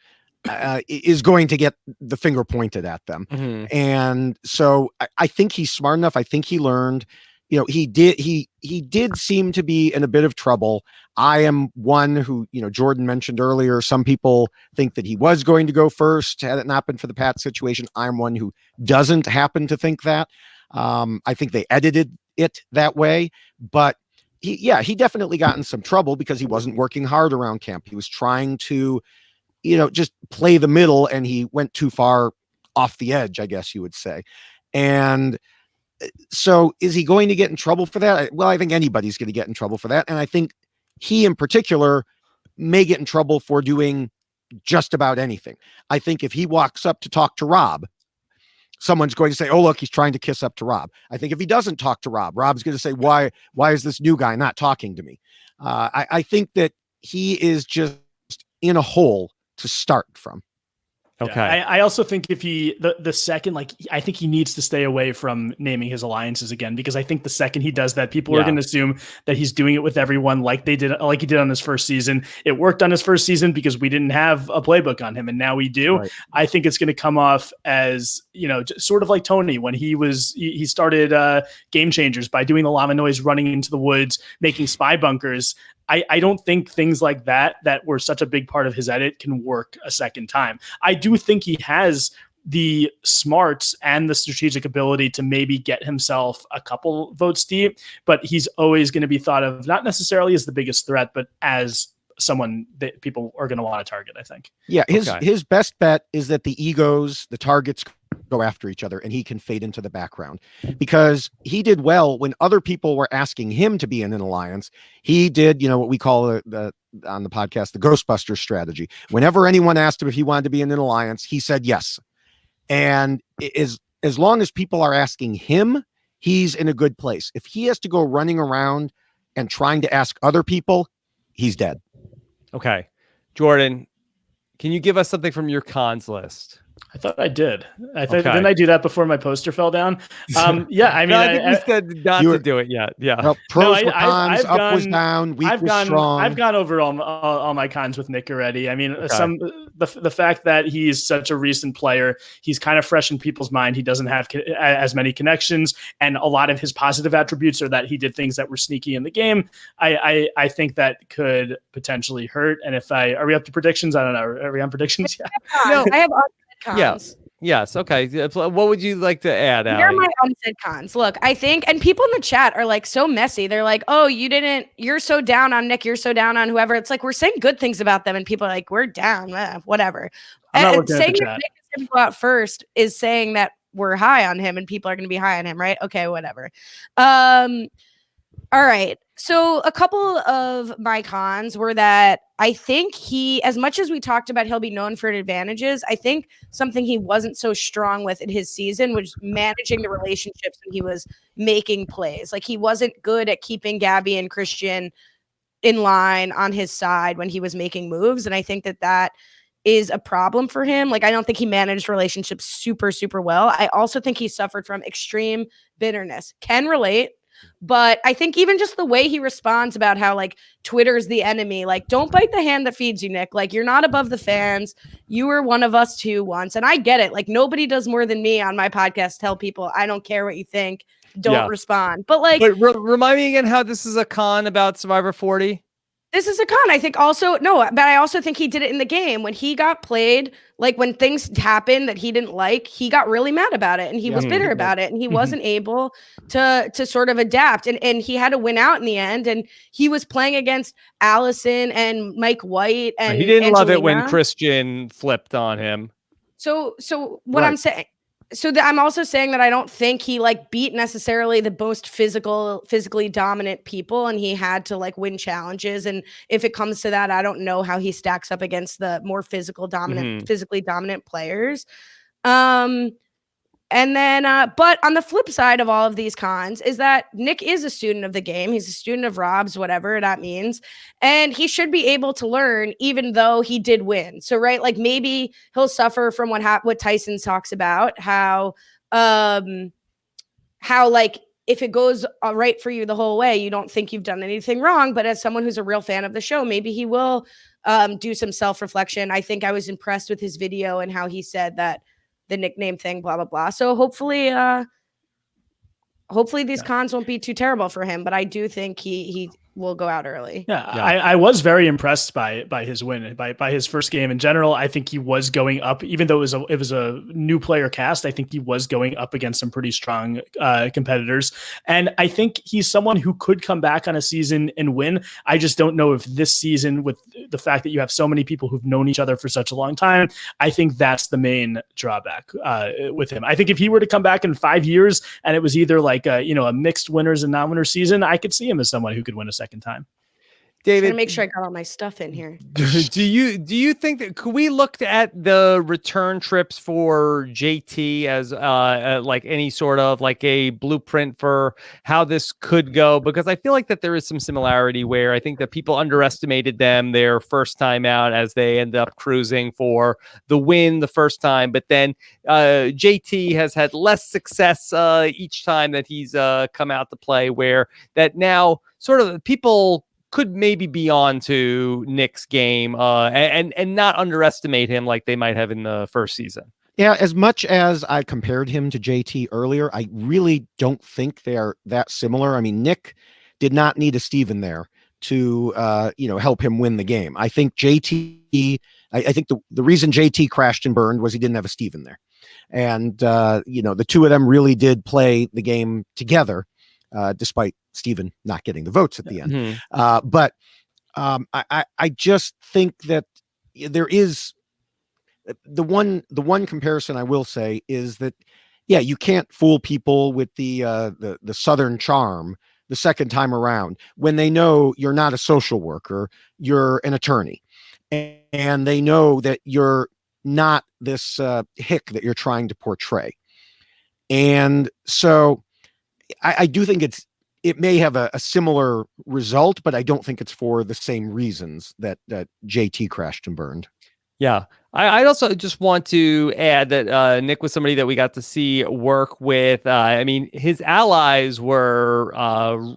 is going to get the finger pointed at them. And so I think he's smart enough. I think he learned, he did seem to be in a bit of trouble. I am one who, Jordan mentioned earlier, some people think that he was going to go first had it not been for the Pat situation. I'm one who doesn't happen to think that. I think they edited it that way, but he definitely got in some trouble because he wasn't working hard around camp. He was trying to, just play the middle, and he went too far off the edge, I guess you would say. And so is he going to get in trouble for that? Well, I think anybody's going to get in trouble for that. And I think he in particular may get in trouble for doing just about anything. I think if he walks up to talk to Rob, someone's going to say, oh, look, he's trying to kiss up to Rob. I think if he doesn't talk to Rob, Rob's going to say, why is this new guy not talking to me? I think that he is just in a hole to start from. Okay. Yeah, I also think if the second, I think he needs to stay away from naming his alliances again, because I think the second he does that, people are going to assume that he's doing it with everyone like he did on his first season. It worked on his first season because we didn't have a playbook on him, and now we do. Right. I think it's going to come off as, sort of like Tony when he started Game Changers by doing the llama noise, running into the woods, making spy bunkers. I don't think things like that were such a big part of his edit can work a second time. I do think he has the smarts and the strategic ability to maybe get himself a couple votes deep, but he's always going to be thought of not necessarily as the biggest threat, but as someone that people are going to want to target, I think. Yeah, his best bet is that the targets go after each other and he can fade into the background, because he did well when other people were asking him to be in an alliance. He did, what we call on the podcast, the Ghostbusters strategy. Whenever anyone asked him if he wanted to be in an alliance, he said yes. And as long as people are asking him, he's in a good place. If he has to go running around and trying to ask other people, he's dead. Okay. Jordan, can you give us something from your cons list? I thought I did. Didn't I do that before my poster fell down? Yeah, I mean, no, I think we said not to do it yet. Yeah. Well, pros were cons, up was down, weak was strong. I've gone over all my cons with Nick already. I mean, the fact that he's such a recent player, he's kind of fresh in people's mind. He doesn't have as many connections, and a lot of his positive attributes are that he did things that were sneaky in the game. I think that could potentially hurt. And are we up to predictions? I don't know. Are we on predictions? Yeah. No, I have cons. Yes. Okay. What would you like to add? They're my unsaid cons. Look, I think, and people in the chat are like so messy. They're like, oh, you're so down on Nick. You're so down on whoever. It's like, we're saying good things about them and people are like, we're down, whatever. And saying that Nick is going to go out first is saying that we're high on him and people are going to be high on him. Right. Okay. Whatever. All right. So a couple of my cons were that I think as much as we talked about he'll be known for advantages, I think something he wasn't so strong with in his season was managing the relationships when he was making plays. Like, he wasn't good at keeping Gabby and Christian in line on his side when he was making moves. And I think that is a problem for him. Like, I don't think he managed relationships super, super well. I also think he suffered from extreme bitterness. Can relate. But I think even just the way he responds about how, like, Twitter's the enemy, like, don't bite the hand that feeds you, Nick. Like, you're not above the fans. You were one of us too once. And I get it. Like, nobody does more than me on my podcast tell people, I don't care what you think. Don't respond. But remind me again how this is a con about Survivor 40. This is a con. I think also, no, but I also think he did it in the game when he got played. Like, when things happened that he didn't like, he got really mad about it and he was bitter about it, and he wasn't able to sort of adapt, and he had to win out in the end. And he was playing against Allison and Mike White, and he didn't Angelina. love it when Christian flipped on him. So what I'm saying. So I'm also saying that I don't think he beat necessarily the most physically dominant people, and he had to win challenges. And if it comes to that, I don't know how he stacks up against the more physically dominant players. And then, but on the flip side of all of these cons is that Nick is a student of the game. He's a student of Rob's, whatever that means. And he should be able to learn, even though he did win. So, right, maybe he'll suffer from what Tyson talks about, how if it goes right for you the whole way, you don't think you've done anything wrong. But as someone who's a real fan of the show, maybe he will do some self-reflection. I think I was impressed with his video and how he said that the nickname thing, blah, blah, blah. So hopefully these cons won't be too terrible for him. But I do think he will go out early. Yeah. I was very impressed by his win, by his first game in general. I think he was going up, even though it was a new player cast. I think he was going up against some pretty strong competitors, and I think he's someone who could come back on a season and win. I just don't know if this season, with the fact that you have so many people who've known each other for such a long time, I think that's the main drawback with him. I think if he were to come back in 5 years and it was either like a mixed winners and non-winner season, I could see him as someone who could win a second time. David, make sure I got all my stuff in here. Do you think that could we look at the return trips for JT as like any sort of like a blueprint for how this could go? Because I feel like that there is some similarity where I think that people underestimated them their first time out as they end up cruising for the win the first time, but then JT has had less success each time that he's come out to play, where that now sort of people could maybe be on to Nick's game and not underestimate him like they might have in the first season. Yeah, as much as I compared him to JT earlier, I really don't think they're that similar. I mean, Nick did not need a Steven there to help him win the game. I think JT, I think the reason JT crashed and burned was he didn't have a Steven there. And the two of them really did play the game together, despite Steven not getting the votes at the end. Mm-hmm. But I just think that there is the one comparison I will say is that, yeah, you can't fool people with the Southern charm the second time around when they know you're not a social worker, you're an attorney, and they know that you're not this hick that you're trying to portray. And so I do think it may have a similar result, but I don't think it's for the same reasons that JT crashed and burned. Yeah. I also just want to add that Nick was somebody that we got to see work with. I mean, his allies were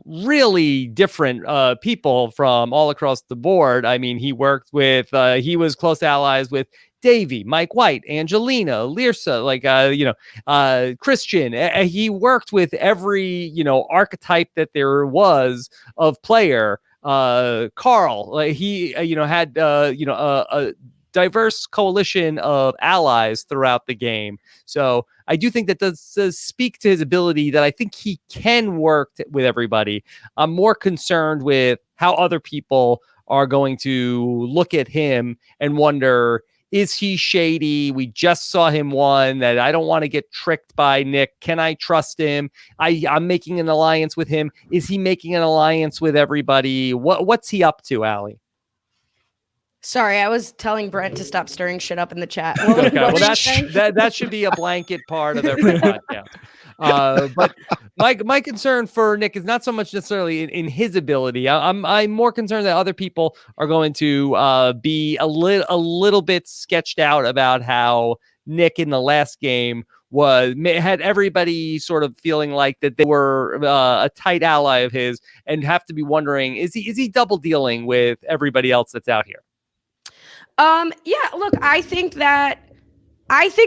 really different people from all across the board. I mean, he worked with, he was close allies with Davey, Mike White, Angelina, Lirsa, Christian. He worked with every, archetype that there was of player. Carl, he, had, a diverse coalition of allies throughout the game. So I do think that does speak to his ability that I think he can work with everybody. I'm more concerned with how other people are going to look at him and wonder, is he shady? We just saw him one that I don't want to get tricked by Nick. Can I trust him? I'm making an alliance with him. Is he making an alliance with everybody? What's he up to, Allie? Sorry, I was telling Brent to stop stirring shit up in the chat. Okay, well, that should be a blanket part of every podcast. But my concern for Nick is not so much necessarily in his ability. I'm more concerned that other people are going to be a little bit sketched out about how Nick in the last game had everybody sort of feeling like that they were a tight ally of his and have to be wondering, is he double dealing with everybody else that's out here? Yeah, look, I think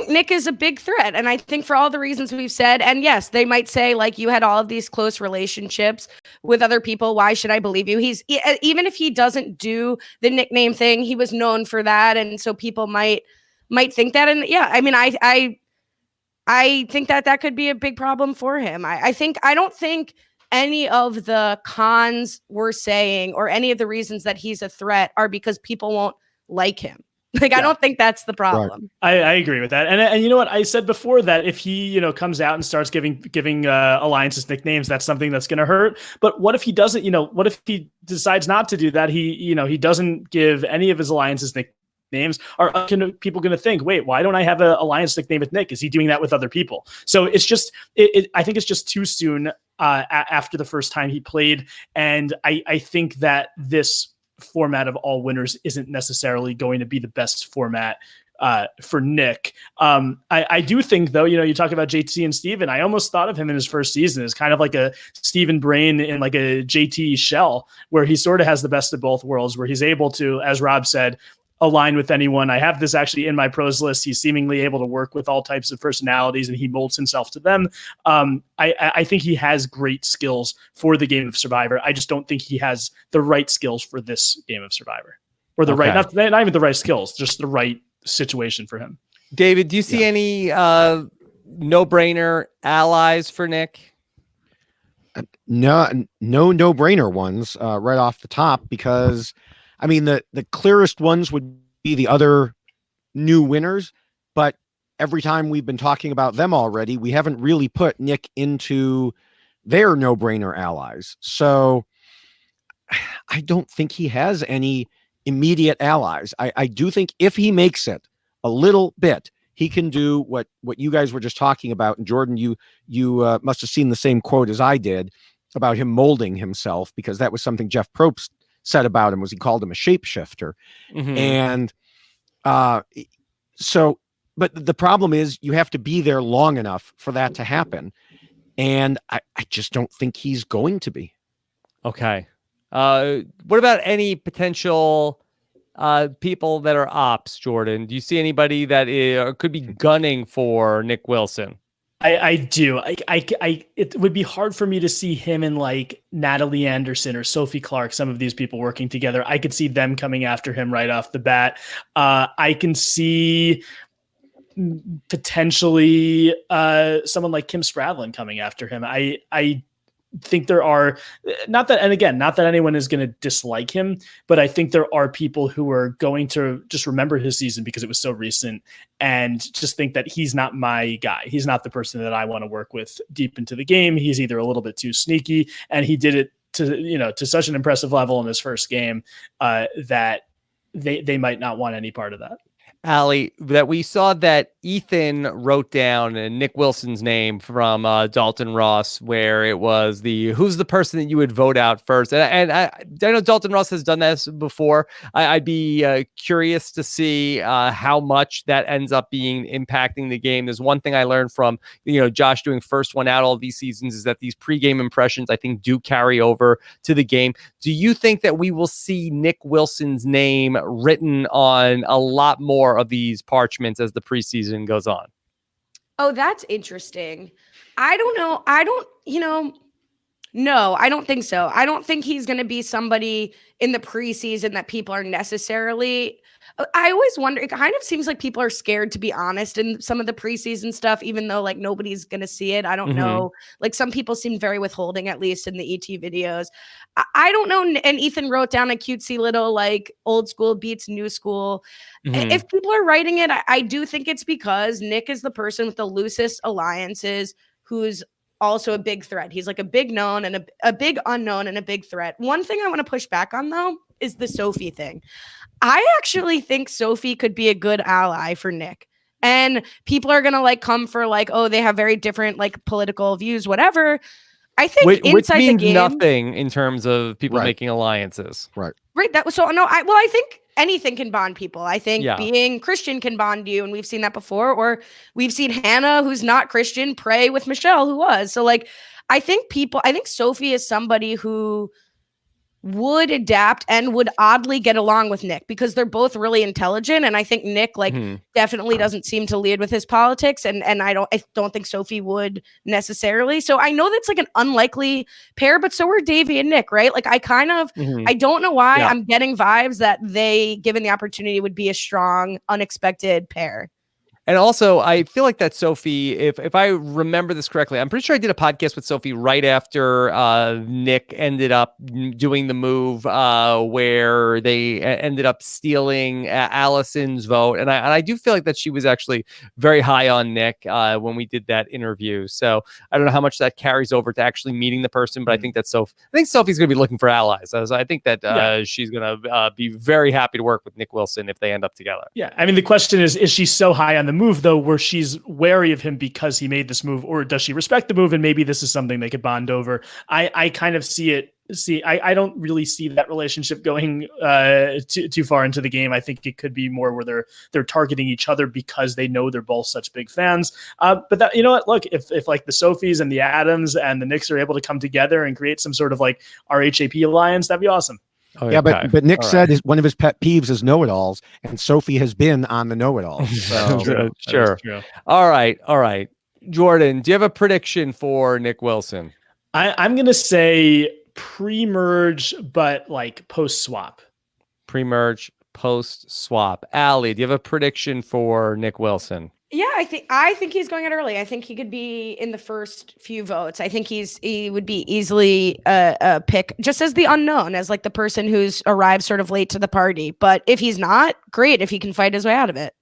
Nick is a big threat. And I think for all the reasons we've said, and yes, they might say, like, you had all of these close relationships with other people. Why should I believe you? Even if he doesn't do the nickname thing, he was known for that. And so people might think that. And yeah, I mean, I think that could be a big problem for him. I don't think any of the cons we're saying or any of the reasons that he's a threat are because people won't like him. Like, yeah. I don't think that's the problem. Right. I agree with that. And you know what? I said before that if he, comes out and starts giving alliances nicknames, that's something that's going to hurt. But what if he doesn't, what if he decides not to do that? He doesn't give any of his alliances nicknames. Are people going to think, wait, why don't I have an alliance nickname with Nick? Is he doing that with other people? So it's just, I think it's just too soon after the first time he played. And I think that this format of all winners isn't necessarily going to be the best format for Nick. I do think, though, you talk about JT and Steven. I almost thought of him in his first season as kind of like a Steven brain in like a JT shell, where he sort of has the best of both worlds, where he's able to, as Rob said, align with anyone. I have this actually in my pros list. He's seemingly able to work with all types of personalities, and he molds himself to them. I think he has great skills for the game of Survivor. I just don't think he has the right skills for this game of Survivor, or the right, not even the right skills, just the right situation for him. David, do you see any no-brainer allies for Nick? No-brainer ones right off the top, because I mean, the clearest ones would be the other new winners, but every time we've been talking about them already, we haven't really put Nick into their no-brainer allies. So I don't think he has any immediate allies. I do think if he makes it a little bit, he can do what you guys were just talking about. And Jordan, you must have seen the same quote as I did about him molding himself, because that was something Jeff Probst said about him, was he called him a shapeshifter. And so, but the problem is you have to be there long enough for that to happen. And I just don't think he's going to be. Okay. What about any potential people that are ops, Jordan? Do you see anybody that could be gunning for Nick Wilson? I do. It would be hard for me to see him and like Natalie Anderson or Sophie Clark, some of these people working together. I could see them coming after him right off the bat. I can see potentially someone like Kim Spradlin coming after him. I think there are not that anyone is going to dislike him, but I think there are people who are going to just remember his season because it was so recent and just think that he's not my guy. He's not the person that I want to work with deep into the game. He's either a little bit too sneaky, and he did it to such an impressive level in his first game that they might not want any part of that. Allie, that we saw that Ethan wrote down Nick Wilson's name from Dalton Ross, where it was who's the person that you would vote out first. And I know Dalton Ross has done this before. I'd be curious to see how much that ends up being impacting the game. There's one thing I learned from Josh doing first one out all these seasons is that these pregame impressions, I think, do carry over to the game. Do you think that we will see Nick Wilson's name written on a lot more of these parchments as the preseason goes on? Oh, that's interesting. I don't know. No, I don't think so. I don't think he's going to be somebody in the preseason that people are necessarily. I always wonder, it kind of seems like people are scared to be honest in some of the preseason stuff, even though like nobody's going to see it. I don't know. Like some people seem very withholding, at least in the ET videos. I don't know. And Ethan wrote down a cutesy little like old school beats new school. If people are writing it, I do think it's because Nick is the person with the loosest alliances who's also a big threat. He's like a big known and a big unknown and a big threat. One thing I want to push back on, though, is the Sophie thing. I actually think Sophie could be a good ally for Nick. And people are going to like come for like, oh, they have very different like political views, whatever. I think which inside means the game, nothing in terms of people making alliances. Right. That was so no. I think anything can bond people. I think being Christian can bond you, and we've seen that before. Or we've seen Hannah, who's not Christian, pray with Michele, who was. So like, I think Sophie is somebody who would adapt and would oddly get along with Nick because they're both really intelligent. And I think Nick definitely doesn't seem to lead with his politics. And I don't think Sophie would necessarily. So I know that's like an unlikely pair, but so are Davey and Nick, right? Like I kind of, I don't know why I'm getting vibes that they, given the opportunity, would be a strong, unexpected pair. And also, I feel like that Sophie, if I remember this correctly, I'm pretty sure I did a podcast with Sophie right after Nick ended up doing the move where they ended up stealing Allison's vote. And I do feel like that she was actually very high on Nick when we did that interview. So I don't know how much that carries over to actually meeting the person, but I think that Sophie's going to be looking for allies. So I think that she's going to be very happy to work with Nick Wilson if they end up together. Yeah. I mean, the question is she so high on the move though, where she's wary of him because he made this move, or does she respect the move and maybe this is something they could bond over? I kind of see it. I don't really see that relationship going too far into the game. I think it could be more where they're targeting each other because they know they're both such big fans. But that, you know what? Look, if like the Sophies and the Adams and the Knicks are able to come together and create some sort of like RHAP alliance, that'd be awesome. Oh, Yeah, okay. but Nick All said right. one of his pet peeves is know-it-alls, and Sophie has been on the know-it-alls. So True. That is true. All right. Jordan, do you have a prediction for Nick Wilson? I'm gonna say pre-merge, but like post-swap. Pre-merge, post-swap. Allie, do you have a prediction for Nick Wilson? Yeah, I think he's going out early. I think he could be in the first few votes. I think he would be easily a pick just as the unknown, as like the person who's arrived sort of late to the party. But if he's not, great if he can fight his way out of it.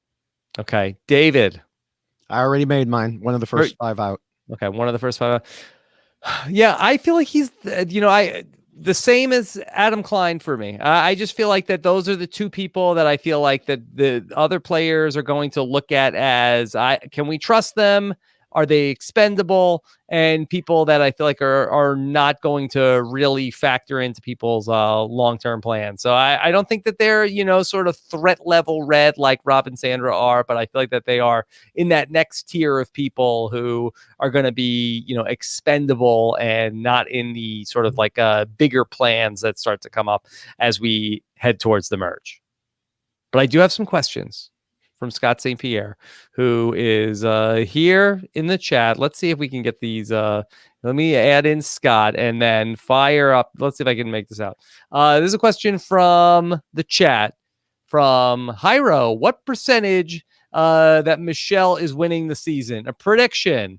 Okay, David. I already made mine. One of the first 5 out. Okay, one of the first 5 out. Yeah, I feel like he's the same as Adam Klein for me. I just feel like that those are the two people that I feel like that the other players are going to look at as can we trust them? Are they expendable? And people that I feel like are not going to really factor into people's long-term plans. So I don't think that they're, sort of threat level red like Rob and Sandra are, but I feel like that they are in that next tier of people who are going to be, expendable and not in the sort of like bigger plans that start to come up as we head towards the merge. But I do have some questions from Scott St. Pierre, who is here in the chat. Let's see if we can get these. Let me add in Scott and then fire up. Let's see if I can make this out. There's a question from the chat from Hyro. What percentage that Michele is winning the season? A prediction.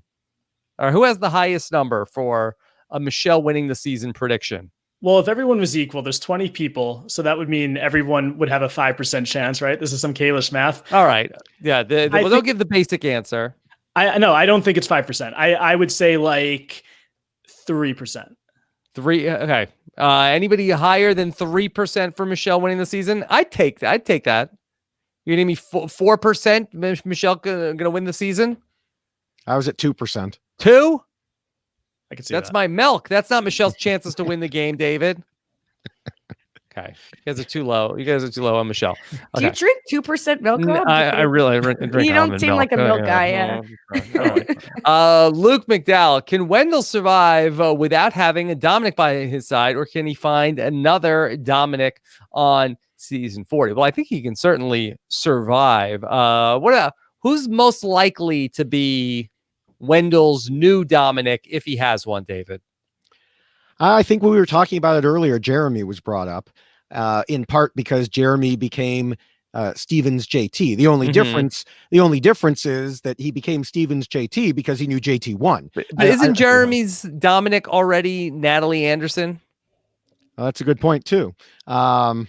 Or who has the highest number for a Michele winning the season prediction? Well, if everyone was equal, there's 20 people, so that would mean everyone would have a 5% chance, right? This is some Kalish math. All right. Yeah, they'll give the basic answer. I don't think it's 5%. I would say like 3%. Okay. Anybody higher than 3% for Michele winning the season? I'd take that. You're gonna give me 4%. Michele gonna win the season. I was at 2%. 2? I can see that's that. my milk. That's not Michelle's chances to win the game, David. Okay, you guys are too low. You guys are too low on Michele. Okay. Do you drink 2% milk? Rob? I really drink. You don't seem like a milk guy. Yeah. Luke McDowell, can Wendell survive without having a Dominic by his side, or can he find another Dominic on season 40? Well, I think he can certainly survive. Who's most likely to be Wendell's new Dominic if he has one, David? I think when we were talking about it earlier, Jeremy was brought up in part because Jeremy became Stevens JT. The only difference is that he became Stevens JT because he knew JT won. But isn't Jeremy's Dominic already Natalie Anderson? That's a good point too. I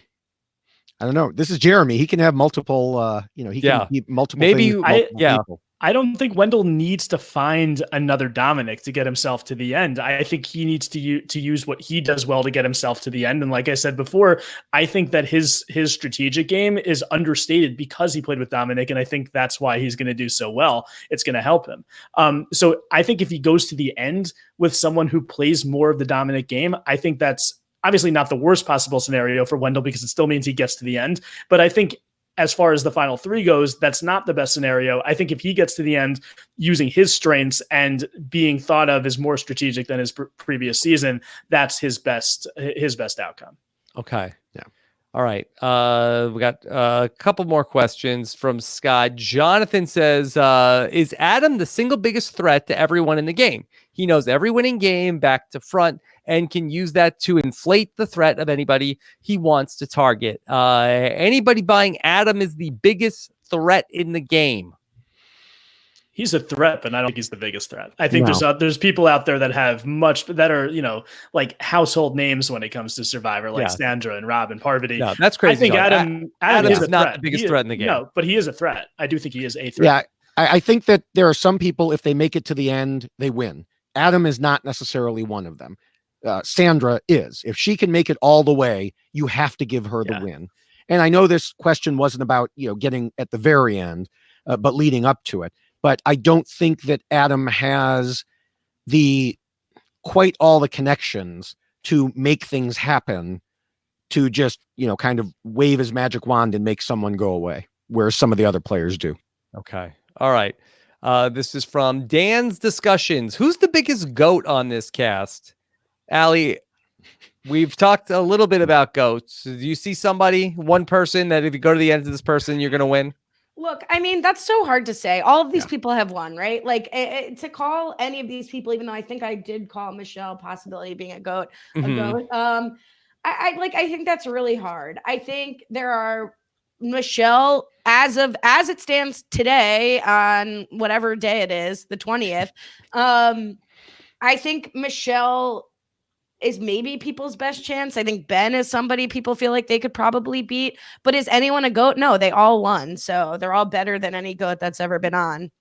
don't know. This is Jeremy. He can have multiple. He can keep multiple. Maybe people. I don't think Wendell needs to find another Dominic to get himself to the end. I think he needs to use what he does well to get himself to the end. And like I said before, I think that his strategic game is understated because he played with Dominic, and I think that's why he's going to do so well. It's going to help him. So I think if he goes to the end with someone who plays more of the Dominic game, I think that's obviously not the worst possible scenario for Wendell because it still means he gets to the end. But I think as far as the final 3 goes, that's not the best scenario. I think if he gets to the end using his strengths and being thought of as more strategic than his previous season, that's his best outcome. Okay. Yeah. All right. We got a couple more questions from Scott. Jonathan says, is Adam the single biggest threat to everyone in the game? He knows every winning game back to front and can use that to inflate the threat of anybody he wants to target. Anybody buying Adam is the biggest threat in the game? He's a threat, but I don't think he's the biggest threat. I think there's people out there that have that are, like household names when it comes to Survivor, like Sandra and Rob and Parvati. No, that's crazy. I think Adam is not the biggest threat in the game. No, but he is a threat. I do think he is a threat. Yeah, I think that there are some people, if they make it to the end, they win. Adam is not necessarily one of them. Sandra is. If she can make it all the way, you have to give her the win. And I know this question wasn't about, getting at the very end, but leading up to it. But I don't think that Adam has quite all the connections to make things happen, to just, kind of wave his magic wand and make someone go away, whereas some of the other players do. Okay. All right. This is from Dan's Discussions. Who's the biggest goat on this cast? Allie, We've talked a little bit about GOATs. Do you see one person that if you go to the end of this person, you're going to win? Look, I mean, that's so hard to say. All of these people have won, right? Like to call any of these people, even though I think I did call Michele possibility of being a GOAT. I think that's really hard. I think there are Michele as it stands today on whatever day it is, the 20th. I think Michele is maybe people's best chance. I think Ben is somebody people feel like they could probably beat. But is anyone a GOAT? No, they all won. So they're all better than any GOAT that's ever been on.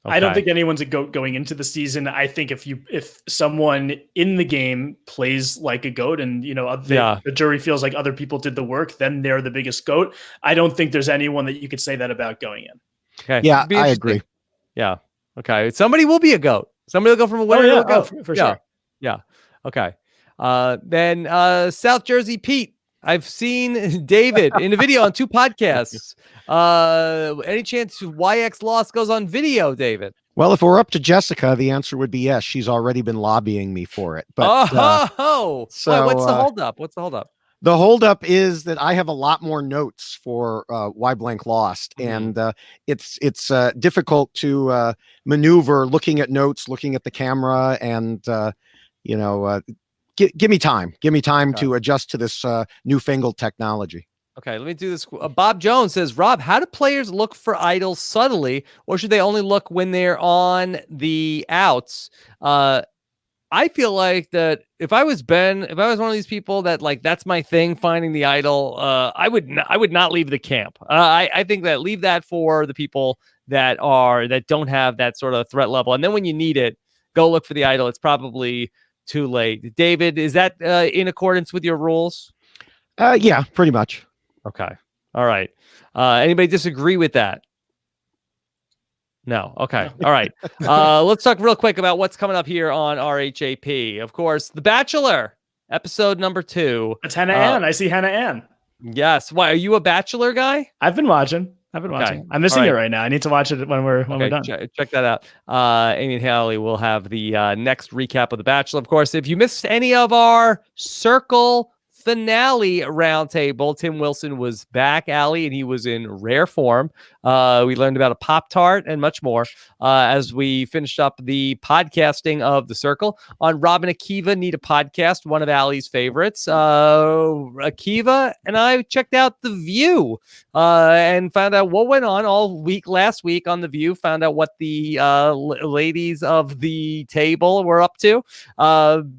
Okay. I don't think anyone's a GOAT going into the season. I think if someone in the game plays like a GOAT and the jury feels like other people did the work, then they're the biggest GOAT. I don't think there's anyone that you could say that about going in. Okay. Yeah, I agree. Yeah. Okay. Somebody will be a GOAT. Somebody will go from a winner to a GOAT. For sure. Yeah. Okay. Then South Jersey Pete. I've seen David in a video on 2 podcasts. Any chance YX loss goes on video, David? Well, if we're up to Jessica, the answer would be yes. She's already been lobbying me for it. But so what's the holdup? What's the holdup? The holdup is that I have a lot more notes for why blank lost, and it's difficult to maneuver looking at notes, looking at the camera, and give me time. Give me time to adjust to this newfangled technology. Okay, let me do this. Bob Jones says, Rob, how do players look for idols subtly, or should they only look when they're on the outs? I feel like that if I was Ben, if I was one of these people that that's my thing, finding the idol, I would not leave the camp. I think that leave that for the people that don't have that sort of threat level, and then when you need it, go look for the idol. It's probably too late. David, is that in accordance with your rules? Yeah, pretty much. Okay. All right. Anybody disagree with that? No. Okay. All right. Let's talk real quick about what's coming up here on RHAP. Of course, The Bachelor, episode number 2. It's Hannah Ann. I see Hannah Ann. Yes. Why, are you a Bachelor guy? I've been watching. I'm missing it right now. I need to watch it when we're done. Check that out. Amy and Hallie will have the next recap of The Bachelor. Of course, if you missed any of our Circle finale roundtable, Tim Wilson was back, Allie, and he was in rare form. We learned about a Pop-Tart and much more as we finished up the podcasting of The Circle. On Rob and Akiva Need a Podcast, one of Allie's favorites. Akiva and I checked out The View and found out what went on all week last week on The View, found out what the ladies of the table were up to.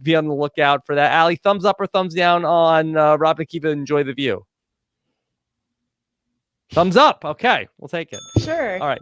Be on the lookout for that. Allie, thumbs up or thumbs down on Rob and Akiva Enjoy The View? Thumbs up. Okay, we'll take it. Sure. All right.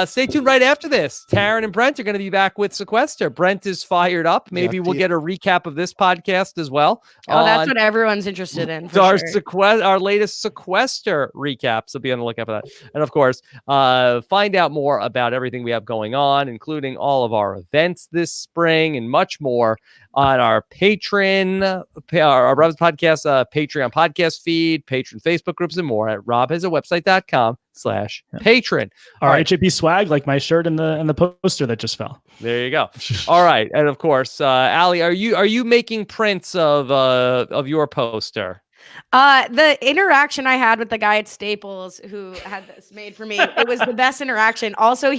Stay tuned right after this. Taryn and Brent are going to be back with Sequester. Brent is fired up. Maybe we'll get a recap of this podcast as well. Oh, that's what everyone's interested in. Our latest Sequester recaps. So be on the lookout for that. And of course, find out more about everything we have going on, including all of our events this spring and much more on our Patreon, our Rob's Podcast, Patreon podcast feed, Patreon Facebook groups, and more at robhasawebsite.com/patron. RHAP swag, like my shirt and the poster that just fell. There you go. All right. And of course, Allie, are you making prints of your poster? The interaction I had with the guy at Staples who had this made for me, it was the best interaction. Also,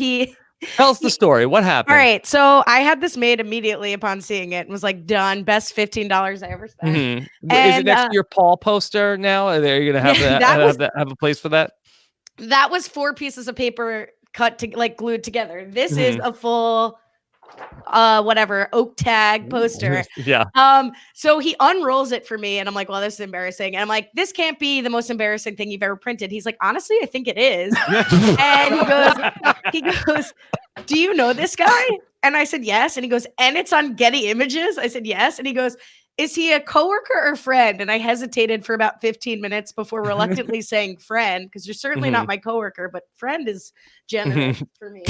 Tell us the story. What happened? All right. So I had this made immediately upon seeing it and was like, done. Best $15 I ever spent. Mm-hmm. Is it next to your Paul poster now? Are you going to have have a place for that? That was 4 pieces of paper cut to glued together. This is a full oak tag poster. Yeah. So he unrolls it for me and I'm like, well, this is embarrassing. And I'm like, this can't be the most embarrassing thing you've ever printed. He's like, honestly, I think it is. And he goes, do you know this guy? And I said, yes. And he goes, and it's on Getty Images. I said, yes. And he goes, is he a coworker or friend? And I hesitated for about 15 minutes before reluctantly saying friend, because you're certainly not my coworker, but friend is generous for me.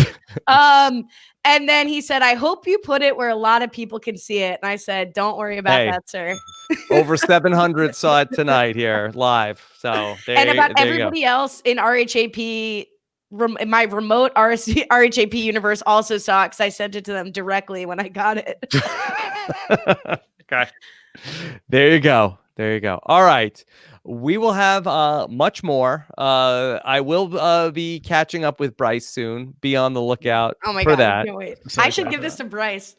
And then he said, I hope you put it where a lot of people can see it. And I said, don't worry about that, sir. Over 700 saw it tonight here live. So everybody else in RHAP, my remote RHAP universe also saw it because I sent it to them directly when I got it. Okay. There you go. There you go. All right. We will have much more. I will be catching up with Bryce soon. Be on the lookout Oh my for God, I that. can't wait. So I should excited give for this that. to Bryce.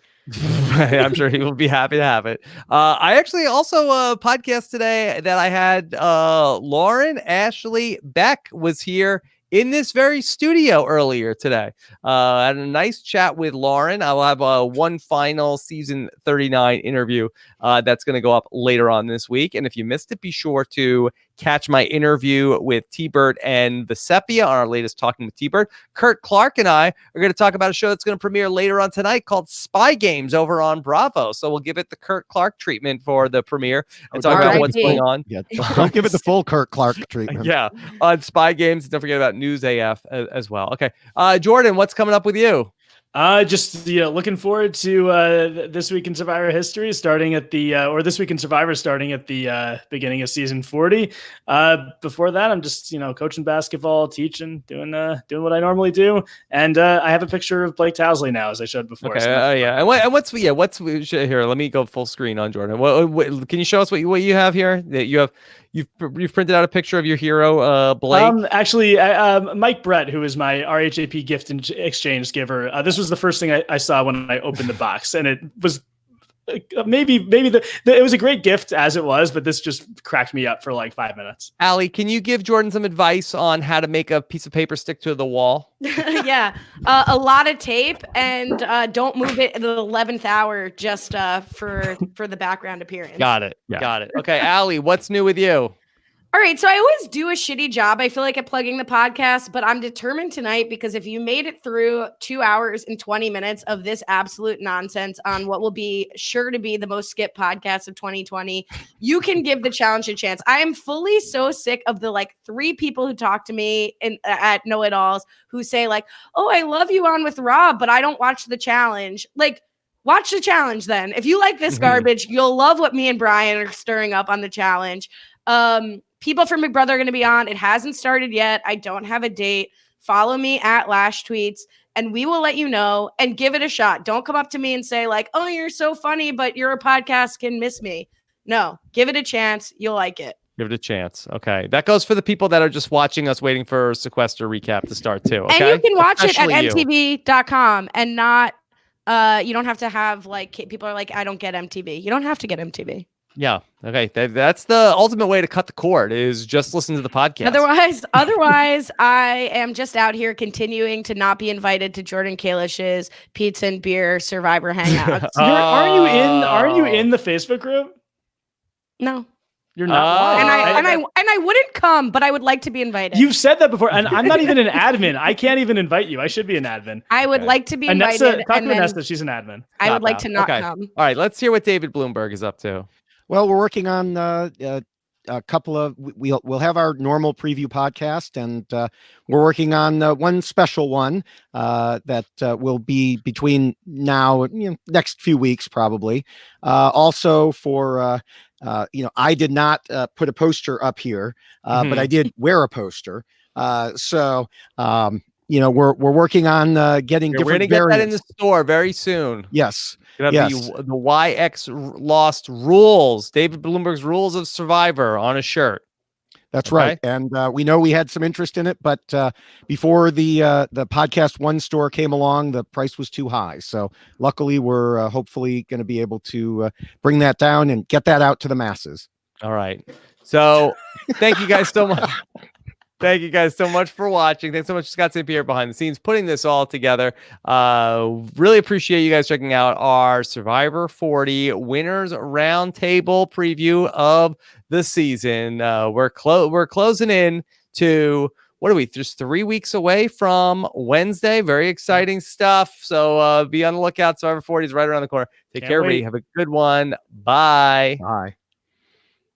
I'm sure he will be happy to have it. I actually also podcast today that I had Lauren Ashley Beck was here in this very studio earlier today. I had a nice chat with Lauren. I'll have one final season 39 interview that's going to go up later on this week. And if you missed it, be sure to catch my interview with T-Bird and Vesepia on our latest Talking with T-Bird. Kurt Clark and I are going to talk about a show that's going to premiere later on tonight called Spy Games over on Bravo. So we'll give it the Kurt Clark treatment for the premiere and talk about what's going on. Yeah, don't give it the full Kurt Clark treatment. Yeah, on Spy Games. Don't forget about News AF as well. Okay, Jordan, what's coming up with you? Just looking forward to this week in Survivor history, starting at the or this week in Survivor, starting at the beginning of season 40. Before that, I'm just coaching basketball, teaching, doing what I normally do, and I have a picture of Blake Towsley now, as I showed before. Okay, So yeah, and what's here? Let me go full screen on Jordan. What can you show us what you have here? That you've printed out a picture of your hero, Blake. Actually, Mike Brett, who is my RHAP gift exchange giver. This was the first thing I saw when I opened the box, and it was maybe it was a great gift as it was, but this just cracked me up for like 5 minutes. Allie, can you give Jordan some advice on how to make a piece of paper stick to the wall? Yeah, a lot of tape, and don't move it at the 11th hour just for the background appearance. Got it. Yeah. Got it. Okay, Allie, what's new with you? All right, so I always do a shitty job, I feel like, at plugging the podcast, but I'm determined tonight because if you made it through 2 hours and 20 minutes of this absolute nonsense on what will be sure to be the most skipped podcast of 2020, you can give the challenge a chance. I am fully so sick of the 3 people who talk to me at Know-It-Alls who say oh, I love you on with Rob, but I don't watch the challenge. Watch the challenge then. If you like this garbage, you'll love what me and Brian are stirring up on the challenge. People from Big Brother are going to be on. It hasn't started yet. I don't have a date. Follow me at Lash Tweets, and we will let you know and give it a shot. Don't come up to me and say oh, you're so funny, but your podcast can miss me. No, give it a chance. You'll like it. Give it a chance. Okay. That goes for the people that are just watching us waiting for Sequester recap to start too. Okay. And you can watch Especially it at mtv.com and not, you don't have to have people are I don't get MTV. You don't have to get MTV. Yeah. Okay. That's the ultimate way to cut the cord is just listen to the podcast. Otherwise, I am just out here continuing to not be invited to Jordan Kalish's pizza and beer Survivor hangouts. Aren't you in the Facebook group? No. You're not. And I wouldn't come, but I would like to be invited. You've said that before, and I'm not even an admin. I can't even invite you. I should be an admin. I would like to be invited. Talk to Vanessa. She's an admin. I would like to not come. All right. Let's hear what David Bloomberg is up to. Well, we're working on a couple of. We'll have our normal preview podcast, and we're working on one special one that will be between now and next few weeks, probably. Also for. I did not put a poster up here, but I did wear a poster. So we're working on getting different. We're going to get that in the store very soon. Yes. Yes. The YX Lost rules, David Bloomberg's rules of Survivor on a shirt. That's right. And we know we had some interest in it, but before the Podcast One store came along, the price was too high. So luckily, we're hopefully going to be able to bring that down and get that out to the masses. All right. So thank you guys so much. Thank you guys so much for watching. Thanks so much, Scott St. Pierre, behind the scenes, putting this all together. Really appreciate you guys checking out our Survivor 40 Winners Roundtable preview of the season. We're closing in to, what are we, just 3 weeks away from Wednesday. Very exciting stuff. So be on the lookout. Survivor 40 is right around the corner. Take care, everybody. Have a good one. Bye. Bye.